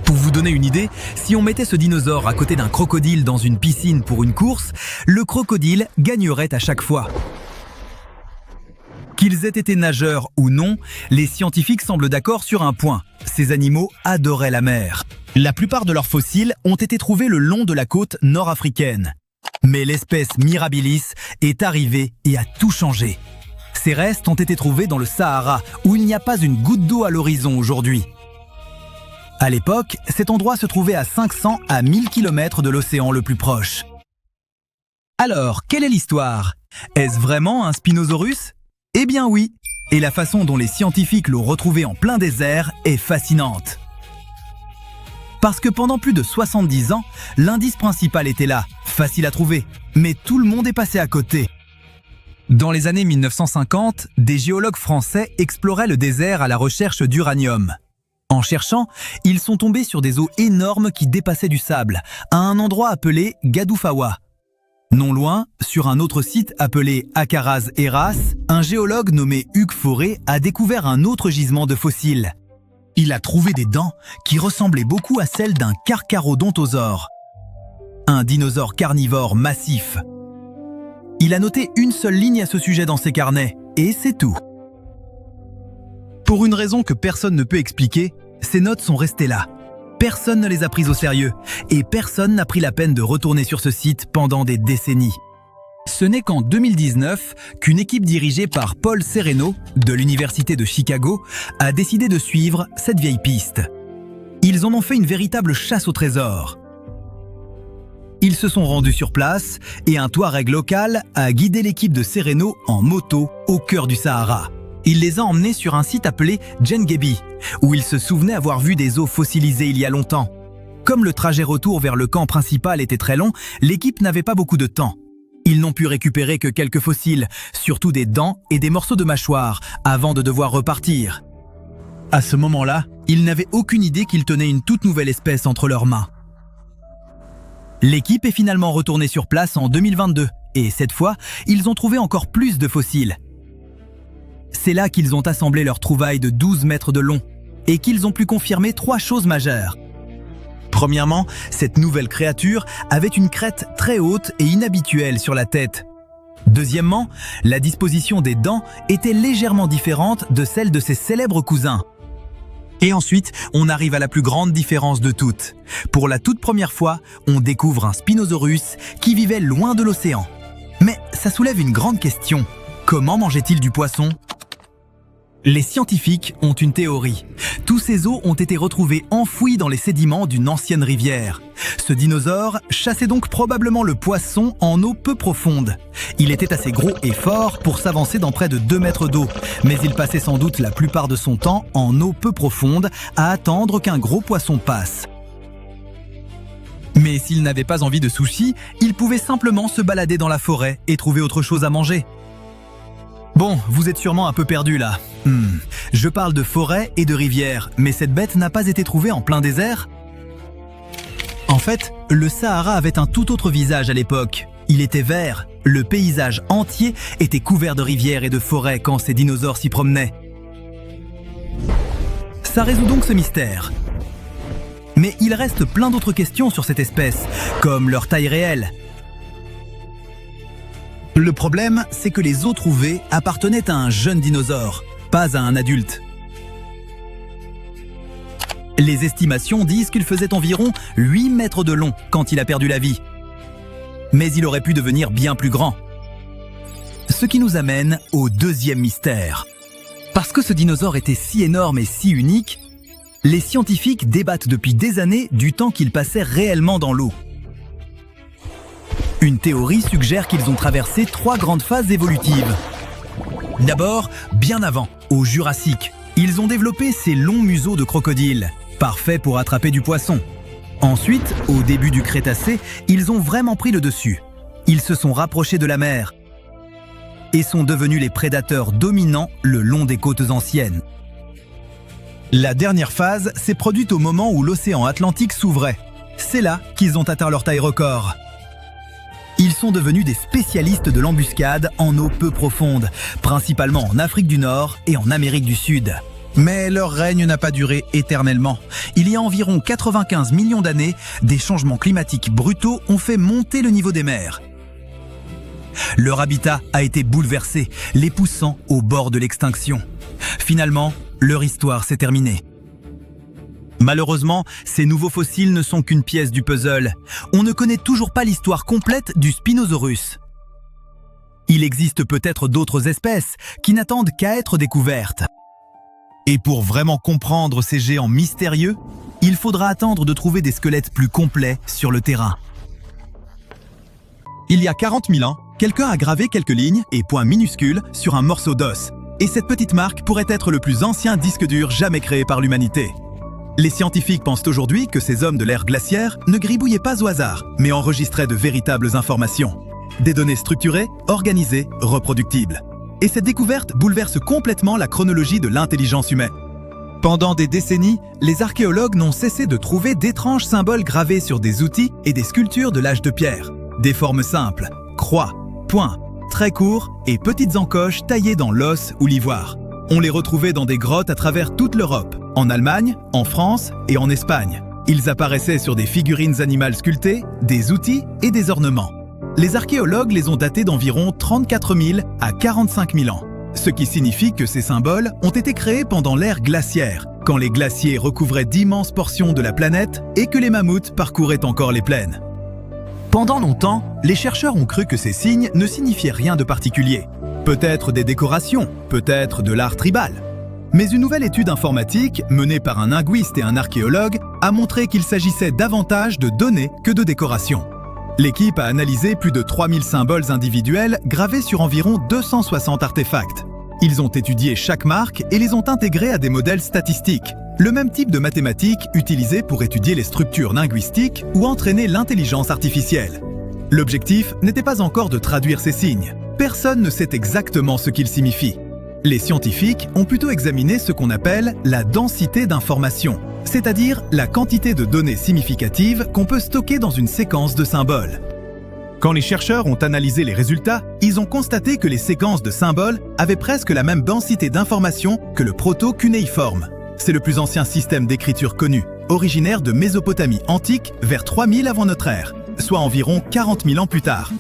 Pour vous donner une idée, si on mettait ce dinosaure à côté d'un crocodile dans une piscine pour une course, le crocodile gagnerait à chaque fois. Qu'ils aient été nageurs ou non, les scientifiques semblent d'accord sur un point: ces animaux adoraient la mer. La plupart de leurs fossiles ont été trouvés le long de la côte nord-africaine. Mais l'espèce Mirabilis est arrivée et a tout changé. Ces restes ont été trouvés dans le Sahara, où il n'y a pas une goutte d'eau à l'horizon aujourd'hui. À l'époque, cet endroit se trouvait à 500 à 1000 km de l'océan le plus proche. Alors, quelle est l'histoire? Est-ce vraiment un Spinosaurus? Eh bien oui, et la façon dont les scientifiques l'ont retrouvé en plein désert est fascinante. Parce que pendant plus de 70 ans, l'indice principal était là, facile à trouver, mais tout le monde est passé à côté. Dans les années 1950, des géologues français exploraient le désert à la recherche d'uranium. En cherchant, ils sont tombés sur des eaux énormes qui dépassaient du sable, à un endroit appelé Gadoufawa. Non loin, sur un autre site appelé Akaraz-Eras, un géologue nommé Hugues Fauré a découvert un autre gisement de fossiles. Il a trouvé des dents qui ressemblaient beaucoup à celles d'un carcharodontosaure, un dinosaure carnivore massif. Il a noté une seule ligne à ce sujet dans ses carnets, et c'est tout. Pour une raison que personne ne peut expliquer, ces notes sont restées là. Personne ne les a prises au sérieux, et personne n'a pris la peine de retourner sur ce site pendant des décennies. Ce n'est qu'en 2019 qu'une équipe dirigée par Paul Sereno de l'Université de Chicago a décidé de suivre cette vieille piste. Ils en ont fait une véritable chasse au trésor. Ils se sont rendus sur place et un Touareg local a guidé l'équipe de Sereno en moto au cœur du Sahara. Il les a emmenés sur un site appelé Djengebi, où ils se souvenaient avoir vu des os fossilisés il y a longtemps. Comme le trajet retour vers le camp principal était très long, l'équipe n'avait pas beaucoup de temps. Ils n'ont pu récupérer que quelques fossiles, surtout des dents et des morceaux de mâchoire, avant de devoir repartir. À ce moment-là, ils n'avaient aucune idée qu'ils tenaient une toute nouvelle espèce entre leurs mains. L'équipe est finalement retournée sur place en 2022, et cette fois, ils ont trouvé encore plus de fossiles. C'est là qu'ils ont assemblé leur trouvaille de 12 mètres de long, et qu'ils ont pu confirmer 3 choses majeures. Premièrement, cette nouvelle créature avait une crête très haute et inhabituelle sur la tête. Deuxièmement, la disposition des dents était légèrement différente de celle de ses célèbres cousins. Et ensuite, on arrive à la plus grande différence de toutes. Pour la toute première fois, on découvre un Spinosaurus qui vivait loin de l'océan. Mais ça soulève une grande question. Comment mangeait-il du poisson ? Les scientifiques ont une théorie. Tous ces os ont été retrouvés enfouis dans les sédiments d'une ancienne rivière. Ce dinosaure chassait donc probablement le poisson en eau peu profonde. Il était assez gros et fort pour s'avancer dans près de 2 mètres d'eau, mais il passait sans doute la plupart de son temps en eau peu profonde à attendre qu'un gros poisson passe. Mais s'il n'avait pas envie de sushi, il pouvait simplement se balader dans la forêt et trouver autre chose à manger. Bon, vous êtes sûrement un peu perdu là. Je parle de forêt et de rivière, mais cette bête n'a pas été trouvée en plein désert ? En fait, le Sahara avait un tout autre visage à l'époque. Il était vert, le paysage entier était couvert de rivières et de forêts quand ces dinosaures s'y promenaient. Ça résout donc ce mystère. Mais il reste plein d'autres questions sur cette espèce, comme leur taille réelle. Le problème, c'est que les os trouvés appartenaient à un jeune dinosaure, pas à un adulte. Les estimations disent qu'il faisait environ 8 mètres de long quand il a perdu la vie. Mais il aurait pu devenir bien plus grand. Ce qui nous amène au deuxième mystère. Parce que ce dinosaure était si énorme et si unique, les scientifiques débattent depuis des années du temps qu'il passait réellement dans l'eau. Une théorie suggère qu'ils ont traversé 3 grandes phases évolutives. D'abord, bien avant, au Jurassique, ils ont développé ces longs museaux de crocodile, parfaits pour attraper du poisson. Ensuite, au début du Crétacé, ils ont vraiment pris le dessus. Ils se sont rapprochés de la mer et sont devenus les prédateurs dominants le long des côtes anciennes. La dernière phase s'est produite au moment où l'océan Atlantique s'ouvrait. C'est là qu'ils ont atteint leur taille record. Ils sont devenus des spécialistes de l'embuscade en eau peu profonde, principalement en Afrique du Nord et en Amérique du Sud. Mais leur règne n'a pas duré éternellement. Il y a environ 95 millions d'années, des changements climatiques brutaux ont fait monter le niveau des mers. Leur habitat a été bouleversé, les poussant au bord de l'extinction. Finalement, leur histoire s'est terminée. Malheureusement, ces nouveaux fossiles ne sont qu'une pièce du puzzle. On ne connaît toujours pas l'histoire complète du Spinosaurus. Il existe peut-être d'autres espèces qui n'attendent qu'à être découvertes. Et pour vraiment comprendre ces géants mystérieux, il faudra attendre de trouver des squelettes plus complets sur le terrain. Il y a 40 000 ans, quelqu'un a gravé quelques lignes et points minuscules sur un morceau d'os. Et cette petite marque pourrait être le plus ancien disque dur jamais créé par l'humanité. Les scientifiques pensent aujourd'hui que ces hommes de l'ère glaciaire ne gribouillaient pas au hasard, mais enregistraient de véritables informations. Des données structurées, organisées, reproductibles. Et cette découverte bouleverse complètement la chronologie de l'intelligence humaine. Pendant des décennies, les archéologues n'ont cessé de trouver d'étranges symboles gravés sur des outils et des sculptures de l'âge de pierre. Des formes simples, croix, points, traits courts et petites encoches taillées dans l'os ou l'ivoire. On les retrouvait dans des grottes à travers toute l'Europe, en Allemagne, en France et en Espagne. Ils apparaissaient sur des figurines animales sculptées, des outils et des ornements. Les archéologues les ont datés d'environ 34 000 à 45 000 ans, ce qui signifie que ces symboles ont été créés pendant l'ère glaciaire, quand les glaciers recouvraient d'immenses portions de la planète et que les mammouths parcouraient encore les plaines. Pendant longtemps, les chercheurs ont cru que ces signes ne signifiaient rien de particulier. Peut-être des décorations, peut-être de l'art tribal. Mais une nouvelle étude informatique, menée par un linguiste et un archéologue, a montré qu'il s'agissait davantage de données que de décorations. L'équipe a analysé plus de 3000 symboles individuels gravés sur environ 260 artefacts. Ils ont étudié chaque marque et les ont intégrés à des modèles statistiques, le même type de mathématiques utilisé pour étudier les structures linguistiques ou entraîner l'intelligence artificielle. L'objectif n'était pas encore de traduire ces signes. Personne ne sait exactement ce qu'ils signifient. Les scientifiques ont plutôt examiné ce qu'on appelle la densité d'informations, c'est-à-dire la quantité de données significatives qu'on peut stocker dans une séquence de symboles. Quand les chercheurs ont analysé les résultats, ils ont constaté que les séquences de symboles avaient presque la même densité d'informations que le proto-cunéiforme. C'est le plus ancien système d'écriture connu, originaire de Mésopotamie antique vers 3000 avant notre ère, soit environ 40 000 ans plus tard.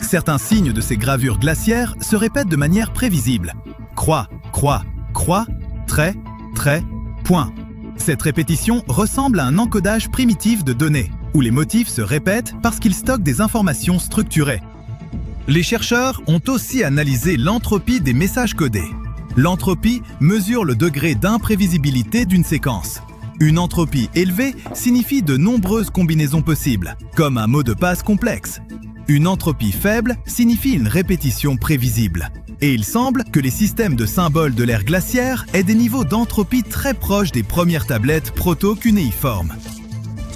Certains signes de ces gravures glaciaires se répètent de manière prévisible. Croix, croix, croix, trait, trait, point. Cette répétition ressemble à un encodage primitif de données, où les motifs se répètent parce qu'ils stockent des informations structurées. Les chercheurs ont aussi analysé l'entropie des messages codés. L'entropie mesure le degré d'imprévisibilité d'une séquence. Une entropie élevée signifie de nombreuses combinaisons possibles, comme un mot de passe complexe. Une entropie faible signifie une répétition prévisible. Et il semble que les systèmes de symboles de l'ère glaciaire aient des niveaux d'entropie très proches des premières tablettes proto-cunéiformes.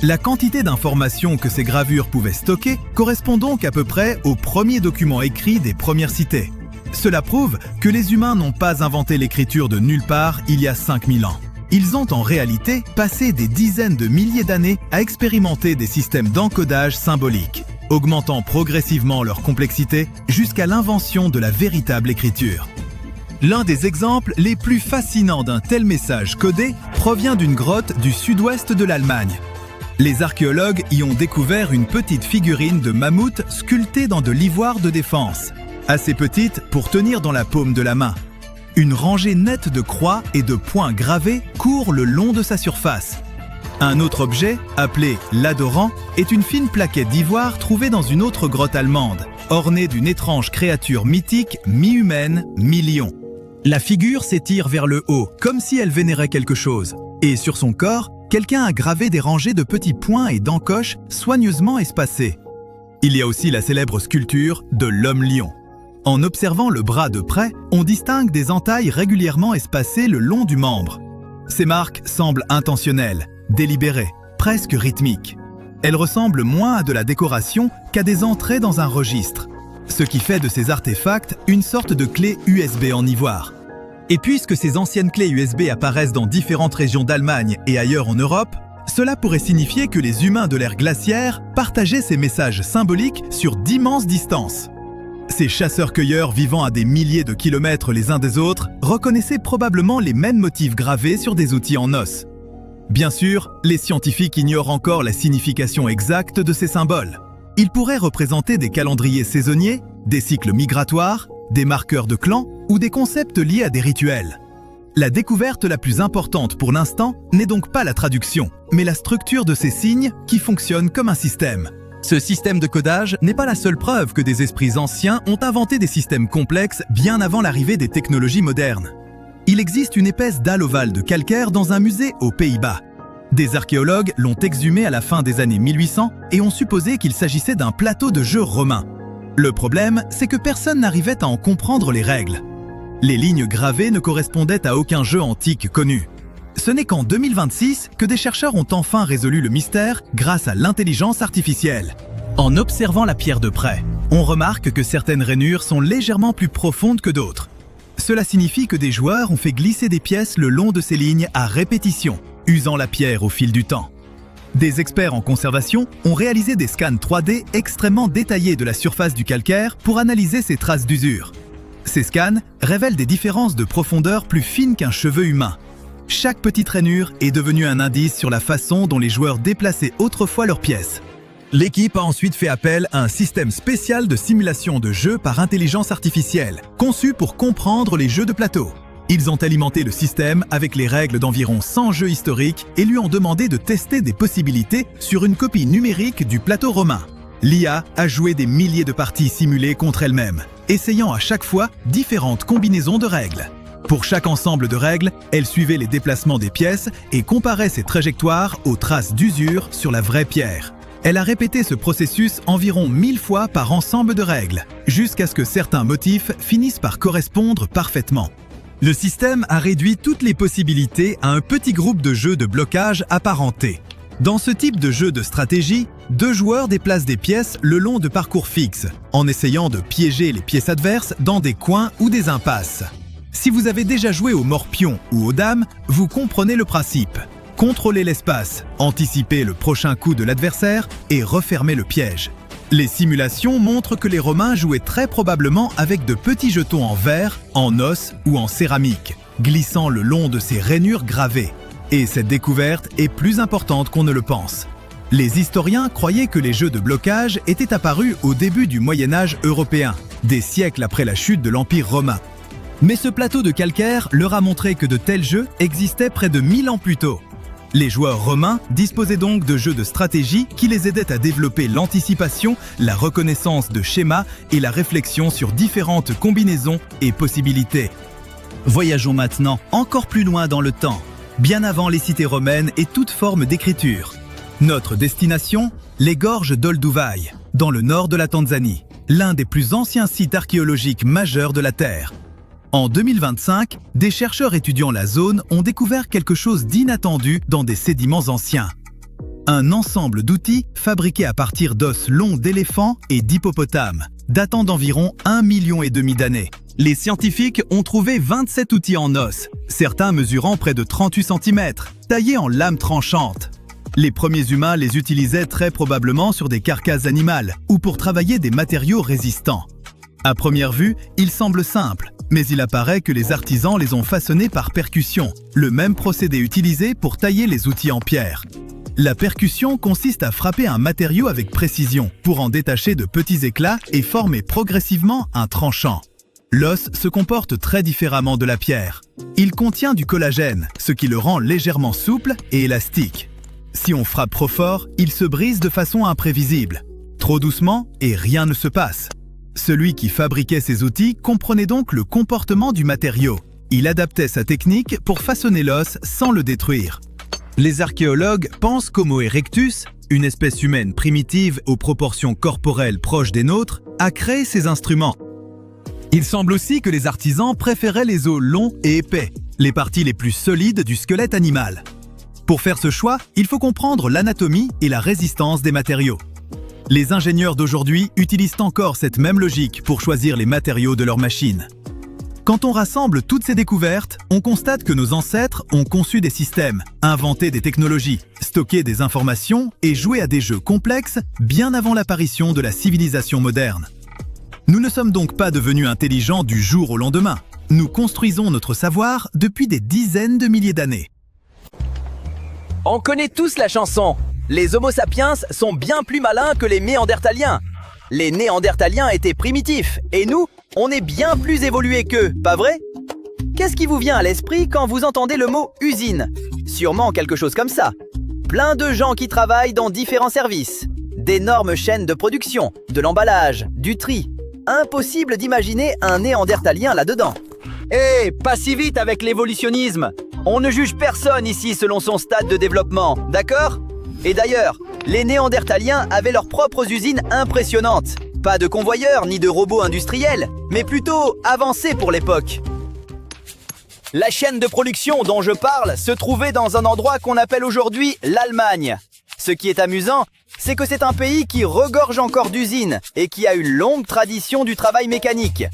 La quantité d'informations que ces gravures pouvaient stocker correspond donc à peu près aux premiers documents écrits des premières cités. Cela prouve que les humains n'ont pas inventé l'écriture de nulle part il y a 5000 ans. Ils ont en réalité passé des dizaines de milliers d'années à expérimenter des systèmes d'encodage symbolique, augmentant progressivement leur complexité jusqu'à l'invention de la véritable écriture. L'un des exemples les plus fascinants d'un tel message codé provient d'une grotte du sud-ouest de l'Allemagne. Les archéologues y ont découvert une petite figurine de mammouth sculptée dans de l'ivoire de défense, assez petite pour tenir dans la paume de la main. Une rangée nette de croix et de points gravés court le long de sa surface. Un autre objet, appelé l'adorant, est une fine plaquette d'ivoire trouvée dans une autre grotte allemande, ornée d'une étrange créature mythique mi-humaine, mi-lion. La figure s'étire vers le haut, comme si elle vénérait quelque chose. Et sur son corps, quelqu'un a gravé des rangées de petits points et d'encoches soigneusement espacés. Il y a aussi la célèbre sculpture de l'homme-lion. En observant le bras de près, on distingue des entailles régulièrement espacées le long du membre. Ces marques semblent intentionnelles, délibérées, presque rythmiques. Elles ressemblent moins à de la décoration qu'à des entrées dans un registre, ce qui fait de ces artefacts une sorte de clé USB en ivoire. Et puisque ces anciennes clés USB apparaissent dans différentes régions d'Allemagne et ailleurs en Europe, cela pourrait signifier que les humains de l'ère glaciaire partageaient ces messages symboliques sur d'immenses distances. Ces chasseurs-cueilleurs vivant à des milliers de kilomètres les uns des autres reconnaissaient probablement les mêmes motifs gravés sur des outils en os. Bien sûr, les scientifiques ignorent encore la signification exacte de ces symboles. Ils pourraient représenter des calendriers saisonniers, des cycles migratoires, des marqueurs de clans ou des concepts liés à des rituels. La découverte la plus importante pour l'instant n'est donc pas la traduction, mais la structure de ces signes qui fonctionnent comme un système. Ce système de codage n'est pas la seule preuve que des esprits anciens ont inventé des systèmes complexes bien avant l'arrivée des technologies modernes. Il existe une épaisse dalle ovale de calcaire dans un musée aux Pays-Bas. Des archéologues l'ont exhumée à la fin des années 1800 et ont supposé qu'il s'agissait d'un plateau de jeu romain. Le problème, c'est que personne n'arrivait à en comprendre les règles. Les lignes gravées ne correspondaient à aucun jeu antique connu. Ce n'est qu'en 2026 que des chercheurs ont enfin résolu le mystère grâce à l'intelligence artificielle. En observant la pierre de près, on remarque que certaines rainures sont légèrement plus profondes que d'autres. Cela signifie que des joueurs ont fait glisser des pièces le long de ces lignes à répétition, usant la pierre au fil du temps. Des experts en conservation ont réalisé des scans 3D extrêmement détaillés de la surface du calcaire pour analyser ces traces d'usure. Ces scans révèlent des différences de profondeur plus fines qu'un cheveu humain. Chaque petite rainure est devenue un indice sur la façon dont les joueurs déplaçaient autrefois leurs pièces. L'équipe a ensuite fait appel à un système spécial de simulation de jeu par intelligence artificielle, conçu pour comprendre les jeux de plateau. Ils ont alimenté le système avec les règles d'environ 100 jeux historiques et lui ont demandé de tester des possibilités sur une copie numérique du plateau romain. L'IA a joué des milliers de parties simulées contre elle-même, essayant à chaque fois différentes combinaisons de règles. Pour chaque ensemble de règles, elle suivait les déplacements des pièces et comparait ces trajectoires aux traces d'usure sur la vraie pierre. Elle a répété ce processus environ 1000 fois par ensemble de règles, jusqu'à ce que certains motifs finissent par correspondre parfaitement. Le système a réduit toutes les possibilités à un petit groupe de jeux de blocage apparentés. Dans ce type de jeu de stratégie, 2 joueurs déplacent des pièces le long de parcours fixes, en essayant de piéger les pièces adverses dans des coins ou des impasses. Si vous avez déjà joué au morpion ou aux dames, vous comprenez le principe. Contrôlez l'espace, anticipez le prochain coup de l'adversaire et refermez le piège. Les simulations montrent que les Romains jouaient très probablement avec de petits jetons en verre, en os ou en céramique, glissant le long de ces rainures gravées. Et cette découverte est plus importante qu'on ne le pense. Les historiens croyaient que les jeux de blocage étaient apparus au début du Moyen-Âge européen, des siècles après la chute de l'Empire romain. Mais ce plateau de calcaire leur a montré que de tels jeux existaient près de 1000 ans plus tôt. Les joueurs romains disposaient donc de jeux de stratégie qui les aidaient à développer l'anticipation, la reconnaissance de schémas et la réflexion sur différentes combinaisons et possibilités. Voyageons maintenant encore plus loin dans le temps, bien avant les cités romaines et toute forme d'écriture. Notre destination, les gorges d'Olduvai, dans le nord de la Tanzanie, l'un des plus anciens sites archéologiques majeurs de la Terre. En 2025, des chercheurs étudiant la zone ont découvert quelque chose d'inattendu dans des sédiments anciens. Un ensemble d'outils fabriqués à partir d'os longs d'éléphants et d'hippopotames, datant d'environ 1,5 million d'années. Les scientifiques ont trouvé 27 outils en os, certains mesurant près de 38 cm, taillés en lames tranchantes. Les premiers humains les utilisaient très probablement sur des carcasses animales ou pour travailler des matériaux résistants. À première vue, il semble simple, mais il apparaît que les artisans les ont façonnés par percussion, le même procédé utilisé pour tailler les outils en pierre. La percussion consiste à frapper un matériau avec précision pour en détacher de petits éclats et former progressivement un tranchant. L'os se comporte très différemment de la pierre. Il contient du collagène, ce qui le rend légèrement souple et élastique. Si on frappe trop fort, il se brise de façon imprévisible. Trop doucement et rien ne se passe. Celui qui fabriquait ces outils comprenait donc le comportement du matériau. Il adaptait sa technique pour façonner l'os sans le détruire. Les archéologues pensent qu'Homo erectus, une espèce humaine primitive aux proportions corporelles proches des nôtres, a créé ces instruments. Il semble aussi que les artisans préféraient les os longs et épais, les parties les plus solides du squelette animal. Pour faire ce choix, il faut comprendre l'anatomie et la résistance des matériaux. Les ingénieurs d'aujourd'hui utilisent encore cette même logique pour choisir les matériaux de leurs machines. Quand on rassemble toutes ces découvertes, on constate que nos ancêtres ont conçu des systèmes, inventé des technologies, stocké des informations et joué à des jeux complexes bien avant l'apparition de la civilisation moderne. Nous ne sommes donc pas devenus intelligents du jour au lendemain. Nous construisons notre savoir depuis des dizaines de milliers d'années. On connaît tous la chanson. Les Homo sapiens sont bien plus malins que les Néandertaliens. Les Néandertaliens étaient primitifs, et nous, on est bien plus évolués qu'eux, pas vrai? Qu'est-ce qui vous vient à l'esprit quand vous entendez le mot « usine » ? Sûrement quelque chose comme ça. Plein de gens qui travaillent dans différents services. D'énormes chaînes de production, de l'emballage, du tri. Impossible d'imaginer un Néandertalien là-dedans. Eh, pas si vite avec l'évolutionnisme. On ne juge personne ici selon son stade de développement, d'accord ? Et d'ailleurs, les Néandertaliens avaient leurs propres usines impressionnantes. Pas de convoyeurs ni de robots industriels, mais plutôt avancés pour l'époque. La chaîne de production dont je parle se trouvait dans un endroit qu'on appelle aujourd'hui l'Allemagne. Ce qui est amusant, c'est que c'est un pays qui regorge encore d'usines et qui a une longue tradition du travail mécanique.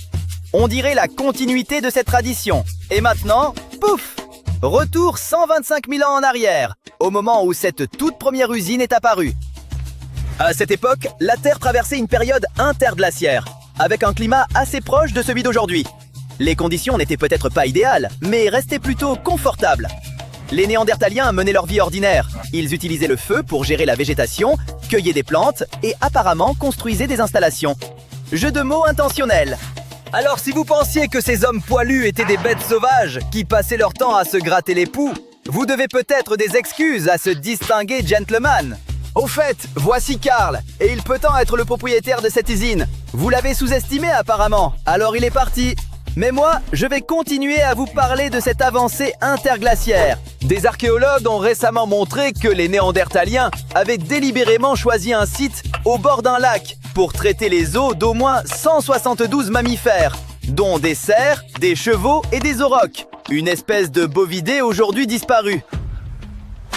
On dirait la continuité de cette tradition. Et maintenant, pouf ! Retour 125 000 ans en arrière, au moment où cette toute première usine est apparue. À cette époque, la Terre traversait une période interglaciaire, avec un climat assez proche de celui d'aujourd'hui. Les conditions n'étaient peut-être pas idéales, mais restaient plutôt confortables. Les Néandertaliens menaient leur vie ordinaire. Ils utilisaient le feu pour gérer la végétation, cueillaient des plantes et apparemment construisaient des installations. Jeu de mots intentionnel. Alors si vous pensiez que ces hommes poilus étaient des bêtes sauvages qui passaient leur temps à se gratter les poux, vous devez peut-être des excuses à ce distingué gentleman. Au fait, voici Karl, et il peut en être le propriétaire de cette usine. Vous l'avez sous-estimé apparemment, alors il est parti. Mais moi, je vais continuer à vous parler de cette avancée interglaciaire. Des archéologues ont récemment montré que les Néandertaliens avaient délibérément choisi un site au bord d'un lac pour traiter les os d'au moins 172 mammifères, dont des cerfs, des chevaux et des aurochs, une espèce de bovidé aujourd'hui disparue.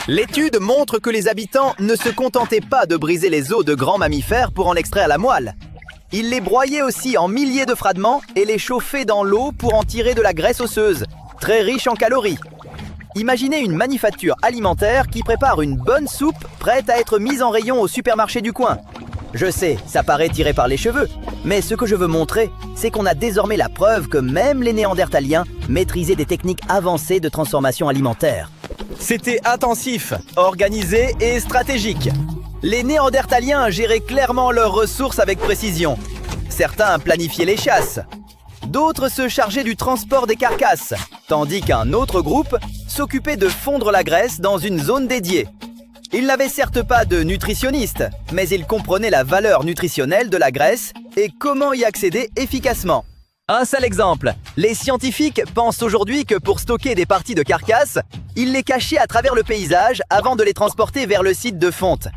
L'étude montre que les habitants ne se contentaient pas de briser les os de grands mammifères pour en extraire la moelle. Ils les broyaient aussi en milliers de fragments et les chauffaient dans l'eau pour en tirer de la graisse osseuse, très riche en calories. Imaginez une manufacture alimentaire qui prépare une bonne soupe prête à être mise en rayon au supermarché du coin. Je sais, ça paraît tiré par les cheveux, mais ce que je veux montrer, c'est qu'on a désormais la preuve que même les Néandertaliens maîtrisaient des techniques avancées de transformation alimentaire. C'était intensif, organisé et stratégique. Les Néandertaliens géraient clairement leurs ressources avec précision. Certains planifiaient les chasses. D'autres se chargeaient du transport des carcasses, tandis qu'un autre groupe s'occupait de fondre la graisse dans une zone dédiée. Ils n'avaient certes pas de nutritionniste, mais ils comprenaient la valeur nutritionnelle de la graisse et comment y accéder efficacement. Un seul exemple, les scientifiques pensent aujourd'hui que pour stocker des parties de carcasses, ils les cachaient à travers le paysage avant de les transporter vers le site de fonte.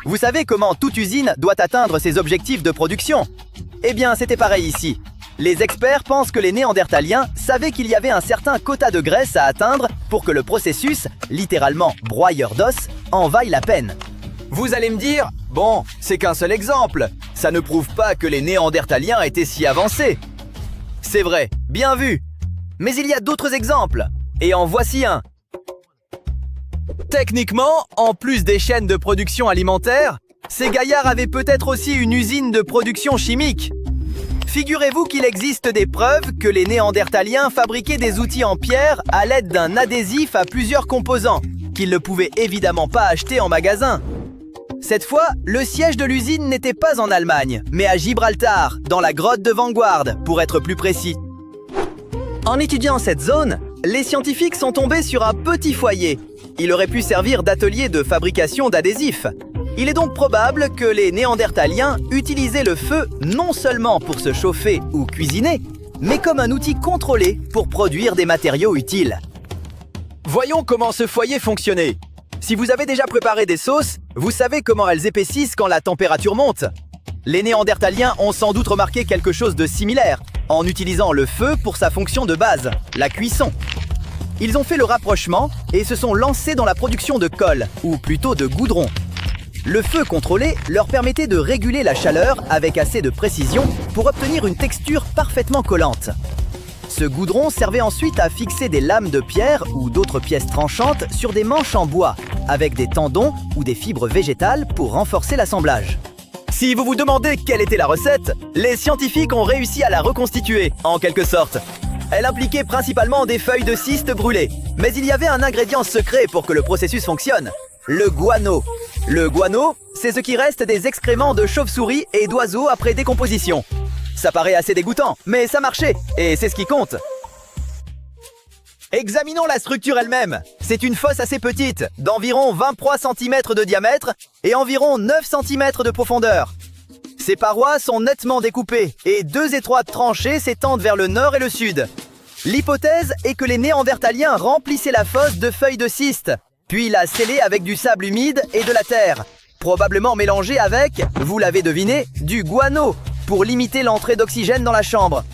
Vous savez comment toute usine doit atteindre ses objectifs de production? Eh bien, c'était pareil ici. Les experts pensent que les Néandertaliens savaient qu'il y avait un certain quota de graisse à atteindre pour que le processus, littéralement broyeur d'os, en vaille la peine. Vous allez me dire, bon, c'est qu'un seul exemple. Ça ne prouve pas que les Néandertaliens étaient si avancés. C'est vrai, bien vu. Mais il y a d'autres exemples. Et en voici un. Techniquement, en plus des chaînes de production alimentaire, ces gaillards avaient peut-être aussi une usine de production chimique. Figurez-vous qu'il existe des preuves que les Néandertaliens fabriquaient des outils en pierre à l'aide d'un adhésif à plusieurs composants, qu'ils ne pouvaient évidemment pas acheter en magasin. Cette fois, le siège de l'usine n'était pas en Allemagne, mais à Gibraltar, dans la grotte de Vanguard, pour être plus précis. En étudiant cette zone, les scientifiques sont tombés sur un petit foyer. Il aurait pu servir d'atelier de fabrication d'adhésifs. Il est donc probable que les Néandertaliens utilisaient le feu non seulement pour se chauffer ou cuisiner, mais comme un outil contrôlé pour produire des matériaux utiles. Voyons comment ce foyer fonctionnait. Si vous avez déjà préparé des sauces, vous savez comment elles épaississent quand la température monte. Les Néandertaliens ont sans doute remarqué quelque chose de similaire, en utilisant le feu pour sa fonction de base, la cuisson. Ils ont fait le rapprochement et se sont lancés dans la production de colle, ou plutôt de goudron. Le feu contrôlé leur permettait de réguler la chaleur avec assez de précision pour obtenir une texture parfaitement collante. Ce goudron servait ensuite à fixer des lames de pierre ou d'autres pièces tranchantes sur des manches en bois, avec des tendons ou des fibres végétales pour renforcer l'assemblage. Si vous vous demandez quelle était la recette, les scientifiques ont réussi à la reconstituer, en quelque sorte. Elle impliquait principalement des feuilles de cyste brûlées, mais il y avait un ingrédient secret pour que le processus fonctionne, le guano. Le guano, c'est ce qui reste des excréments de chauves-souris et d'oiseaux après décomposition. Ça paraît assez dégoûtant, mais ça marchait, et c'est ce qui compte. Examinons la structure elle-même. C'est une fosse assez petite, d'environ 23 cm de diamètre et environ 9 cm de profondeur. Ses parois sont nettement découpées et deux étroites tranchées s'étendent vers le nord et le sud. L'hypothèse est que les Néandertaliens remplissaient la fosse de feuilles de cyste, puis la scellaient avec du sable humide et de la terre, probablement mélangée avec, vous l'avez deviné, du guano, pour limiter l'entrée d'oxygène dans la chambre.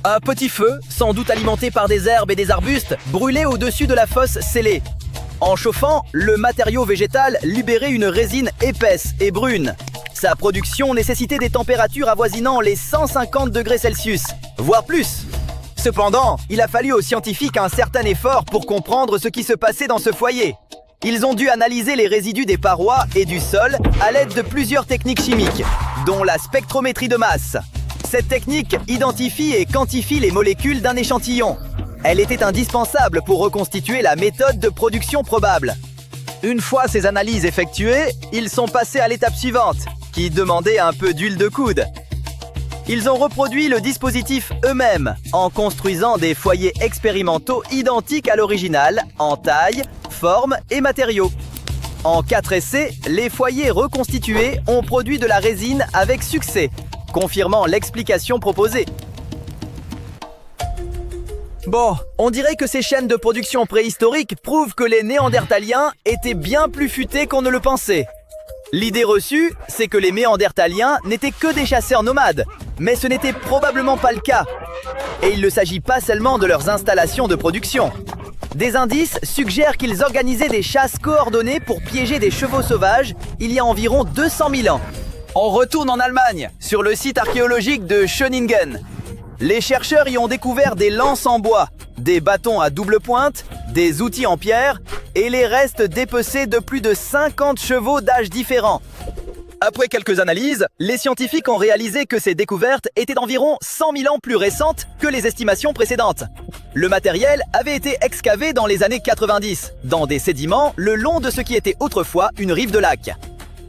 Un petit feu, sans doute alimenté par des herbes et des arbustes, brûlait au-dessus de la fosse scellée. En chauffant, le matériau végétal libérait une résine épaisse et brune. Sa production nécessitait des températures avoisinant les 150 degrés Celsius, voire plus. Cependant, il a fallu aux scientifiques un certain effort pour comprendre ce qui se passait dans ce foyer. Ils ont dû analyser les résidus des parois et du sol à l'aide de plusieurs techniques chimiques, dont la spectrométrie de masse. Cette technique identifie et quantifie les molécules d'un échantillon. Elle était indispensable pour reconstituer la méthode de production probable. Une fois ces analyses effectuées, ils sont passés à l'étape suivante, qui demandait un peu d'huile de coude. Ils ont reproduit le dispositif eux-mêmes, en construisant des foyers expérimentaux identiques à l'original, en taille, forme et matériaux. En 4 essais, les foyers reconstitués ont produit de la résine avec succès, confirmant l'explication proposée. Bon, on dirait que ces chaînes de production préhistoriques prouvent que les Néandertaliens étaient bien plus futés qu'on ne le pensait. L'idée reçue, c'est que les Néandertaliens n'étaient que des chasseurs nomades, mais ce n'était probablement pas le cas. Et il ne s'agit pas seulement de leurs installations de production. Des indices suggèrent qu'ils organisaient des chasses coordonnées pour piéger des chevaux sauvages il y a environ 200 000 ans. On retourne en Allemagne, sur le site archéologique de Schöningen. Les chercheurs y ont découvert des lances en bois, des bâtons à double pointe, des outils en pierre et les restes dépecés de plus de 50 chevaux d'âges différents. Après quelques analyses, les scientifiques ont réalisé que ces découvertes étaient d'environ 100 000 ans plus récentes que les estimations précédentes. Le matériel avait été excavé dans les années 90, dans des sédiments le long de ce qui était autrefois une rive de lac.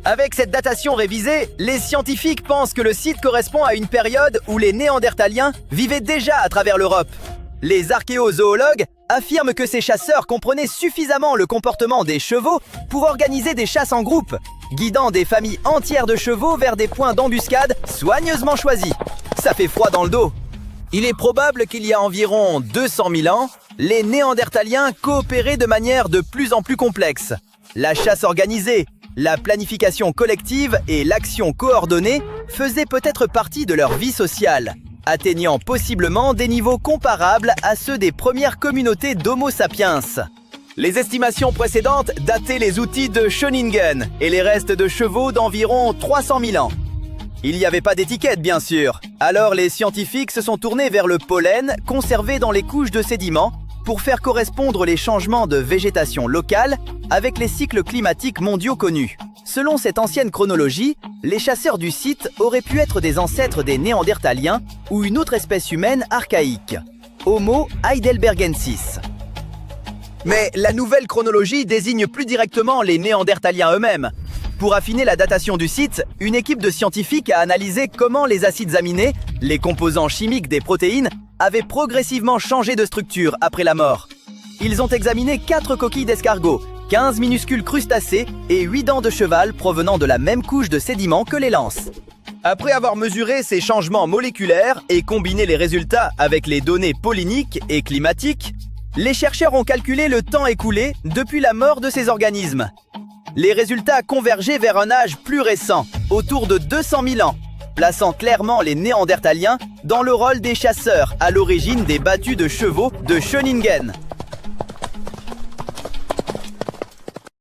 Avec cette datation révisée, les scientifiques pensent que le site correspond à une période où les Néandertaliens vivaient déjà à travers l'Europe. Les archéozoologues affirment que ces chasseurs comprenaient suffisamment le comportement des chevaux pour organiser des chasses en groupe, guidant des familles entières de chevaux vers des points d'embuscade soigneusement choisis. Ça fait froid dans le dos. Il est probable qu'il y a environ 200 000 ans, les Néandertaliens coopéraient de manière de plus en plus complexe. La chasse organisée, la planification collective et l'action coordonnée faisaient peut-être partie de leur vie sociale, atteignant possiblement des niveaux comparables à ceux des premières communautés d'Homo sapiens. Les estimations précédentes dataient les outils de Schöningen et les restes de chevaux d'environ 300 000 ans. Il n'y avait pas d'étiquette, bien sûr. Alors les scientifiques se sont tournés vers le pollen conservé dans les couches de sédiments pour faire correspondre les changements de végétation locale avec les cycles climatiques mondiaux connus. Selon cette ancienne chronologie, les chasseurs du site auraient pu être des ancêtres des Néandertaliens ou une autre espèce humaine archaïque, Homo heidelbergensis. Mais la nouvelle chronologie désigne plus directement les Néandertaliens eux-mêmes. Pour affiner la datation du site, une équipe de scientifiques a analysé comment les acides aminés, les composants chimiques des protéines, avaient progressivement changé de structure après la mort. Ils ont examiné 4 coquilles d'escargot, 15 minuscules crustacés et 8 dents de cheval provenant de la même couche de sédiments que les lances. Après avoir mesuré ces changements moléculaires et combiné les résultats avec les données polliniques et climatiques, les chercheurs ont calculé le temps écoulé depuis la mort de ces organismes. Les résultats convergeaient vers un âge plus récent, autour de 200 000 ans, plaçant clairement les Néandertaliens dans le rôle des chasseurs à l'origine des battues de chevaux de Schöningen.